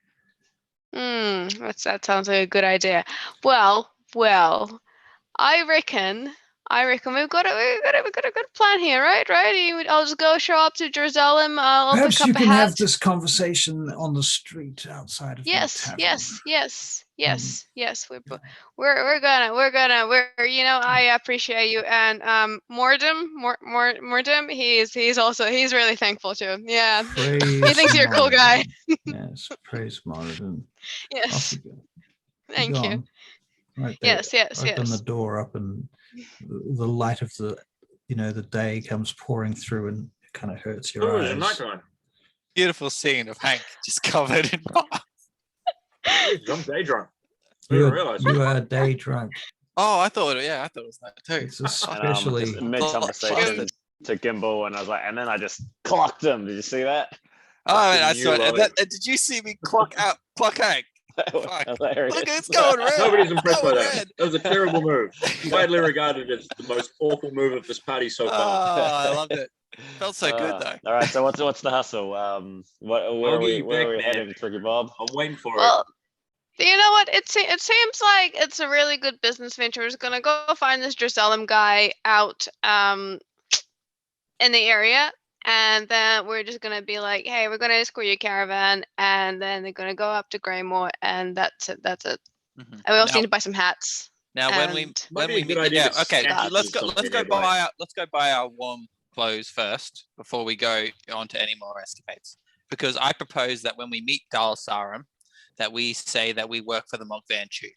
That sounds like a good idea. Well, I reckon I reckon we've got a good plan here, right? I'll just go show up to Jerusalem. I'll Perhaps pick you up a can hat. have this conversation on the street outside of the Yes, tavern. yes. We're gonna. I appreciate you, and Mordem. He's really thankful too. Yeah, Praise he thinks you're a cool guy. Yes, praise Moradin. Yes, thank Go you. on. Right there. Yes. Open the door up, and the light of the day comes pouring through, and it kind of hurts your Oh, it's a eyes. nighttime. Beautiful scene of Hank just covered in fog. I'm day drunk. I didn't realize. You are day drunk. Oh, I thought it was that too. It's And especially just mid-conversation to Gimbal, and I was like, and then I just clocked him. Did you see that? Oh, man, I saw You it. love it. And did you see me clock Hank? That was Fuck. hilarious. Look, it's going red. Nobody's impressed by Going that. red. That was a terrible move. Widely regarded as the most awful move of this party so far. Oh, I loved it. Felt so good though. All right, so what's the hustle? Where are we man. heading, Tricky Bob? I'm waiting for Well, you know what? It seems like it's a really good business venture. We're just gonna go find this Jerusalem guy out in the area, and then we're just gonna be like, hey, we're gonna escort your caravan, and then they're gonna go up to Graymoor, and that's it. Mhm. And we also Now- need to buy some hats. Now, when we and- Might be a meet, good idea to okay, stash let's this go. on Let's go everybody. buy our warm clothes first before we go on to any more escapades. Because I propose that when we meet Dalsarum, that we say that we work for the Monk Van Chu.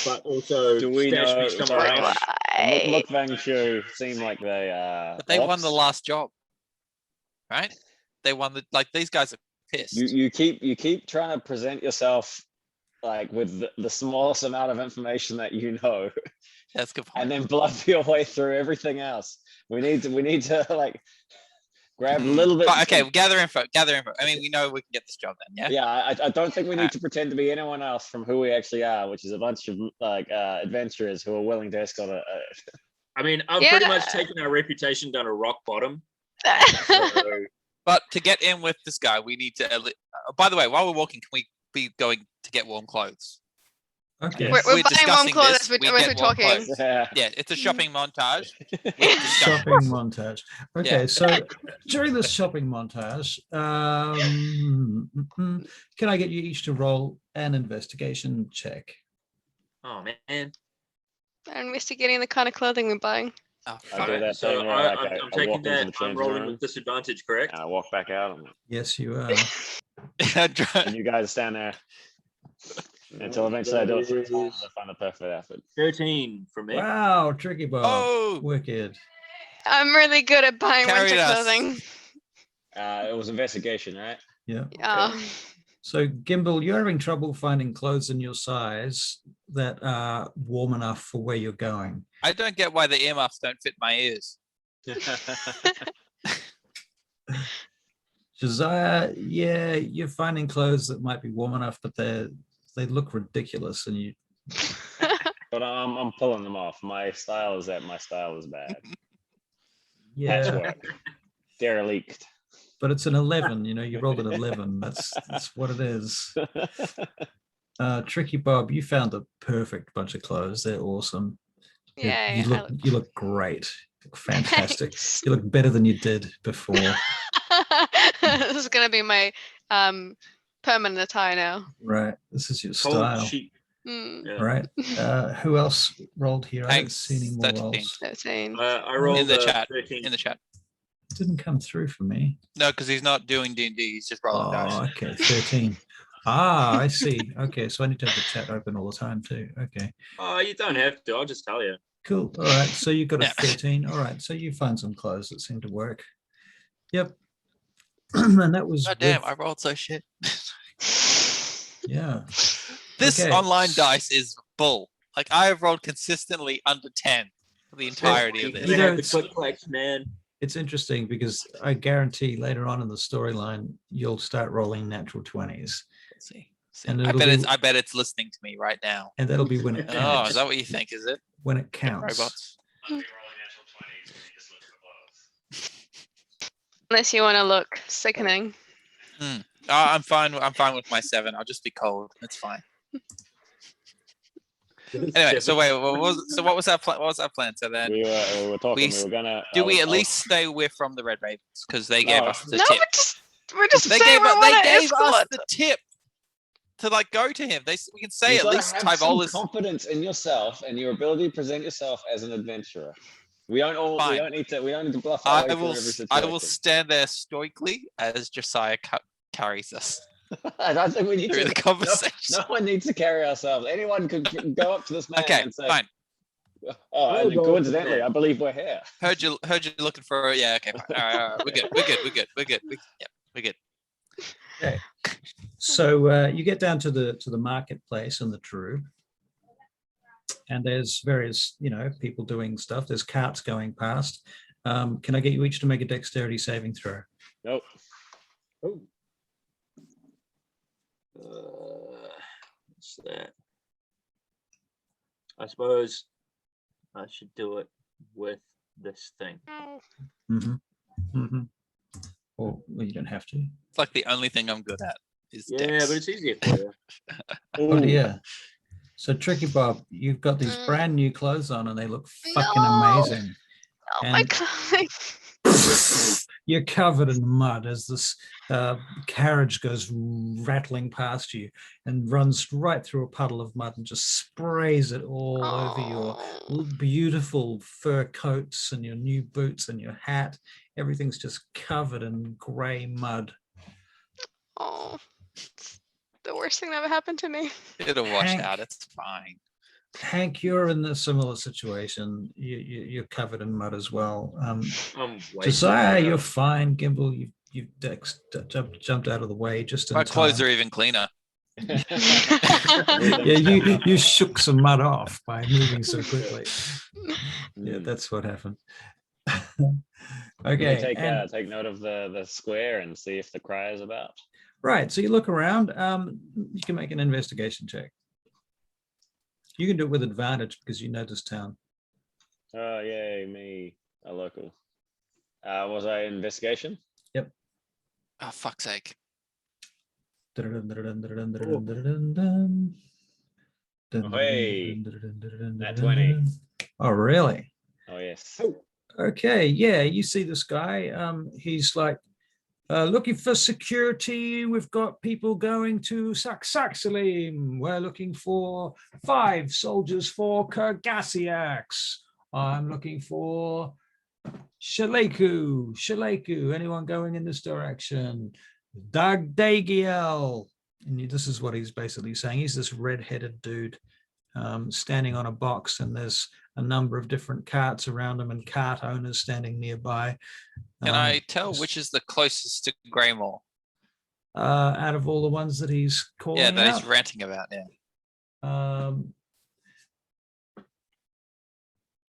But also, Do we stash know? me somewhere Sorry, else. Mukbang Show seem like they But they won the orcs. last job, right? They won these guys are pissed. You keep trying to present yourself like with the smallest amount of information that you know, That's a good point. and then bluff your way through everything else. We need to like grab a little bit. Okay, gather info. I mean, we know we can get this job then, yeah? Yeah, I don't think we need Alright. to pretend to be anyone else from who we actually are, which is a bunch of like adventurers who are willing to escort a I mean, I've pretty much Yeah. taken our reputation down a rock bottom. So, But to get in with this guy, we need to. By the way, while we're walking, can we be going to get warm clothes? Okay. Yes. We're We're buying warm discussing clothes this, as we're we get warm talking. clothes. yeah. Yeah, it's a shopping montage. Shopping montage. Okay, Yeah. so during this shopping montage, can I get you each to roll an investigation check? oh man. Investigating the kind of clothing we're buying. Oh, I do that So thing where like, I'm I taking walk into that. the I'm changing rolling room with disadvantage, correct? and I walk back out, and Yes, you are. and you guys stand there until eventually I do it 3 times. I find the perfect outfit. 13 for me. Wow, Tricky Bob. Oh, Wicked. I'm really good at buying Carried winter us. clothing. It was investigation, right? Yeah. Yeah. So, Gimbal, you're having trouble finding clothes in your size that are warm enough for where you're going. I don't get why the earmuffs don't fit my ears. Josiah, yeah, you're finding clothes that might be warm enough, but they look ridiculous, and you. But I'm pulling them off. My style is that my style is bad. Yeah, Patchwork. Derelict. but it's an 11. You rolled an 11. That's what it is. Tricky Bob, you found the perfect bunch of clothes. They're awesome. You- Yay, you look great. You look fantastic. You look better than you did before. This is gonna be my permanent attire now. Right. This is your Cold style. sheet. Mm, Yeah. Right. Who else rolled here? I don't Thanks, see any more 13. rolls. 13. I rolled In the chat. 13. In the chat. Didn't come through for me. No, because he's not doing D&D. He's just rolling dice. Oh, okay. 13. I see. Okay, so I need to have the chat open all the time too. Okay. Oh, you don't have to. I'll just tell you. Cool. All right. So you got a Yeah. 13. All right. So you find some clothes that seem to work. Yep. And that was God damn, with- I rolled so shit. yeah. This Okay. online dice is bull. Like I have rolled consistently under 10 for the entirety of You this. know, have the it's- click clacks, man. It's interesting because I guarantee later on in the storyline you'll start rolling natural 20s. Let's see. And I it'll bet be- it's Anyway, so wait, what was our plan? What was our plan? So then, We were talking. we We were gonna. do we I at was- least say we're from the Red Ravens because they gave No. us the No, tip. we're just They saying gave we us, want they to gave us escort. the tip to like go to him. We can say You at gotta least have some Tybola's confidence in yourself and your ability to present yourself as an adventurer. We don't Fine. need to bluff our way I through will. every I will situation. stand there stoically as Josiah carries us I don't think we need through to. the conversation. No one needs to carry ourselves. Anyone could go up to this man Okay, and say, fine. "Oh, We'll and go coincidentally, with I believe we're here." Heard you looking for. Yeah. Okay. Fine. All right. We're good. Yeah, we're good. Okay. So you get down to the marketplace in the Drew, and there's various people doing stuff. There's carts going past. Can I get you each to make a dexterity saving throw? Nope. Oh. What's that? I suppose I should do it with this thing. Mm-hmm. Mm-hmm. Or well, you don't have to. It's like the only thing I'm good at is Yeah, dex. but it's easier for you. Oh dear. So Tricky Bob, you've got these brand new clothes on and they look fucking amazing. Oh my And- god. You're covered in mud as this carriage goes rattling past you and runs right through a puddle of mud and just sprays it all over your beautiful fur coats and your new boots and your hat. Everything's just covered in grey mud. Oh, it's the worst thing that ever happened to me. It'll wash Hank. out. It's fine. Hank, you're in a similar situation. You're covered in mud as well. I'm way Josiah, too you're far. fine. Gimble, you've jumped out of the way just in My clothes time. are even cleaner. Yeah, you shook some mud off by moving so quickly. Yeah, that's what happened. Okay. Okay, and- Take note of the square and see if the cry is about. right. So you look around. You can make an investigation check. You can do it with advantage because you know this town. Oh yay, me, a local. Was I investigation? Oh, fuck's sake. Hey, nat 20. Oh, really? Oh yes. Okay, yeah, you see this guy. He's like looking for security. We've got people going to Saxaxalim. We're looking for 5 soldiers for Kergasiax. I'm looking for Shaleku. Anyone going in this direction? Doug Dagiel. And this is what he's basically saying. He's this red-headed dude standing on a box, and there's a number of different carts around him and cart owners standing nearby. Can I tell which is the closest to Graymoor? Out of all the ones that he's calling Yeah, that he's out? ranting about. Yeah.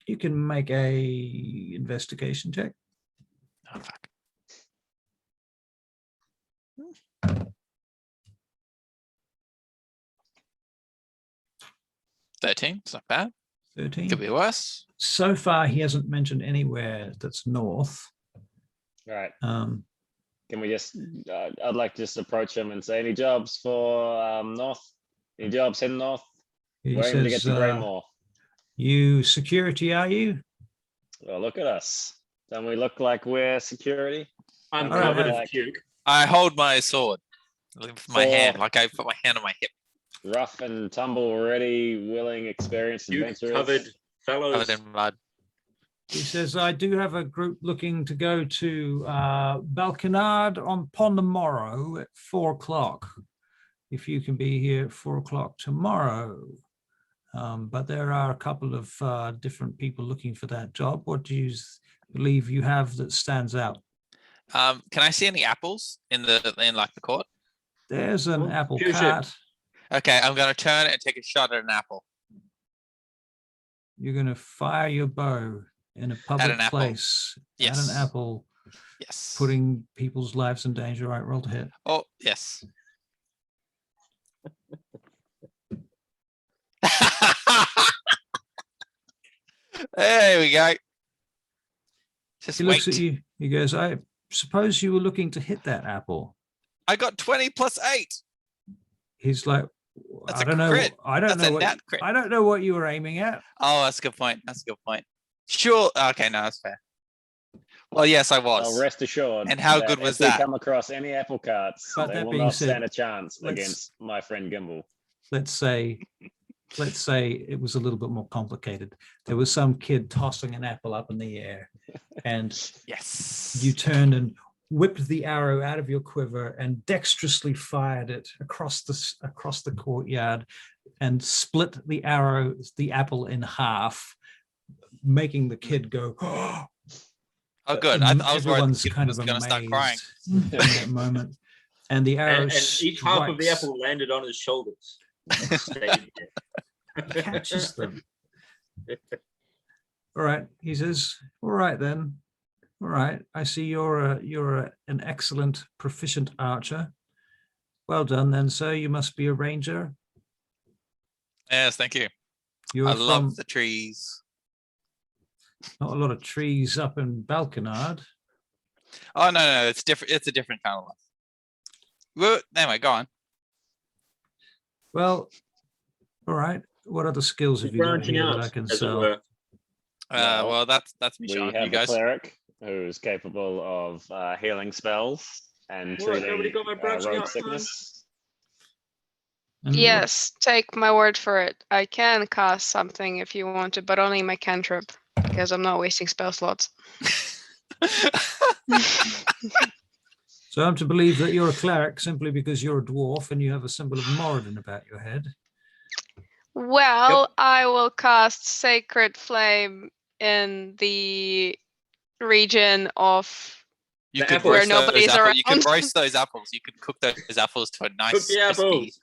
You can make a investigation check. Oh, fuck. 13. It's not bad. 13. Could be worse. So far, he hasn't mentioned anywhere that's north. All right. Um, Can we just? I'd like to just approach him and say, any jobs for north? Any jobs heading north? he We're aiming to get says, to Graymoor. you security, are you? Well, look at us. Don't we look like we're security? I'm All right, covered in like- puke. I hold my sword with my Or- hand, like I put my hand on my hip, Rough and tumble, ready, willing, experienced Puke adventurers. covered fellows. covered in mud. He says, I do have a group looking to go to Balconard upon the morrow at 4 o'clock. If you can be here at 4 o'clock tomorrow. But there are a couple of different people looking for that job. What do you believe you have that stands out? Can I see any apples in like the court? There's an Well, apple choose it. cart. Okay, I'm gonna turn and take a shot at an apple. You're going to fire your bow in a public an apple. place at Yes. an apple, Yes. putting people's lives in danger. Right, roll to hit. Oh, yes. There we go. Just He looks wait. at you. He goes, I suppose you were looking to hit that apple. I got 20 plus 8. He's like, That's I a don't know. crit. I don't That's know a what nat crit. I don't know what you were aiming at. Oh, that's a good point. That's a good point. Sure. Okay, no, that's fair. Well, yes, I was. Well, rest assured. And how good was if that? we come across any apple carts, But they that will being not said, stand a chance let's- against my friend Gimbal. Let's say it was a little bit more complicated. There was some kid tossing an apple up in the air, and Yes. you turned and whipped the arrow out of your quiver and dexterously fired it across the courtyard and split the apple in half, making the kid go, "Oh!" Oh, good. And I was worried everyone's the kid kind was of going to start crying. amazed in that moment. And the arrow And each half of the strikes- apple landed on his shoulders. And stayed there. catches them. All right, he says, all right then. All right, I see you're an excellent, proficient archer. Well done then, sir. You must be a ranger. Yes, thank you. You're I from love the trees. not a lot of trees up in Balkanard. Oh no, it's different. It's a different kind of life. Well, anyway, go on. Well, all right. What other skills have you got Branching here out, that I can as it sell? were. Well, that's me, We Sean. have You the guys. cleric who's capable of healing spells and All right, treating nobody got my branching rogue out sign? sickness. And Yes, take my word for it. I can cast something if you want to, but only my cantrip, because I'm not wasting spell slots. So I'm to believe that you're a cleric simply because you're a dwarf and you have a symbol of Moradin about your head. Well, I will cast Sacred Flame in the region of You The could apple. where roast those nobody's apples. You could around. roast those apples. You could cook those apples to a nice Cook the crispy. apples.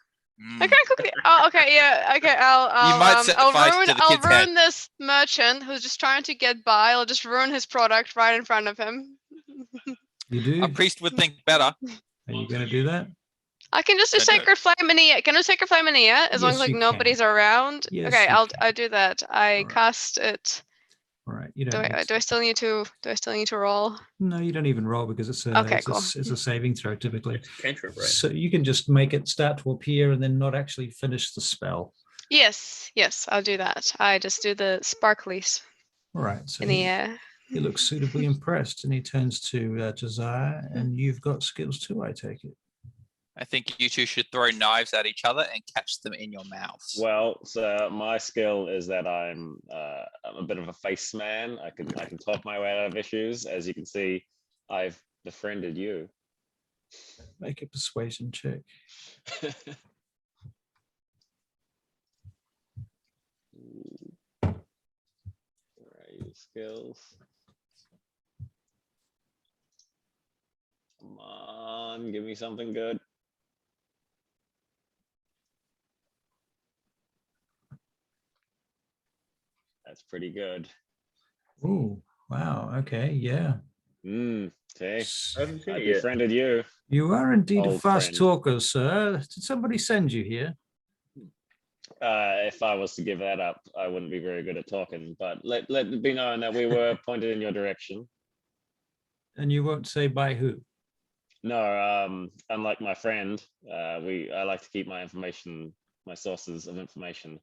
I can't cook the. Oh, okay, yeah, okay. I'll might set I'll fire to ruin the I'll kid's head. ruin this merchant who's just trying to get by. I'll just ruin his product right in front of him. You do? A priest would think better. Are you going to do that? I can just do Don't do it. Sacred Flame in the Can I Sacred Flame in the air as long Yes, as like you nobody's can. around? Yes, Okay, you I'll do that. I Alright. cast it. All right. You Do don't. I need do I still need to roll? No, you don't even roll because it's a Okay, it's, cool. it's a saving throw typically. It's a cantrip, right? So you can just make it start to appear and then not actually finish the spell. Yes, I'll do that. I just do the sparklies All right. So in the air. he looks suitably impressed and he turns to Josiah, and you've got skills too, I take it. I think you two should throw knives at each other and catch them in your mouths. Well, so my skill is that I'm a bit of a face man. I can talk my way out of issues. As you can see, I've befriended you. Make a persuasion check. Where are your skills? Come on, give me something good. That's pretty good. Oh, wow. Okay. Yeah. See, S- I haven't seen I it yet. befriended you. You are indeed a Old fast friend. talker, sir. Did somebody send you here? If I was to give that up, I wouldn't be very good at talking. But let it be known that we were pointed in your direction. And you won't say by who? No, unlike my friend, I like to keep my sources of information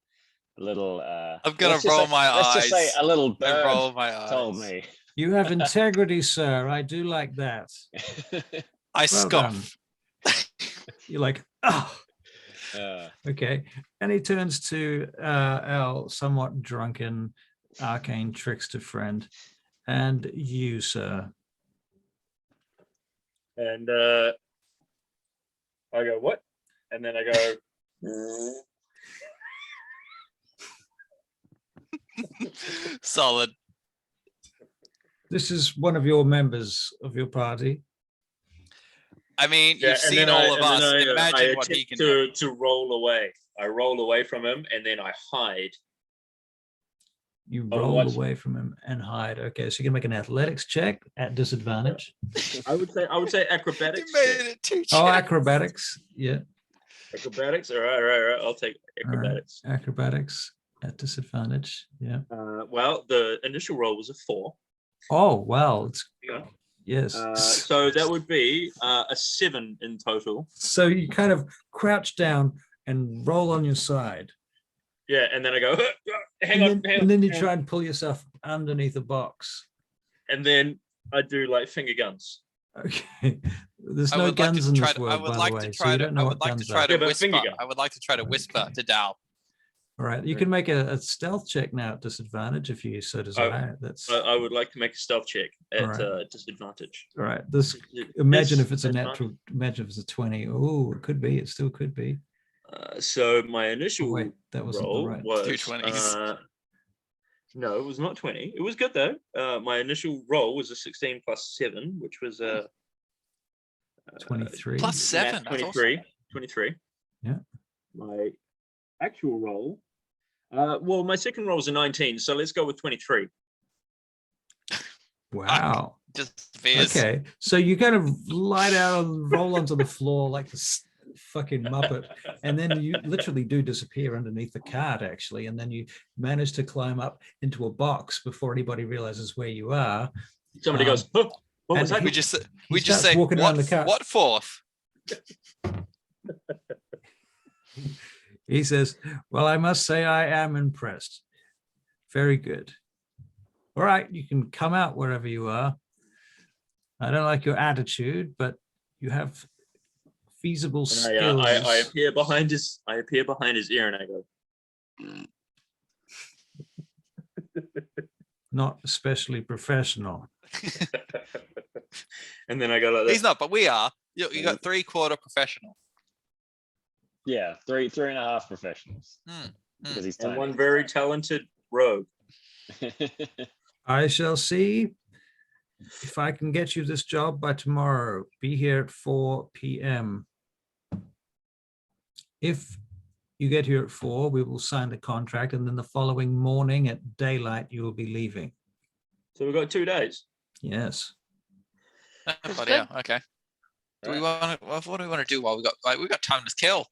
a little. I'm gonna let's just roll say- my Let's just say eyes. a little I bird roll my eyes. told me. You have integrity, sir. I do like that. I Well scoff. You're like, oh, Uh, okay. And he turns to our somewhat drunken arcane trickster friend. And you, sir. And I go, what? And then I go, Solid. This is one of your members of your party. I mean, yeah, you've and seen then all of us. I Imagine what he attempt can do. to roll away. I roll away from him and then I hide. You Oh, roll what? away from him and hide. Okay, so you can make an athletics check at disadvantage. I would say You acrobatics. made it too. Oh, Jack. acrobatics. Yeah, Acrobatics. All right. I'll take all right. acrobatics. Acrobatics at disadvantage. Yeah. Well, the initial roll was a 4. Oh, well, it's Yeah. yes. So that would be a 7 in total. So you kind of crouch down and roll on your side. Yeah, and then I go, hang and on, then, hang and then you on. try and pull yourself underneath a box. And then I do like finger guns. Okay. There's I no would like guns to in try this to. I world, would by like the to way. try So you to. don't know I what would like to guns try are. to Yeah, but whisper. finger gun. I would like to try to whisper to Dal. All right. You can make a stealth check now at disadvantage if you so desire. That's I would like to make a stealth check at Alright. Disadvantage. all right. This imagine if it's a natural, imagine if it's a 20. Oh, it could be. It still could be. So my Oh, initial wait, that wasn't the roll right. was 220s. No, it was not 20. It was good though. My initial roll was a 16 plus 7, which was a 23. Plus 7. That's 23. awesome. 23. Yeah. My actual roll. Well, my second roll was a 19, so let's go with 23. Wow. Just fierce. Okay. So you kind of lie down and roll onto the floor like this fucking Muppet, and then you literally do disappear underneath the cart, actually, and then you manage to climb up into a box before anybody realizes where you are. Somebody goes, oh, what was and that? We just He starts say walking around what, the cart. what fourth? He says, well, I must say I am impressed. Very good. All right, you can come out wherever you are. I don't like your attitude, but you have feasible And skills. I appear behind his ear and I go, Not especially professional. and then I go like this. He's not, but we are. You got 3/4 professional. Yeah, three and a half professionals. Hmm. Because he's And tiny. one very talented rogue. I shall see if I can get you this job by tomorrow. Be here at 4 p.m. If you get here at 4, we will sign the contract, and then the following morning at daylight, you will be leaving. So we've got 2 days. Yes. Bloody hell, okay. Do we want to? What do we want to do while we got time to kill?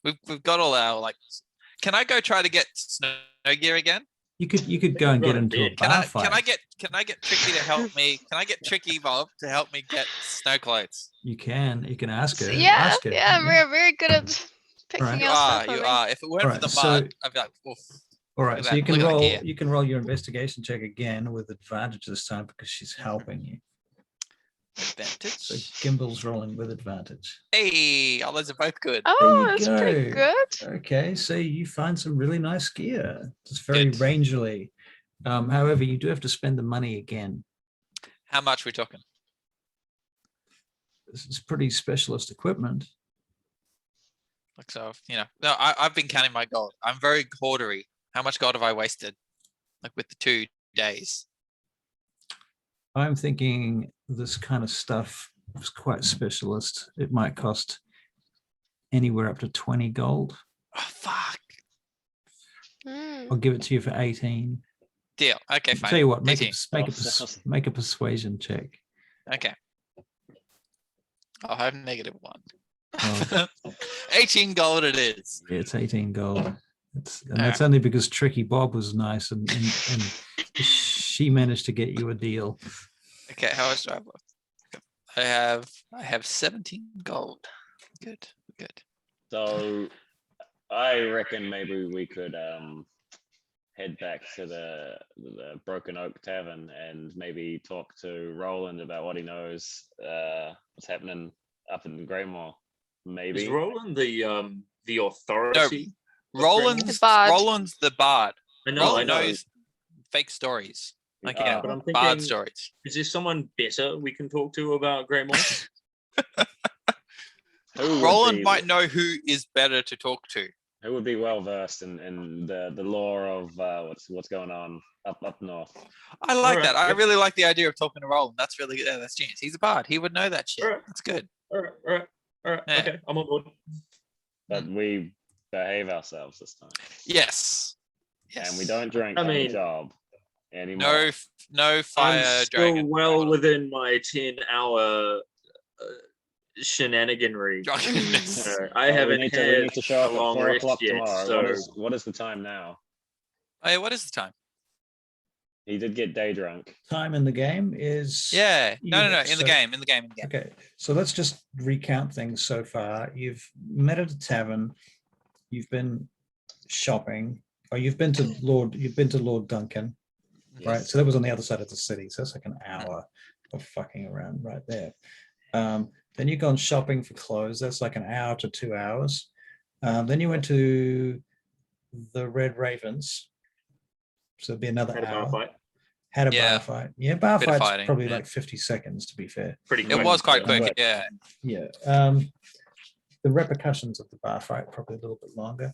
We've got all our Can I go try to get snow gear again? You could go and get into a Can bar I fight. can I get Tricky to help me? Can I get Tricky Bob to help me get snow clothes? You can ask her. Yeah, ask her. yeah, we're very good at picking Right. You out are, stuff. you I are. If it weren't for Alright, the so- mud, I'd be like, oof. All right, Look so at you that, can look at the roll. gear. You can roll your investigation check again with advantage this time because she's helping you. So Advantage. Gimbel's rolling with advantage. Hey, all those are both good. Oh, you that's pretty go. good. Okay, so you find some really nice gear. It's very Good. rangerly. However, you do have to spend the money again. How much we talking? This is pretty specialist equipment. Like so, No, I've been counting my gold. I'm very hoardery. How much gold have I wasted? Like with the 2 days. I'm thinking this kind of stuff is quite specialist. It might cost anywhere up to 20 gold. Oh fuck. I'll give it to you for 18. Deal. Okay, fine. Tell you what, make 18. a persuasion check. Okay. I'll have -1. Oh. 18 gold it is. Yeah, it's 18 gold. That's Alright. only because Tricky Bob was nice and she managed to get you a deal. Okay, how much do I have left? I have 17 gold. Good. So I reckon maybe we could head back to the Broken Oak Tavern and maybe talk to Roland about what he knows, what's happening up in Graymoor. Maybe. Is Roland the authority? Roland's bard. the bard. I know. Roland I know. knows fake stories. Like but I'm bard thinking- stories. Is there someone better we can talk to about Graymoor? Who would Roland be- might know who is better to talk to. Who would be well versed in the lore of what's going on up north? I like Alright, that. I yep. really like the idea of talking to Roland. That's really good. Yeah, that's genius. He's a bard. He would know that shit. Alright. That's good. all right. Yeah. Okay, I'm on board. But we behave ourselves this time, Yes. Yes. and we don't drink I on the mean- job anymore. No fire I'm still dragon. well within my 10-hour shenaniganry. Drunkenness. I We haven't need had to show a up at long 4 rest o'clock yet, tomorrow. so What is the time now? Oh, yeah, what is the time? He did get day drunk. Time in the game is Yeah. No. In the so- game. In the game. Okay, so let's just recount things so far. You've met at a tavern. you've been shopping. Oh, you've been to Lord Duncan, right? Yes. So that was on the other side of the city. So that's like an hour of fucking around right there. Then you've gone shopping for clothes. That's like an hour to 2 hours. Then you went to the Red Ravens. So it'd be another Had a bar hour. fight. Had a Yeah. bar fight. Yeah, bar Bit of fight's fighting, probably yeah. like 50 seconds, to be fair. Pretty It quick. was quite Yeah. quick. Yeah. Yeah. The repercussions of the bar fight probably a little bit longer.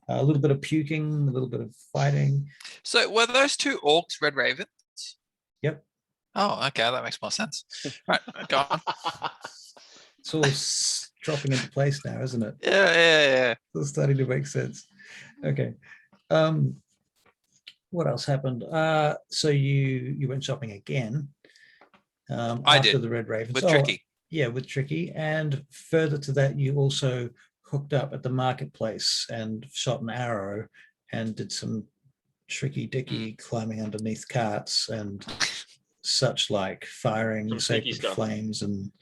A little bit of puking, a little bit of fighting. So were those two orcs Red Ravens? Yep. Oh, okay, that makes more sense. Right, go on. It's all dropping into place now, isn't it? Yeah. It's starting to make sense. Okay. What else happened? So you went shopping again. I after did, the Red Ravens. With Oh, Tricky. yeah, with Tricky. And further to that, you also hooked up at the marketplace and shot an arrow and did some tricky dicky climbing underneath carts and such like, firing Some sneaky sacred stuff. flames and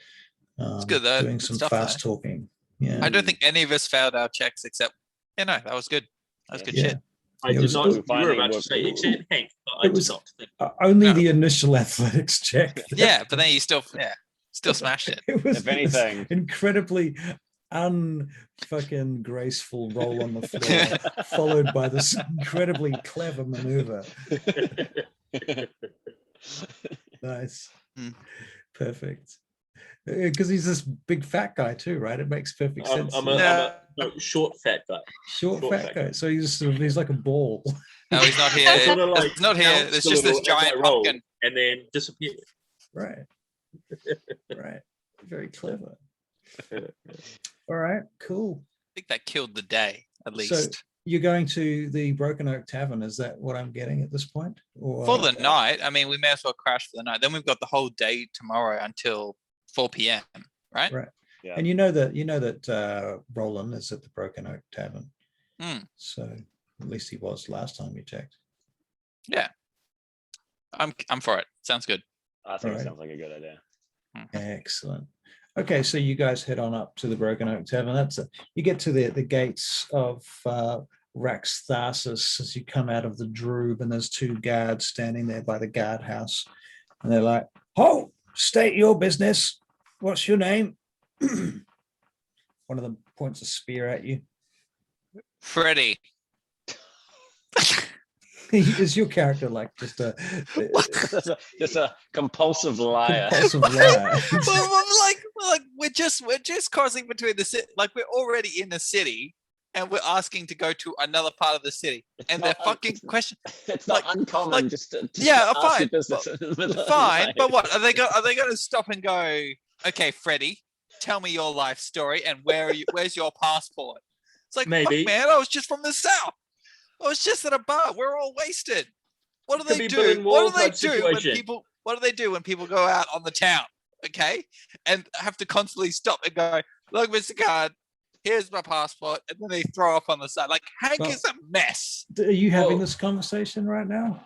good, though. doing Good some stuff, fast talking. Yeah. I don't think any of us failed our checks except, that was good. That was good Yeah. shit. I It did was- not. it- You were Finding about to what- say, except Hank. But I It was- did not think. Only No. the initial athletics check. Yeah, but then you still smashed it. It was If anything- this incredibly unfucking graceful roll on the floor, followed by this incredibly clever maneuver. Nice. Hmm. Perfect. Because he's this big fat guy too, right? It makes perfect sense. I'm No. a short fat guy. Short fat guy. So he's like a ball. No, he's not here. Sort of like He's not here. bounced There's a just this little as I giant rolled pumpkin. and then disappeared. Right. Right. Very clever. All right, cool. I think that killed the day, at So least. you're going to the Broken Oak Tavern. Is that what I'm getting at this point? Or For the night, I mean, we may as well crash for the night. Then we've got the whole day tomorrow until 4 p.m., right? Right. Yeah. And you know that Roland is at the Broken Oak Tavern. Mm. So at least he was last time you checked. I'm for it. Sounds good. I think Alright. it sounds like a good idea. Excellent. Okay, so you guys head on up to the Broken Oak Tavern. You get to the gates of Rax Tharsis as you come out of the Droob, and there's two guards standing there by the guardhouse, and they're like, "Ho! State your business. What's your name?" One of them points a spear at you. Freddie. Is your character like just a Just a compulsive liar. compulsive liar? like we're just crossing between the city. Like we're already in the city, and we're asking to go to another part of the city. And their not- fucking question. It's not like- uncommon like- just to Yeah, ask fine, your business in the middle of the Fine, night. but what are they going to stop and go? Okay, Freddie, tell me your life story and where's your passport? It's like, Maybe. fuck, man, I was just from the south. I was just at a bar. We're all wasted. What do Could they be do? Berlin What Wall do they type do when situation. people? What do they do when people go out on the town? Okay, and have to constantly stop and go, look, Mr. Card, here's my passport, and then they throw up on the side. Like Hank Well- is a mess. Are you having Whoa. this conversation right now?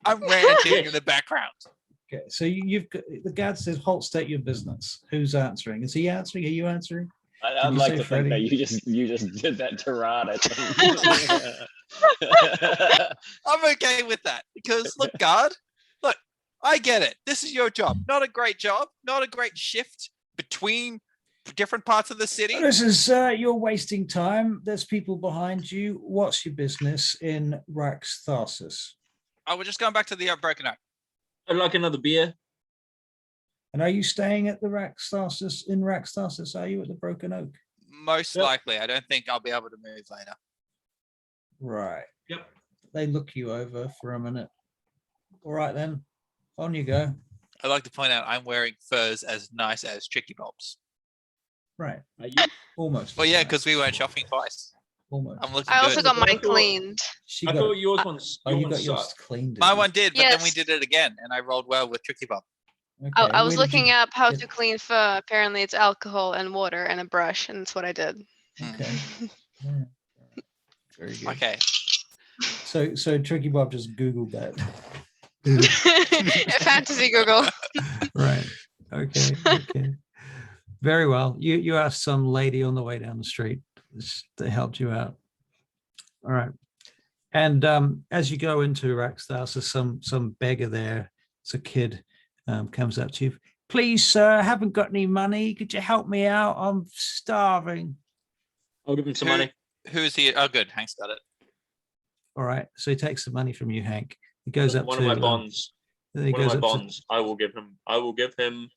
I'm ranting in the background. Okay, so you've got, the guard says, "Halt, state your business." Who's answering? Is he answering? Are you answering? I'd you like say to think that Freddie? you just did that tirade. I think. I'm okay with that because look, guard, look, I get it. This is your job. Not a great job, not a great shift between different parts of the city. This is you're wasting time. There's people behind you. What's your business in Rax Tharsis? Oh, we're just going back to the Broken Oak. I'd like another beer. And are you staying at the Rax Tharsis in Rax Tharsis? Are you at the Broken Oak? Most Yep. likely. I don't think I'll be able to move later. Right. Yep. They look you over for a minute. All right then, on you go. I'd like to point out I'm wearing furs as nice as Tricky Bob's. Right. Are you? Almost. Well, yeah, right. because we went shopping twice. almost. I'm looking I good. also got mine I thought- cleaned. She I got thought it. yours one's. Oh, your you one got yours sucked. cleaned. didn't My you? one did, but then we Yes. did it again, and I rolled well with Tricky Bob. Okay, I was where did you looking up how get- to clean fur. Apparently, it's alcohol and water and a brush, and that's what I did. Okay. Yeah. Very good. Okay. So Tricky Bob just Googled that. Fantasy Google. Right. Okay. Okay. Very well. You asked some lady on the way down the street. They helped you out. All right. And as you go into Raxdale, so some beggar there, it's a kid, comes up to you. Please, sir, I haven't got any money. Could you help me out? I'm starving. I'll give him some money. Who is he? Oh, good. Hank's got it. All right. So he takes the money from you, Hank. He goes up One to of my bonds. he One of goes my up bonds. I will give him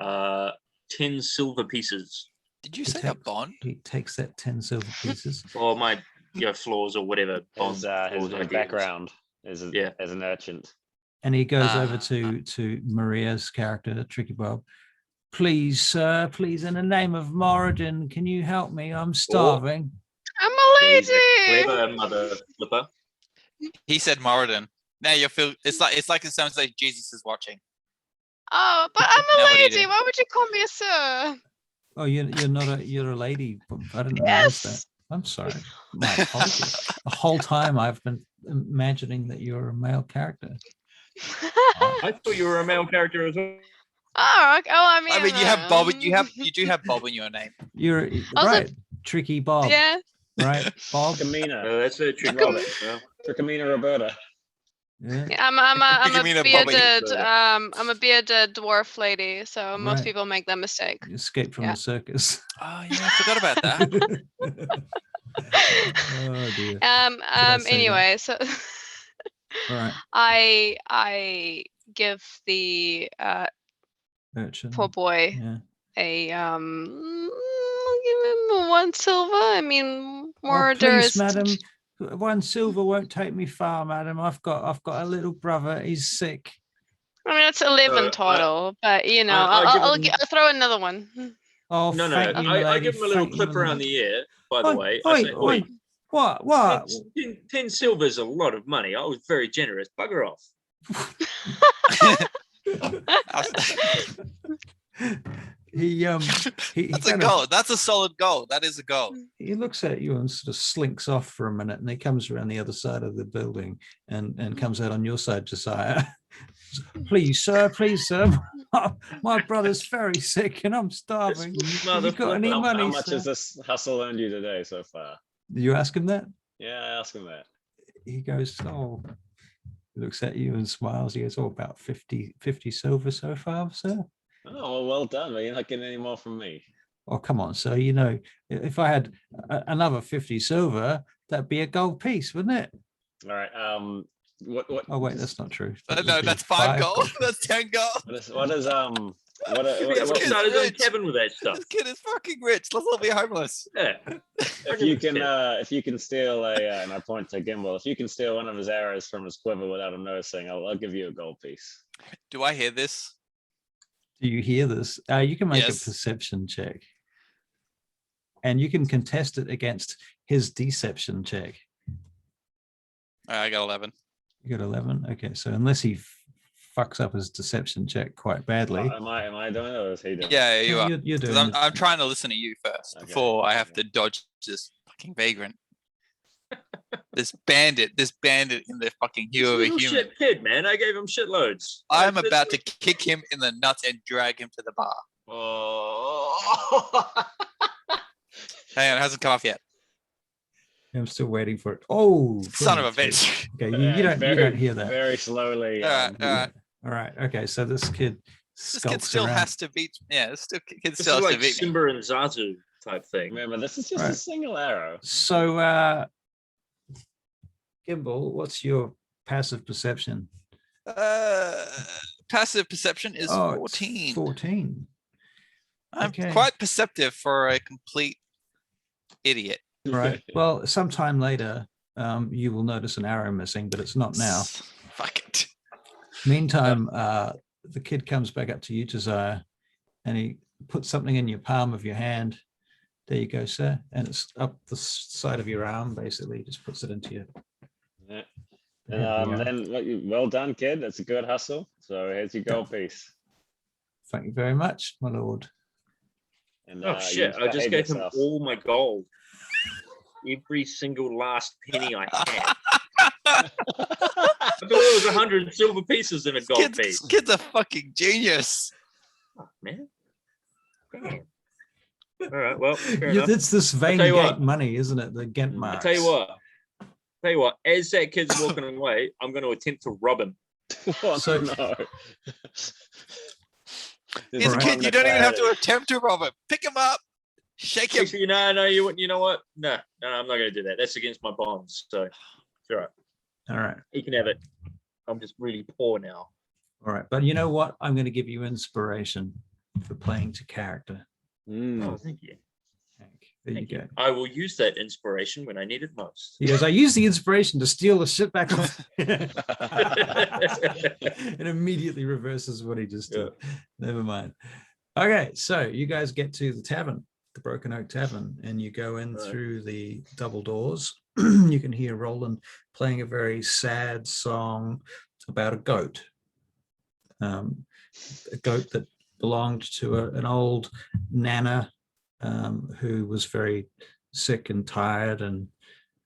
10 silver pieces. Did you He say a takes- bond? He takes that 10 silver pieces. Or my floors or whatever. His, bonds, his ideas. background as Yeah. an urchant. And he goes over to Maria's character, Tricky Bob. Please, sir, please, in the name of Moradin, can you help me? I'm starving. I'm a He's a lady. clever mother flipper. He said Moradin. Now you feel it's like it sounds like Jesus is watching. Oh, but I'm Now a what do you lady. do? Why would you call me a sir? Oh, you're a lady. I didn't realize that. Yes. I'm sorry. My apologies. The whole time I've been imagining that you're a male character. I thought you were a male character as well. Oh, okay. Oh, I mean, I mean, you have Bob. You do have Bob in your name. You're Also- right. Tricky Bob. Yeah. Right, Bob. Camina. No, that's a trick. Robert. Yeah. Camina Roberta. Yeah. I'm You a mean a Bobby? bearded dwarf lady, so most Right. people make that mistake. You escaped from Yeah. the circus. Oh yeah, I forgot about that. Oh dear. I say that? Anyway, so All right. I give the Urchin. poor boy Yeah. I'll give him 1 silver. I mean, Oh, murder please, is madam. 1 silver won't take me far, madam. I've got a little brother. He's sick. I mean, it's 11 total, but you know, I'll throw another one. Oh, No, thank you, I lady, give him a little thank you, clip my around lady. the ear, by the Oi, way. oi, I say, oi. What? 10 silver's a lot of money. I was very generous. Bugger off. He That's a kind of- goal. That's a solid goal. That is a goal. he looks at you and sort of slinks off for a minute, and he comes around the other side of the building and comes out on your side, Josiah. Please, sir, my brother's very sick and I'm starving. Have you got any Motherfucker. money, How much sir? has this hustle earned you today so far? Did you ask him that? Yeah, I asked him that. He goes, oh, he looks at you and smiles. He goes, oh, about 50 silver so far, sir. Oh, well done, but you're not getting any more from me. Oh, come on, sir. You know, if I had another 50 silver, that'd be a gold piece, wouldn't it? All right. What? Oh, wait, that's not true. That No, would be that's 5 gold. That's 10 gold. What is We kid's started doing rich. Kevin with that stuff. This kid is fucking rich. Let's all be homeless. Yeah. if you can steal and I point to Gimbal, if you can steal one of his arrows from his quiver without him noticing, I'll give you a gold piece. Do I hear this? Do you hear this? You can make Yes. a perception check. And you can contest it against his deception check. I got 11. You got 11. Okay, so unless he fucks up his deception check quite badly. Am I doing it or is he doing it? Yeah, you are. You're 'Cause doing it. I'm trying to listen to you first Okay, before I have okay. to dodge this fucking vagrant. This bandit in the fucking hue of a Little human. shit kid, man. I gave him shitloads. I'm about to kick him in the nuts and drag him to the bar. Oh. Hang on, it hasn't come off yet. I'm still waiting for it. Oh, Son of a 22. bitch. Okay, you don't hear that. Very slowly. All right, all right. All right. Okay, so this kid This kid skulks still around. has to beat. Yeah, this kid This still is has to like beat me. Simba and Zazu type thing. Remember, this is just a Right. single arrow. So, Gimbal, what's your passive perception? Passive perception is Oh, it's 14. 14. I'm okay. quite perceptive for a complete idiot. Right. Well, sometime later, you will notice an arrow missing, but it's not now. Fuck it. Meantime, the kid comes back up to you, Josiah, and he puts something in your palm of your hand. There you go, sir. And it's up the side of your arm, basically. He just puts it into your. Yeah. Yeah. Well done, kid. That's a good hustle. So here's your gold piece. Thank you very much, my lord. And, Oh you shit! I just behave gave yourself. him all my gold. Every single last penny I had. I thought there was 100 silver pieces in a gold piece. Kid's a fucking genius. Fuck, man. Damn. All right. Well, fair Yeah, enough. it's this tell you what. Vaingate money, isn't it? The Ghent I marks. tell you what. Tell you what, as that kid's walking away, I'm going to attempt to rob him. Oh, So- no. This He's is a one kid. You don't even have to clarity. attempt to rob him. Pick him up. Shake him. Actually, no, you know what? No, I'm not going to do that. That's against my bonds. So, it's all right. All right. He can have it. I'm just really poor now. All right. But you know what? I'm going to give you inspiration for playing to character. Oh, thank you. Hank. There Thank you you. go. I will use that inspiration when I need it most. He goes, I use the inspiration to steal the shit back off. It immediately reverses what he just did. Never mind. Okay, so you guys get to the tavern, the Broken Oak Tavern, and you go in Right. through the double doors. You can hear Roland playing a very sad song about a goat. A goat that belonged to an old nana who was very sick and tired, and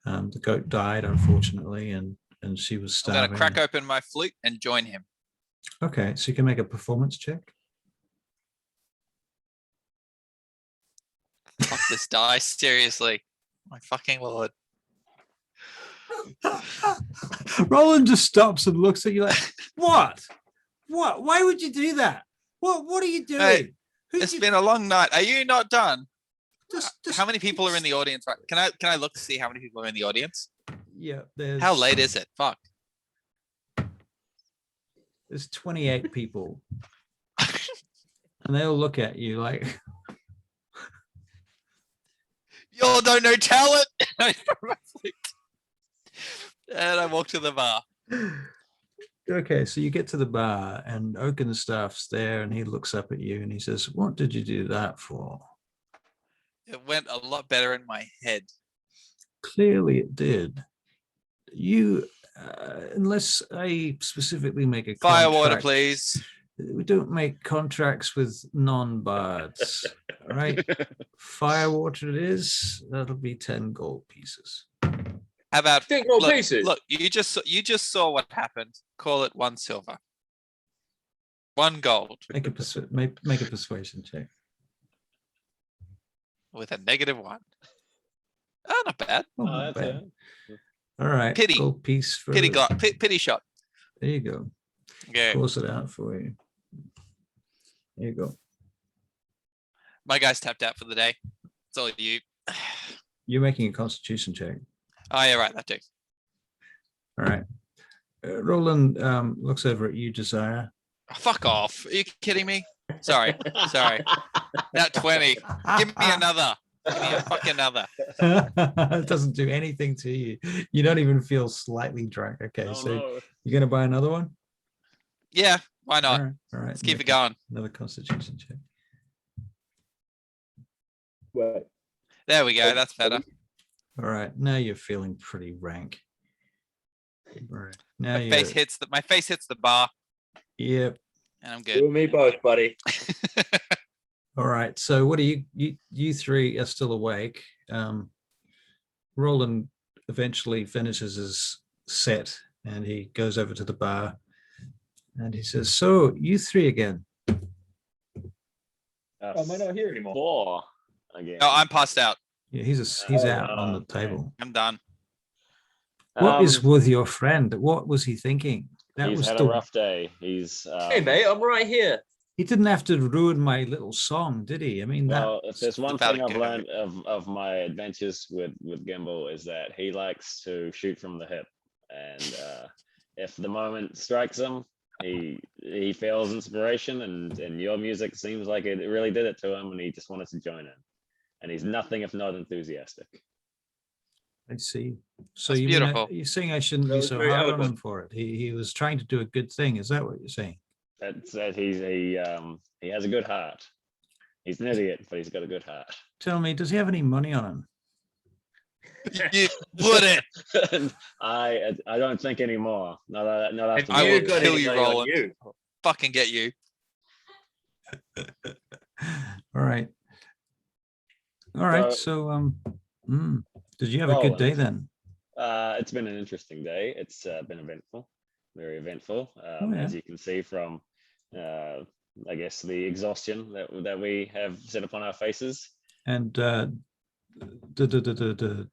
the goat died, unfortunately, and she was I'm starving. going to crack open my flute and join him. Okay, so you can make a performance check. Fuck this dice. Seriously. My fucking lord. Roland just stops and looks at you like, what? What? Why would you do that? What are you doing? Hey, Who'd It's you- been a long night. Are you not done? just- How many people are in the audience? Right? Can I look to see how many people are in the audience? Yeah, there's How late is it? Fuck. There's 28 people, and they all look at you like, Y'all don't know talent. And I walk to the bar. okay, so you get to the bar, and Oakenstaff's there, and he looks up at you and he says, what did you do that for? It went a lot better in my head. Clearly it did. You, unless I specifically make a Firewater, contract- please. We don't make contracts with non-bards, all right? Firewater it is. That'll be 10 gold pieces. How about Think more look, pieces. look, you just saw what happened. Call it 1 silver. 1 gold Make a persuasion check. with a -1. Oh, not bad. Oh, Oh, not that's bad. it. All right. Pity. Gold piece for Pity shot. There you go. Yeah. Close it out for you. There you go. My guy's tapped out for the day. It's all you. You're making a constitution check. Oh, yeah, right. That too. All right. Roland looks over at you, Josiah. Oh, fuck off. Are you kidding me? Sorry. Not 20. Give me another. Give me a fucking another. It doesn't do anything to you. You don't even feel slightly drunk. Okay, Oh, so no. you're gonna buy another one? Yeah, why not? All right. Let's keep it make going. Another constitution check. Wait. There we go. That's better. All right. Now you're feeling pretty rank. All right. Now My face hits the bar, Yep. and I'm You good. and me both, buddy. All right. So what are you three are still awake. Roland eventually finishes his set and he goes over to the bar and he says, so you three again. Am I not here anymore? 4 again. No, I'm passed out. Yeah, he's out on the okay. table. I'm done. What is Um, with your friend? What was he thinking? That he's was had the a rough day. He's Hey, mate, I'm right here. he didn't have to ruin my little song, did he? I mean, that well, if there's one about thing to I've go. learned of my adventures with Gimbal is that he likes to shoot from the hip, and if the moment strikes him, he feels inspiration, and your music seems like it really did it to him, and he just wanted to join in, and he's nothing if not enthusiastic. I see. So That's you mean beautiful. you're saying I shouldn't That be was so very hard on him eloquent. for it? He was trying to do a good thing. Is that what you're saying? That's that he has a good heart. He's an idiot, but he's got a good heart. Tell me, does he have any money on him? You put it. I don't think anymore. Not after I Have will you got kill you, anybody on Roland. you? Fucking get you. All right. All right. So- So did you have a good day Roland. then? It's been an interesting day. It's been eventful, very eventful. Oh, yeah. As you can see from, I guess, the exhaustion that we have set upon our faces. And the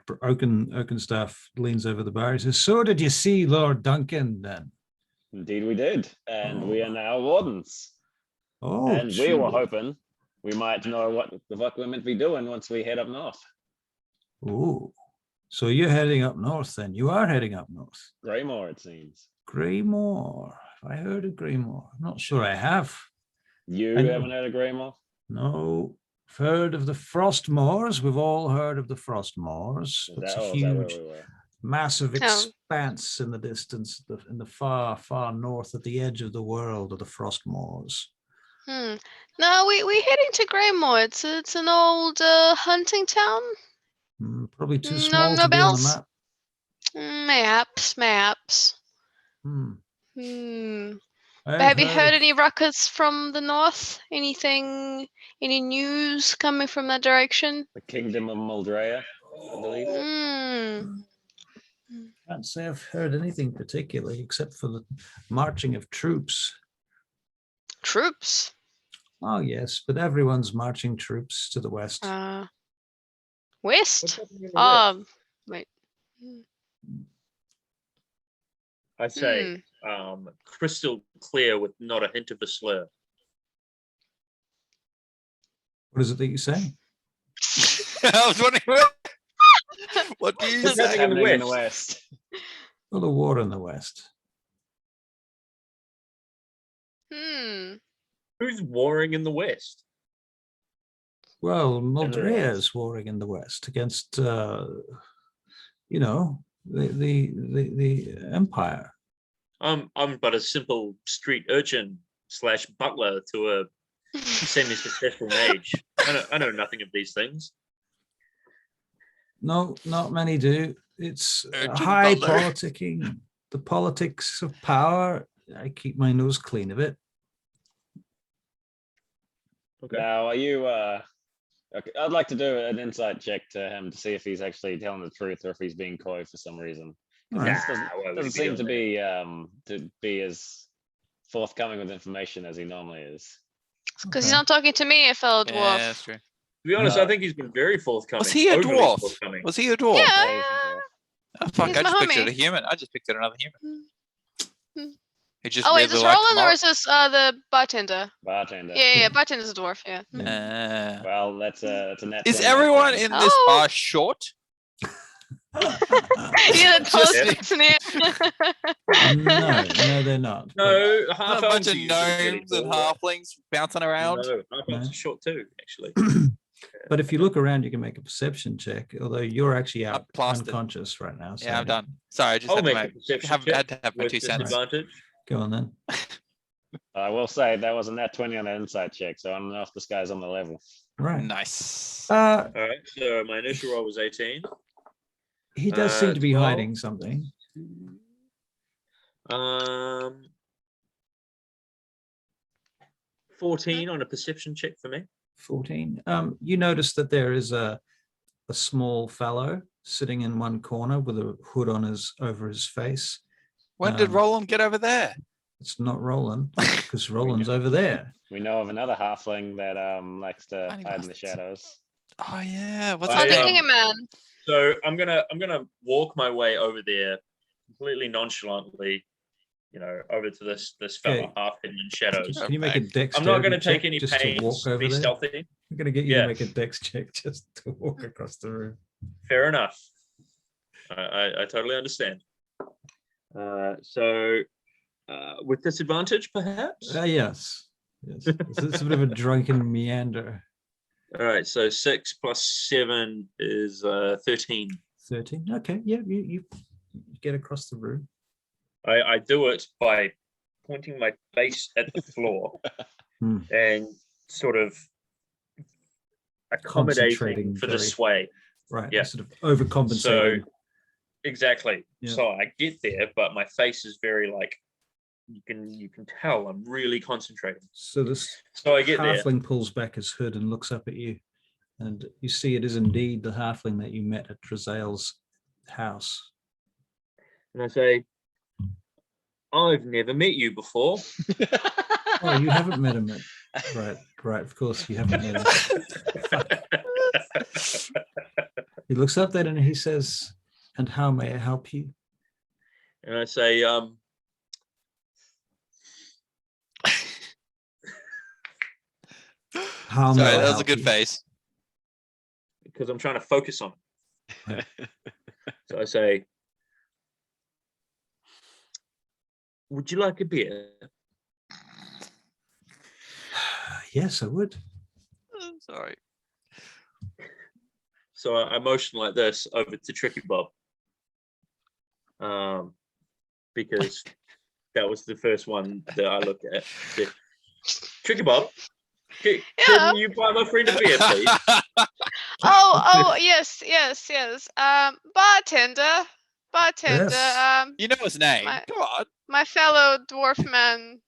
Oakenstaff leans over the bar. He says, "So did you see Lord Duncan then?" Indeed, we did, and we are now wardens. Oh, And we were true. hoping we might know what the fuck we're meant to be doing once we head up north. Oh, so you're heading up north then? You are heading up north. Graymoor, it seems. Graymoor. Have I heard of Graymoor? I'm not sure I have. You I know. haven't heard of Graymoor? No. I've heard of the Frostmoors. We've all heard of the Frostmoors. It's a Is that where huge, we were? massive Oh. expanse in the distance, in the far, far north, at the edge of the world of the Frostmoors. No, we're heading to Graymoor. It's an old hunting town. Probably too No- small no to be on the bells? map. Mayhaps. Hmm. Have you heard any ruckus from the north? Any news coming from that direction? The Kingdom of Muldrea, I believe. Can't say I've heard anything particularly except for the marching of troops. Troops? Oh, yes, but everyone's marching troops to the west. West? Wait. I say, crystal clear with not a hint of a slur. What is it that you say? I was wondering what do you What's say? happening in the West? Well, the war in the west. Who's warring in the west? Well, Everyone. Muldrea is warring in the west against, the empire. I'm but a simple street urchin / butler to a semi-successful mage. I know nothing of these things. No, not many do. It's Urchin high butler. politicking, the politics of power. I keep my nose clean of it. Okay. Now, are you? Okay, I'd like to do an insight check to him to see if he's actually telling the truth or if he's being coy for some reason. All This right. doesn't seem to be as forthcoming with information as he normally is. Because he's Okay. not talking to me, a fellow Yeah, dwarf. that's true. To be honest, No. I think he's been very forthcoming. Was he a overly dwarf? forthcoming. Was he a dwarf? Yeah. Oh, fuck, He's I my just pictured homie. a human. I just pictured another human. He just Oh wait, really is this liked Roland or Mark. is this the bartender? Bartender. Yeah, bartender's a dwarf. Yeah. Well, that's a nat Is 20 everyone there. in this Oh. bar short? Yeah, the tallest Yeah. person here. No, they're not. but- No, A half bunch elves of are usually really gnomes and tall. halflings bouncing around. No, half elves No. are short too, actually. But if you look around, you can make a perception check. Although you're actually out plastered. unconscious right now. Yeah, I'm done. Sorry, I just I'll had to make a perception had check to have my with 2 cents. disadvantage. Go on then. I will say that was a nat 20 on an insight check, so I don't know if this guy's on the level. Right. Nice. All right, so my initial roll was 18. He does seem to be 12. hiding something. 14 on a perception check for me. 14. You notice that there is a small fellow sitting in one corner with a hood on over his face. When did um, Roland get over there? It's not Roland because Roland's over there. We know of another halfling that likes to Funny hide in the bastards. shadows. Oh yeah, what's I, his The name? King Man. So I'm gonna walk my way over there completely nonchalantly, over to this fella Okay. half hidden in shadows. Can you make a dex? I'm not gonna check take any just to pains walk to over be there? stealthy. I'm gonna get you Yeah. to make a dex check just to walk across the room. Fair enough. I totally understand. So with disadvantage, perhaps. Yes. It's a bit of a drunken meander. All right. So 6 + 7 is 13. 13. Okay. Yeah. You get across the room. I do it by pointing my face at the floor Hmm. and sort of accommodating Concentrating for the very- sway. Right. Yeah. Sort of overcompensating. Exactly. Yeah. So I get there, but my face is very like you can tell I'm really concentrating. So this So I get there. halfling pulls back his hood and looks up at you, and you see it is indeed the halfling that you met at Trazale's house. And I say, I've never met you before. Oh, you haven't met him. Right. Of course, you haven't met him. He looks up then and he says, "And how may I help you?" And I say, How Sorry, may I that was a help good you? face. because I'm trying to focus on Right. it. So I say, would you like a beer? Yes, I would. Sorry. So I motion like this over to Tricky Bob. Because that was the first one that I looked at. Tricky Bob, Yeah. can you buy my friend a beer, please? Oh, yes. Bartender. Yes. You know his name. My- Come on. My fellow dwarf man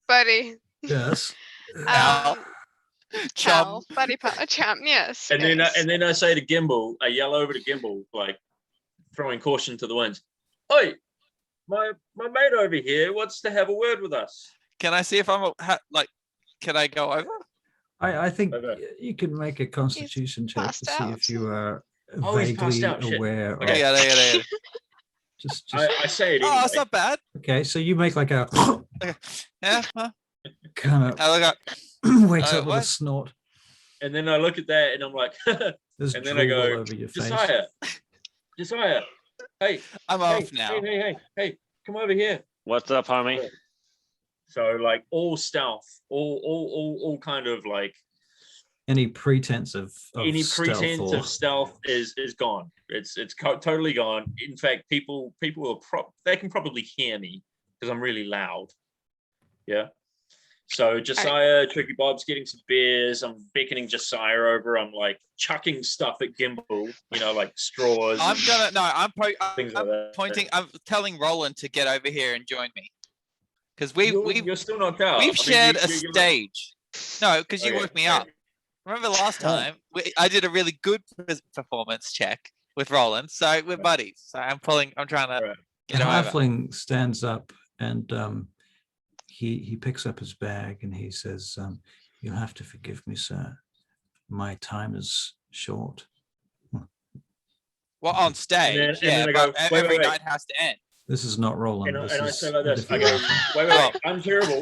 buddy. Yes. Al. Um, Chum. Al, buddy, champ. Yes. And yes. then I say to Gimbal, I yell over to Gimbal, like throwing caution to the winds. Oi, my mate over here wants to have a word with us. Can I see if I'm like? Can I go over? I think Okay. you can make a constitution check to passed see out. if you are Oh, he's passed vaguely out, shit. aware Okay, of yeah. just I say it anyway. Oh, it's not bad. okay, so you make like a Yeah. Huh? kind I look up. of wakes up with a what? snort. And then I look at that and I'm like, There's and then I drool all go, over your face. Josiah, hey, I'm off now. hey, come over here. What's up, homie? So like all stealth, all kind of like Any pretense of any stealth pretense or of stealth is gone. It's totally gone. In fact, people are they can probably hear me because I'm really loud. Yeah. So Josiah, Tricky Bob's getting some beers. I'm beckoning Josiah over. I'm like chucking stuff at Gimbal, like straws. I'm things like that. pointing. I'm telling Roland to get over here and join me because You're still knocked out. we've shared a you're stage. No, because you Okay, woke me up. Remember last time I did a really good performance check with Roland, so we're buddies. So I'm trying to the get him over. halfling stands up and he picks up his bag and he says, "You'll have to forgive me, sir. My time is short." Well, on stage, And then I but go, wait, every wait. night has to end. This is not Roland. And This I is say like a this. I different go, halfling.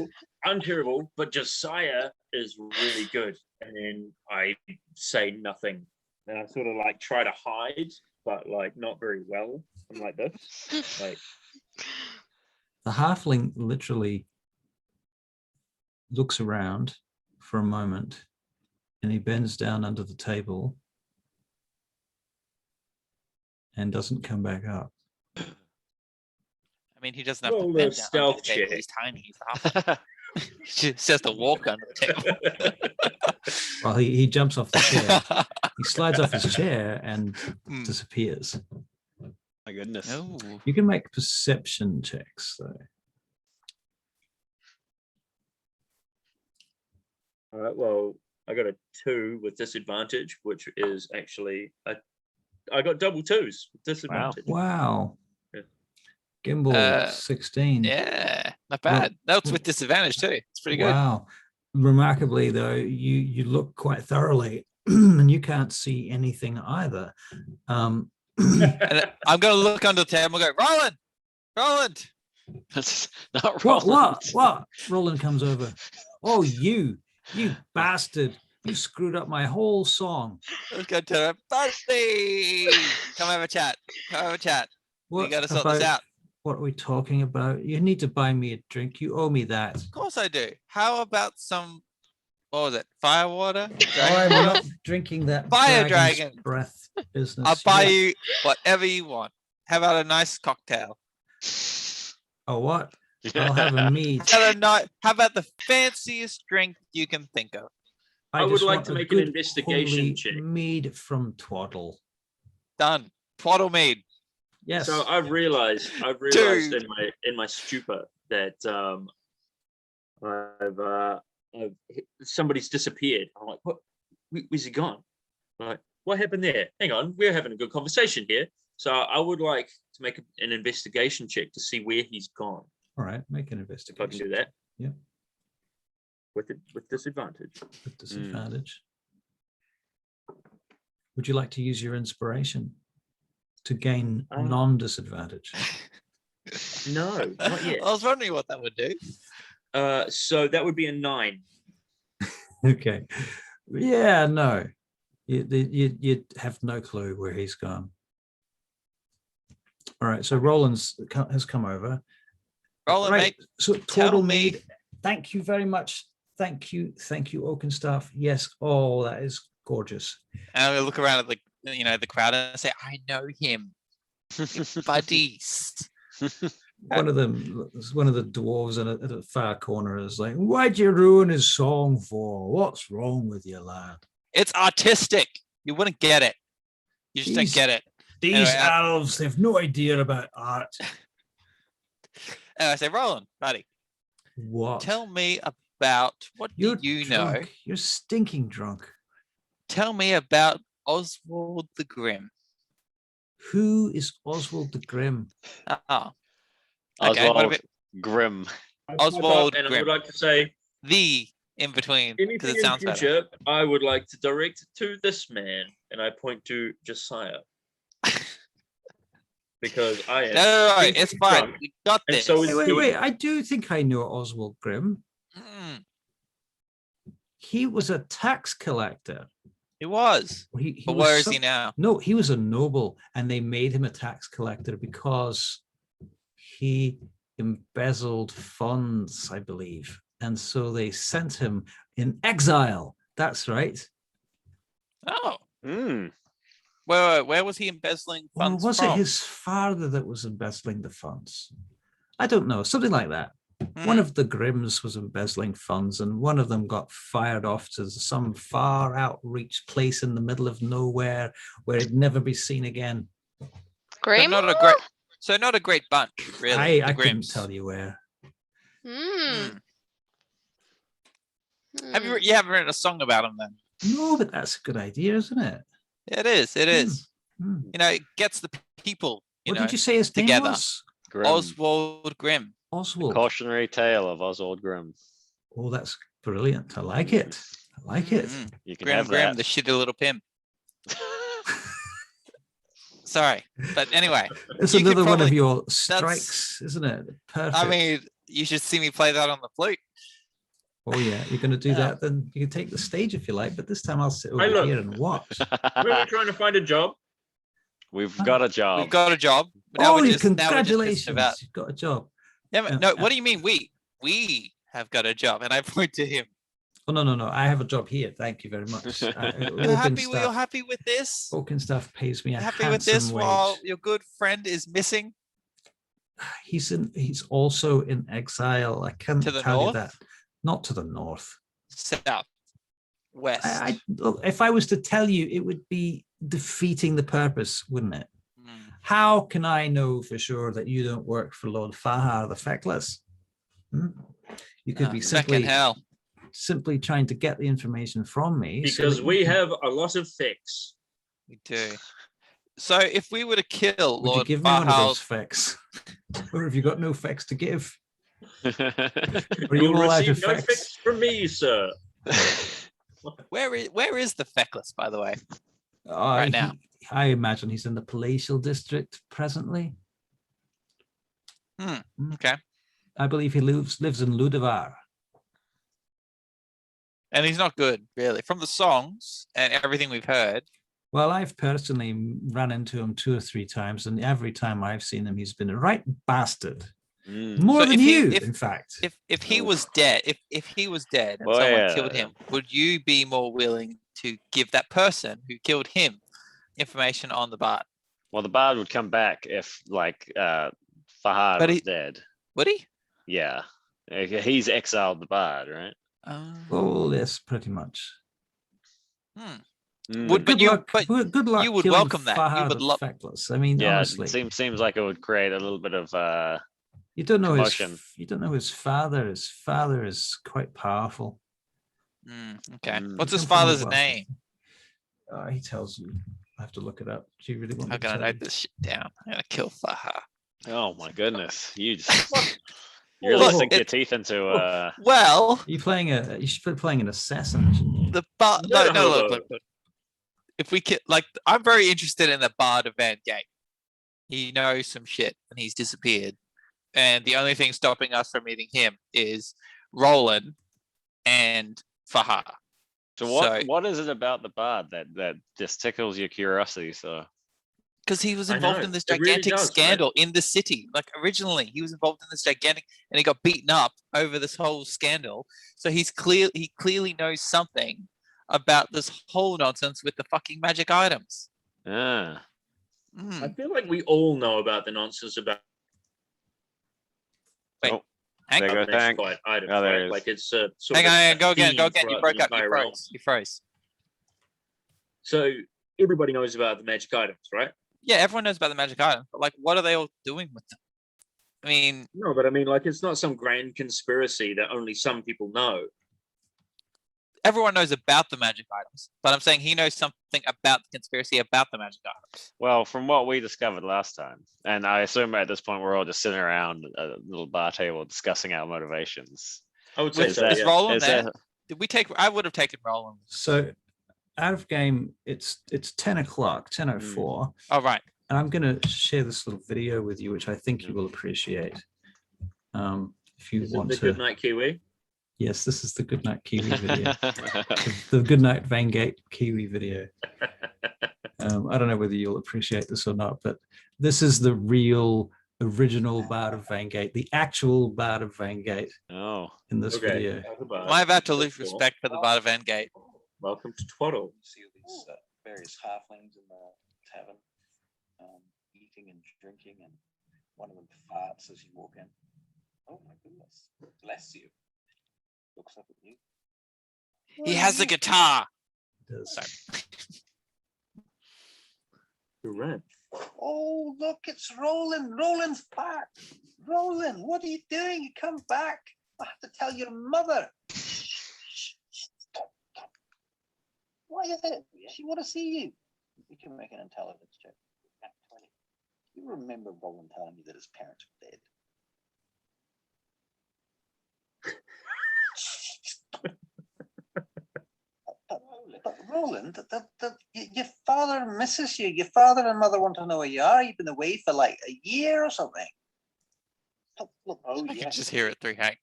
wait, I'm terrible, but Josiah is really good. And then I say nothing. And I sort of like try to hide, but like not very well. I'm like this. Like The halfling literally looks around for a moment and he bends down under the table and doesn't come back up. I mean, he doesn't have Roll to a bend down under stealth the table. check. He's tiny. He's half. He just has to walk under the table. Well, he jumps off the chair. He slides off his chair and disappears. My goodness. No. You can make perception checks though. all right, well, I got a 2 with disadvantage, which is actually I got double 2s with disadvantage. Wow. Yeah. Gimbal 16. Yeah, not bad. That's with disadvantage too. It's pretty good. Wow. Remarkably though, you look quite thoroughly and you can't see anything either. And I'm gonna look under the table and go, Roland. That's not What? Roland. What? Roland comes over. Oh, you bastard. You screwed up my whole song. Let's go to it, buddy. Come have a chat. We gotta sort this out. What are we talking about? You need to buy me a drink. You owe me that. Of course I do. How about some? What was it? Fire water? I'm not drinking that Fire dragon's dragon. breath business. I'll buy Yeah. you whatever you want. How about a nice cocktail? Oh, what? I'll have a mead. How about the fanciest drink you can think of? I would just like want to a make an good, investigation holy check. Mead from Twaddle. Done. Twaddle mead. Yes. So I've realized Dude. in my stupor that I've somebody's disappeared. I'm like, what? Where's he gone? Like, what happened there? Hang on, we're having a good conversation here. So I would like to make an investigation check to see where he's gone. All right, make an If I investigation. can do that. Yeah. With disadvantage. With disadvantage. Would you like to use your inspiration to gain Um, non-disadvantage? No, not yet. I was wondering what that would do. So that would be a 9. Okay. Yeah, no. You have no clue where he's gone. All right, so Roland's has come over. Roland, Right, mate. so tell total me- mead. Thank you very much. Thank you, Oakenstaff. Yes. Oh, that is gorgeous. And I look around at the crowd and say, I know him. Buddies. One of the dwarves at the far corner is like, "Why'd you ruin his song for? What's wrong with you, lad?" It's artistic. You wouldn't get it. You just don't These- get it. These Anyway, elves, they've no idea about art. And I say, Roland, buddy, What? tell me about what You're do you know? drunk. You're stinking drunk. Tell me about Oswald the Grim. Who is Oswald the Grim? Oh, okay. What Oswald about Grim. Oswald And I Grim? would like to say, The in between, because anything it in sounds better. future, I would like to direct it to this man, and I point to Josiah. Because I am. No, stinking it's fine. drunk. We got And this. so is Wait. I do think I know Oswald Grim. Mm, He was a tax collector. it was. He But was where is some- he now? No, he was a noble, and they made him a tax collector because he embezzled funds, I believe. And so they sent him in exile. That's right. Oh, Mm. where was he embezzling Or funds was from? it his father that was embezzling the funds? I don't know, something like that. One Mm, of the Grimms was embezzling funds, and one of them got fired off to some far outreach place in the middle of nowhere where it'd never be seen again. so Graymoor? not a great bunch, really. I the couldn't Grims. tell you where. Hmm. Mm. You haven't written a song about him then? No, but that's a good idea, isn't it? It is. It is. Hmm. You know, it gets the people. What did you say his name together. was? Grim. Oswald Grim. Oswald. Cautionary tale of Oswald Grim. Oh, that's brilliant. I like it. I like it. Mm, You can Grim, have Grim, the that. shitty little pimp. Sorry, but anyway, It's you could another one of probably- your strikes, isn't it? Perfect. I mean, you should see me play that on the flute. oh yeah, you're going to do Yeah. that. Then you can take the stage if you like. But this time I'll sit over Hey, look. here and watch. We were trying to find a job. We've got a job. We've got a job. but now Oh, we're you just- now we're just congratulations! pissed about- You've got a job. Yeah, but Yeah, no, yeah. what do you mean we? We have got a job, and I point to him. Oh no! I have a job here. Thank you very much. You're happy with this? Oakenstaff pays me a Happy with this handsome while wage. your good friend is missing? He's also in exile. I can't To the tell you north? that. Not to the north. South, west. Look, if I was to tell you, it would be defeating the purpose, wouldn't it? Mm. How can I know for sure that you don't work for Lord Fahar the Feckless? Hmm? You could be Second hell. simply trying to get the information from me. so Because that we you can- have a lot of facts. We do. So if we were to kill Would you Lord give me one of those Fahal's, facts? Or have you got no facts to give? Are You you will all out receive of no facts? facts from me, sir. where is the feckless, by the way? Right now. I imagine he's in the palatial district presently. Okay. I believe he lives in Ludovar. And he's not good, really. From the songs and everything we've heard, Well, I've personally run into him 2 or 3 times, and every time I've seen him, he's been a right bastard. Mm. More So than if he- you, if- in fact. if he was dead, if he was dead and Well, someone yeah. killed him, would you be more willing to give that person who killed him information on the bard? Well, the bard would come back if, like, Fahad But was he- dead. Would he? Yeah. He's exiled the bard, right? Oh, yes, pretty much. Mm. Would- Good you- luck. but good luck. you would killing welcome that. You Fahar would the love- Feckless. I mean, Yeah, honestly, it seems like it would create a little bit of you don't know commotion. you don't know his father. His father is quite powerful. Okay. Mm. What's his Come from a father's wealthy- name? He tells you. I have to look it up. Do you really want I'm me to gonna tell note you? this shit down. I'm gonna kill Faha. Oh my goodness. You really Look, sink your it- teeth into Well, You should be playing an assassin. shouldn't you? the bar. No, No, no, look, no. look. if we can, like, I'm very interested in the Bard of Van Gate. He knows some shit and he's disappeared. And the only thing stopping us from meeting him is Roland and Fahar. So what is it about the bard that just tickles your curiosity? So because he was I involved know, in this it really gigantic does, right? scandal in the city. Like originally, he was involved in this gigantic, and he got beaten up over this whole scandal. So he clearly knows something about this whole nonsense with the fucking magic items. ah, I feel like we all know about the nonsense about Wait, oh, Hank? there goes magic Hank. items, Oh, there right? he is. Like it's sort Hang of on, a go again. theme You throughout broke the up. You entire realm. froze. You froze. So everybody knows about the magic items, right? Yeah, everyone knows about the magic items, but like, what are they all doing with them? I mean, No, but I mean, like, it's not some grand conspiracy that only some people know. everyone knows about the magic items, but I'm saying he knows something about the conspiracy about the magic items. Well, from what we discovered last time, and I assume at this point we're all just sitting around a little bar table discussing our motivations. I would say With so. is Yeah. Roland Is there? there- Did we take? I would have taken Roland. So out of game, it's 10 o'clock, 10:04. Oh right. And I'm going to share this little video with you, which I think you will appreciate. If you Is it want the to. Good Night Kiwi? Yes, this is the Goodnight Kiwi video. The Goodnight Vangate Kiwi video. I don't know whether you'll appreciate this or not, but this is the real original Bard of Vangate, the actual Bard of Vangate Oh, in this video. Am I about to lose respect for the Bard of Van Gate? Welcome to Twaddle. See all these various halflings in the tavern, eating and drinking, and one of them farts as you walk in. Oh my goodness, bless you. Looks up at you. He has a guitar. It does. You're right. Oh, look, it's Roland. Roland's back. Roland, what are you doing? You come back. I have to tell your mother. Why is it? She want to see you. You can make an intelligence check. You remember Roland telling you that his parents were dead? But Roland, your father misses you. Your father and mother want to know where you are. You've been away for like a year or something. Look, oh, I yeah. can just hear it through Hank.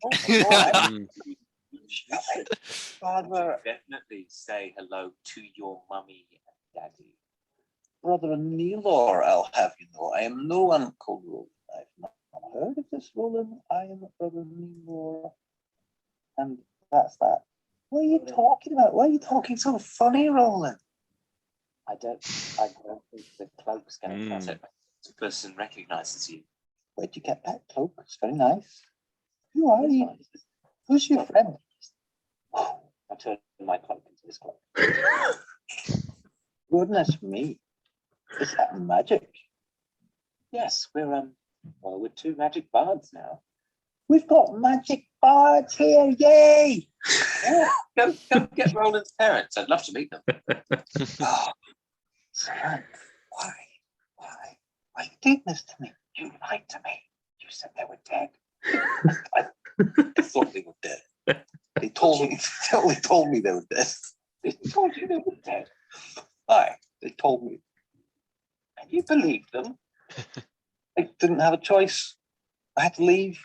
Father, Definitely say hello to your mummy and daddy. brother Neelor, I'll have you know, I am no Uncle Roland. I've not heard of this, Roland. I am brother Neelor. And that's that. What are you talking about? Why are you talking so funny, Roland? I don't think the cloak's going to cut it. The person recognizes you. Where'd you get that cloak? It's very nice. Who are you? Who's your friend? I turned my cloak into this cloak. Goodness me. Is that magic? Yes, we're two magic bards now. We've got magic bards here. Yay! Yeah, go get Roland's parents. I'd love to meet them. Oh, son, why? Why are you doing this to me? You lied to me. You said they were dead. I thought they were dead. They told me they were dead. They told you they were dead. Aye, they told me. And you believed them. I didn't have a choice. I had to leave.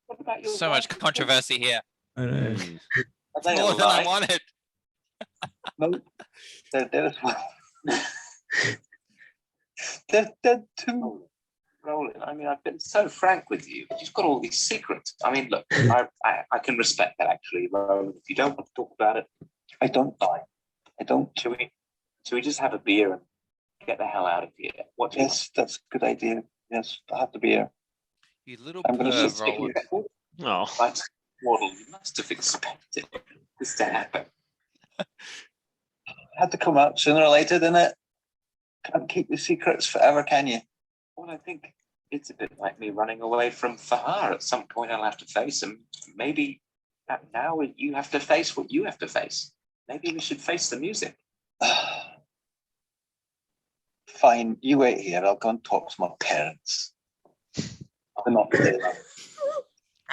What about your So much wife? controversy here. I know. Are they More than I alive? wanted. No, they're dead as well. They're dead too. Roland, I mean, I've been so frank with you, but you've got all these secrets. I mean, look, I can respect that actually, Roland. If you don't want to talk about it, I don't die. I don't. should we just have a beer and get the hell out of here? What do you Yes, that's a good idea. Yes, I have to be here. You little I'm gonna perv, just Roland. oh, But Waddle, you must have expected this to happen. Had to come out sooner or later, didn't it? Can't keep the secrets forever, can you? Well, I think it's a bit like me running away from Fahar. At some point, I'll have to face him. Maybe now you have to face what you have to face. Maybe we should face the music. Fine, you wait here. I'll go and talk to my parents. I'm not there.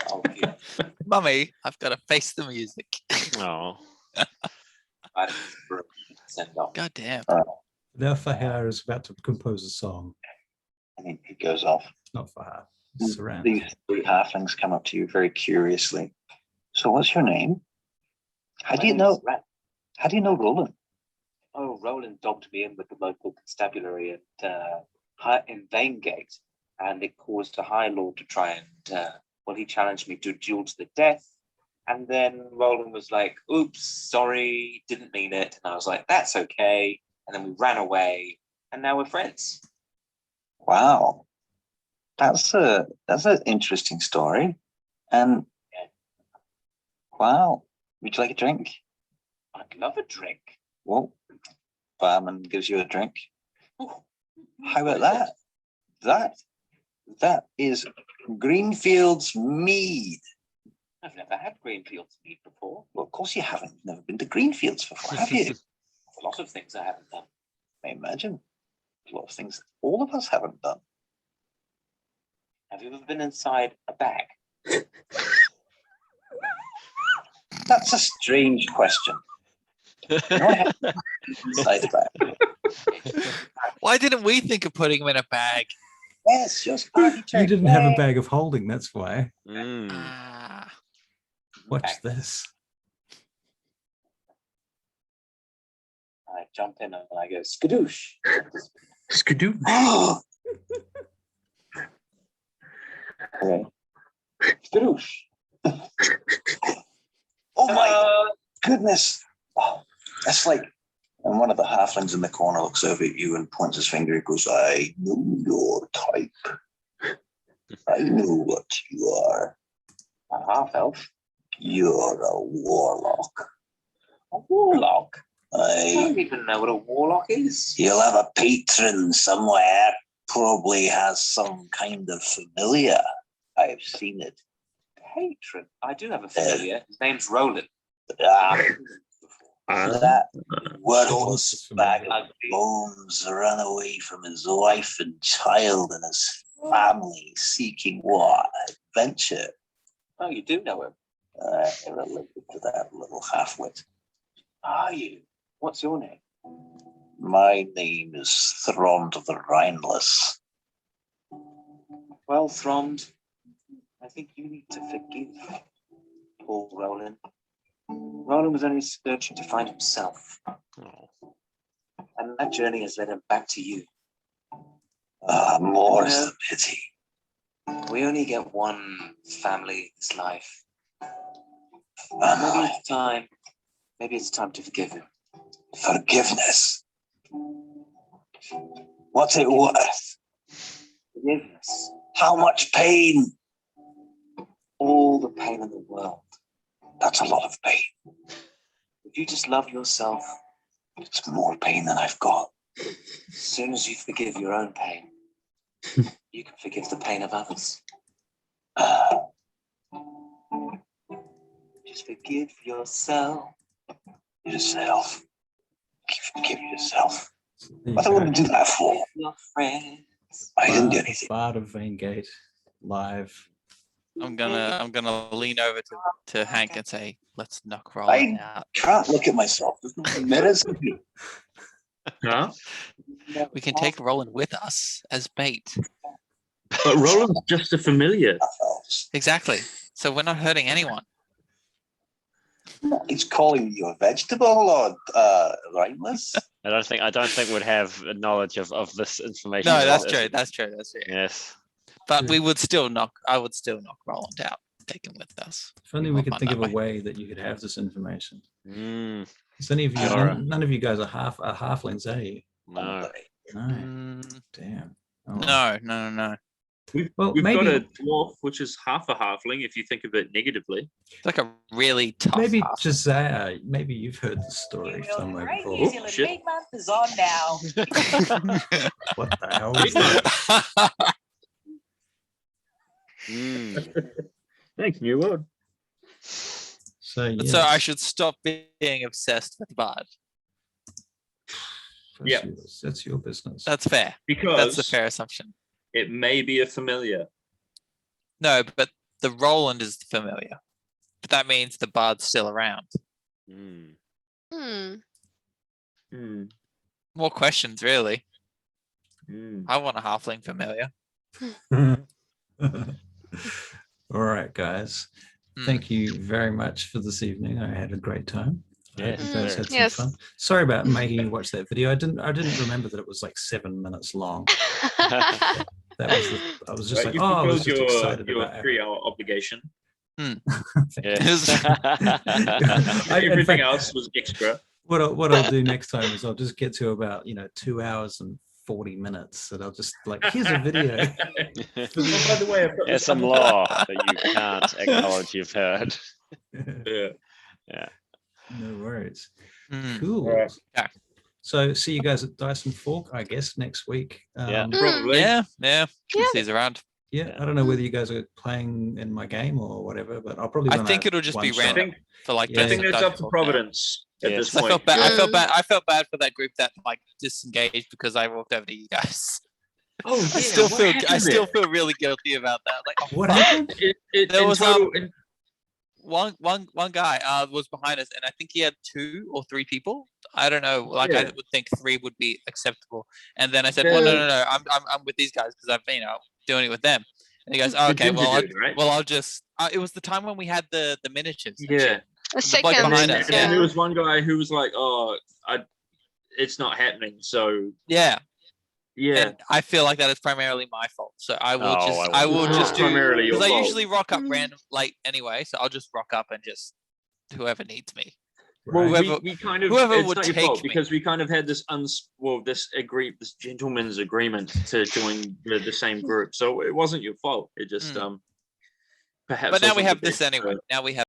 Oh, yeah. Mummy, I've got to face the music. oh. send off. God damn. Now Fahar is about to compose a song. And he goes off. It's not Fahar. It's Saran. These three halflings come up to you very curiously. So what's your name? How do you know? How do you know Roland? Oh, Roland dobbed me in with the local constabulary in Vaingate, and it caused the High Lord to try and, he challenged me to a duel to the death. And then Roland was like, oops, sorry, didn't mean it. And I was like, that's okay. And then we ran away, and now we're friends. Wow. That's an interesting story. And wow. Would you like a drink? I'd love a drink. Well, barman gives you a drink. Oh, how about that? That is Greenfield's mead. I've never had Greenfield's mead before. Well, of course you haven't. You've never been to Greenfields before, have you? A lot of things I haven't done. I imagine. A lot of things all of us haven't done. Have you ever been inside a bag? That's a strange question. Inside a bag. Why didn't we think of putting him in a bag? Yes, just party You trick. didn't have a bag of holding, that's why. Ah. Watch this. I jump in and I go, skadoosh. Skidoo. Okay. Skadoosh. Oh my goodness. Oh, that's like, and one of the halflings in the corner looks over at you and points his finger. He goes, I know your type. I know what you are. A half-elf. You're a warlock. A warlock? I I don't even know what a warlock is. You'll have a patron somewhere. Probably has some kind of familiar. I've seen it. Patron? I do have a familiar. His name's Roland. That worthless bag of Ugly. bones ran away from his wife and child and his family seeking what? Adventure. Oh, you do know him. I related to that little halfwit. Are you? What's your name? My name is Thrond the Rhineless. Well, Thrond, I think you need to forgive poor Roland. Roland was only searching to find himself. And that journey has led him back to you. More's the pity. We only get one family in this life. Maybe it's time to forgive him. Forgiveness. What's it worth? Forgiveness. How much pain? All the pain in the world. That's a lot of pain. If you just love yourself, It's more pain than I've got. as soon as you forgive your own pain, you can forgive the pain of others. Just forgive yourself. Yourself. Forgive yourself. There What you do I go. want to do that for? Your friends. I didn't do anything. Bard of Vaingate live. I'm gonna lean over to Hank and say, let's knock Roland out. Can't look at myself. There's no mirrors in here. Huh? We can take Roland with us as bait. But Roland's just a familiar. Half-elves. Exactly. So we're not hurting anyone. He's calling you a vegetable or rhymeless. I don't think we'd have a knowledge of this information. No, that's true. That's true. Yes. But I would still knock Roland out, take him with us. If only More we could fun think that of a way. way that you could have this information. Mm, Because any of you, Sure. none of you guys are halflings, are you? no. No. Mm, Damn. Oh, well. no. We've Well, got maybe- a dwarf, which is half a halfling, if you think of it negatively. It's like a really tough Maybe half. Josiah, maybe you've heard the story somewhere Great before. New Zealand shit. Big Month is on now. What the hell is that? Mm. Thanks, New World. So, yes, So I should stop being obsessed with Bard. Yeah. That's your business. That's fair. That's Because the fair assumption. it may be a familiar. No, but the Roland is the familiar. But that means the Bard's still around. Mm. Hmm. Mm, More questions, really. mm. I want a halfling familiar. All right, guys. Thank you very much for this evening. I had a great time. I hope you Yes, guys sir. had some Yes. fun. Sorry about making you watch that video. I didn't remember that it was like 7 minutes long. That was I was just like, You oh, I was fulfilled just excited your about it. 3-hour obligation. Yes. Everything in fact, else was extra. what I'll do next time is I'll just get to about 2 hours and 40 minutes, and I'll just like, here's a video. Oh, by the way, I've got There's this some other- law that you can't acknowledge you've heard. Yeah. Yeah. No worries. Mm. Cool. All right. Yeah. So see you guys at Dice and Fork, I guess, next week. Yeah. Probably. Yeah. Yeah. He's around. Yeah, I don't know whether you guys are playing in my game or whatever, but I'll probably. I run think a it'll just be one-shot. random for like. Yeah. I think best of that's up Dice to Fork now. Providence at Yes. this I point. felt bad. I felt Mm. bad. I felt bad for that group that like disengaged because I walked over to you guys. Oh, yeah. I still what feel. happened I still there? feel really guilty about that. Like, oh, What fuck. happened? There In was, total, one guy was behind us, and I think he had 2 or 3 people. I don't know. Like I Yeah. would think 3 would be acceptable. And then I said, "Well, no. I'm with these guys because I've doing it with them." And he goes, oh, The "Okay, ginger well, dude, right? I'll just." It was the time when we had the miniatures. and Yeah. shit. The bloke seconds. behind and, us, and then yeah. there was one guy who was like, "Oh, it's not happening." So Yeah. yeah, And I feel like that is primarily my fault. So I will Oh, just I I will wouldn't. just do primarily your because I fault. usually rock up Mm. random late anyway. So I'll just rock up and just whoever needs me. Well, Right. Whoever- we kind of whoever it's would not your take fault me. because we kind of had this this gentleman's agreement to join the same group. So it wasn't your fault. It just perhaps. But now we wasn't have the this best, anyway. Now we have.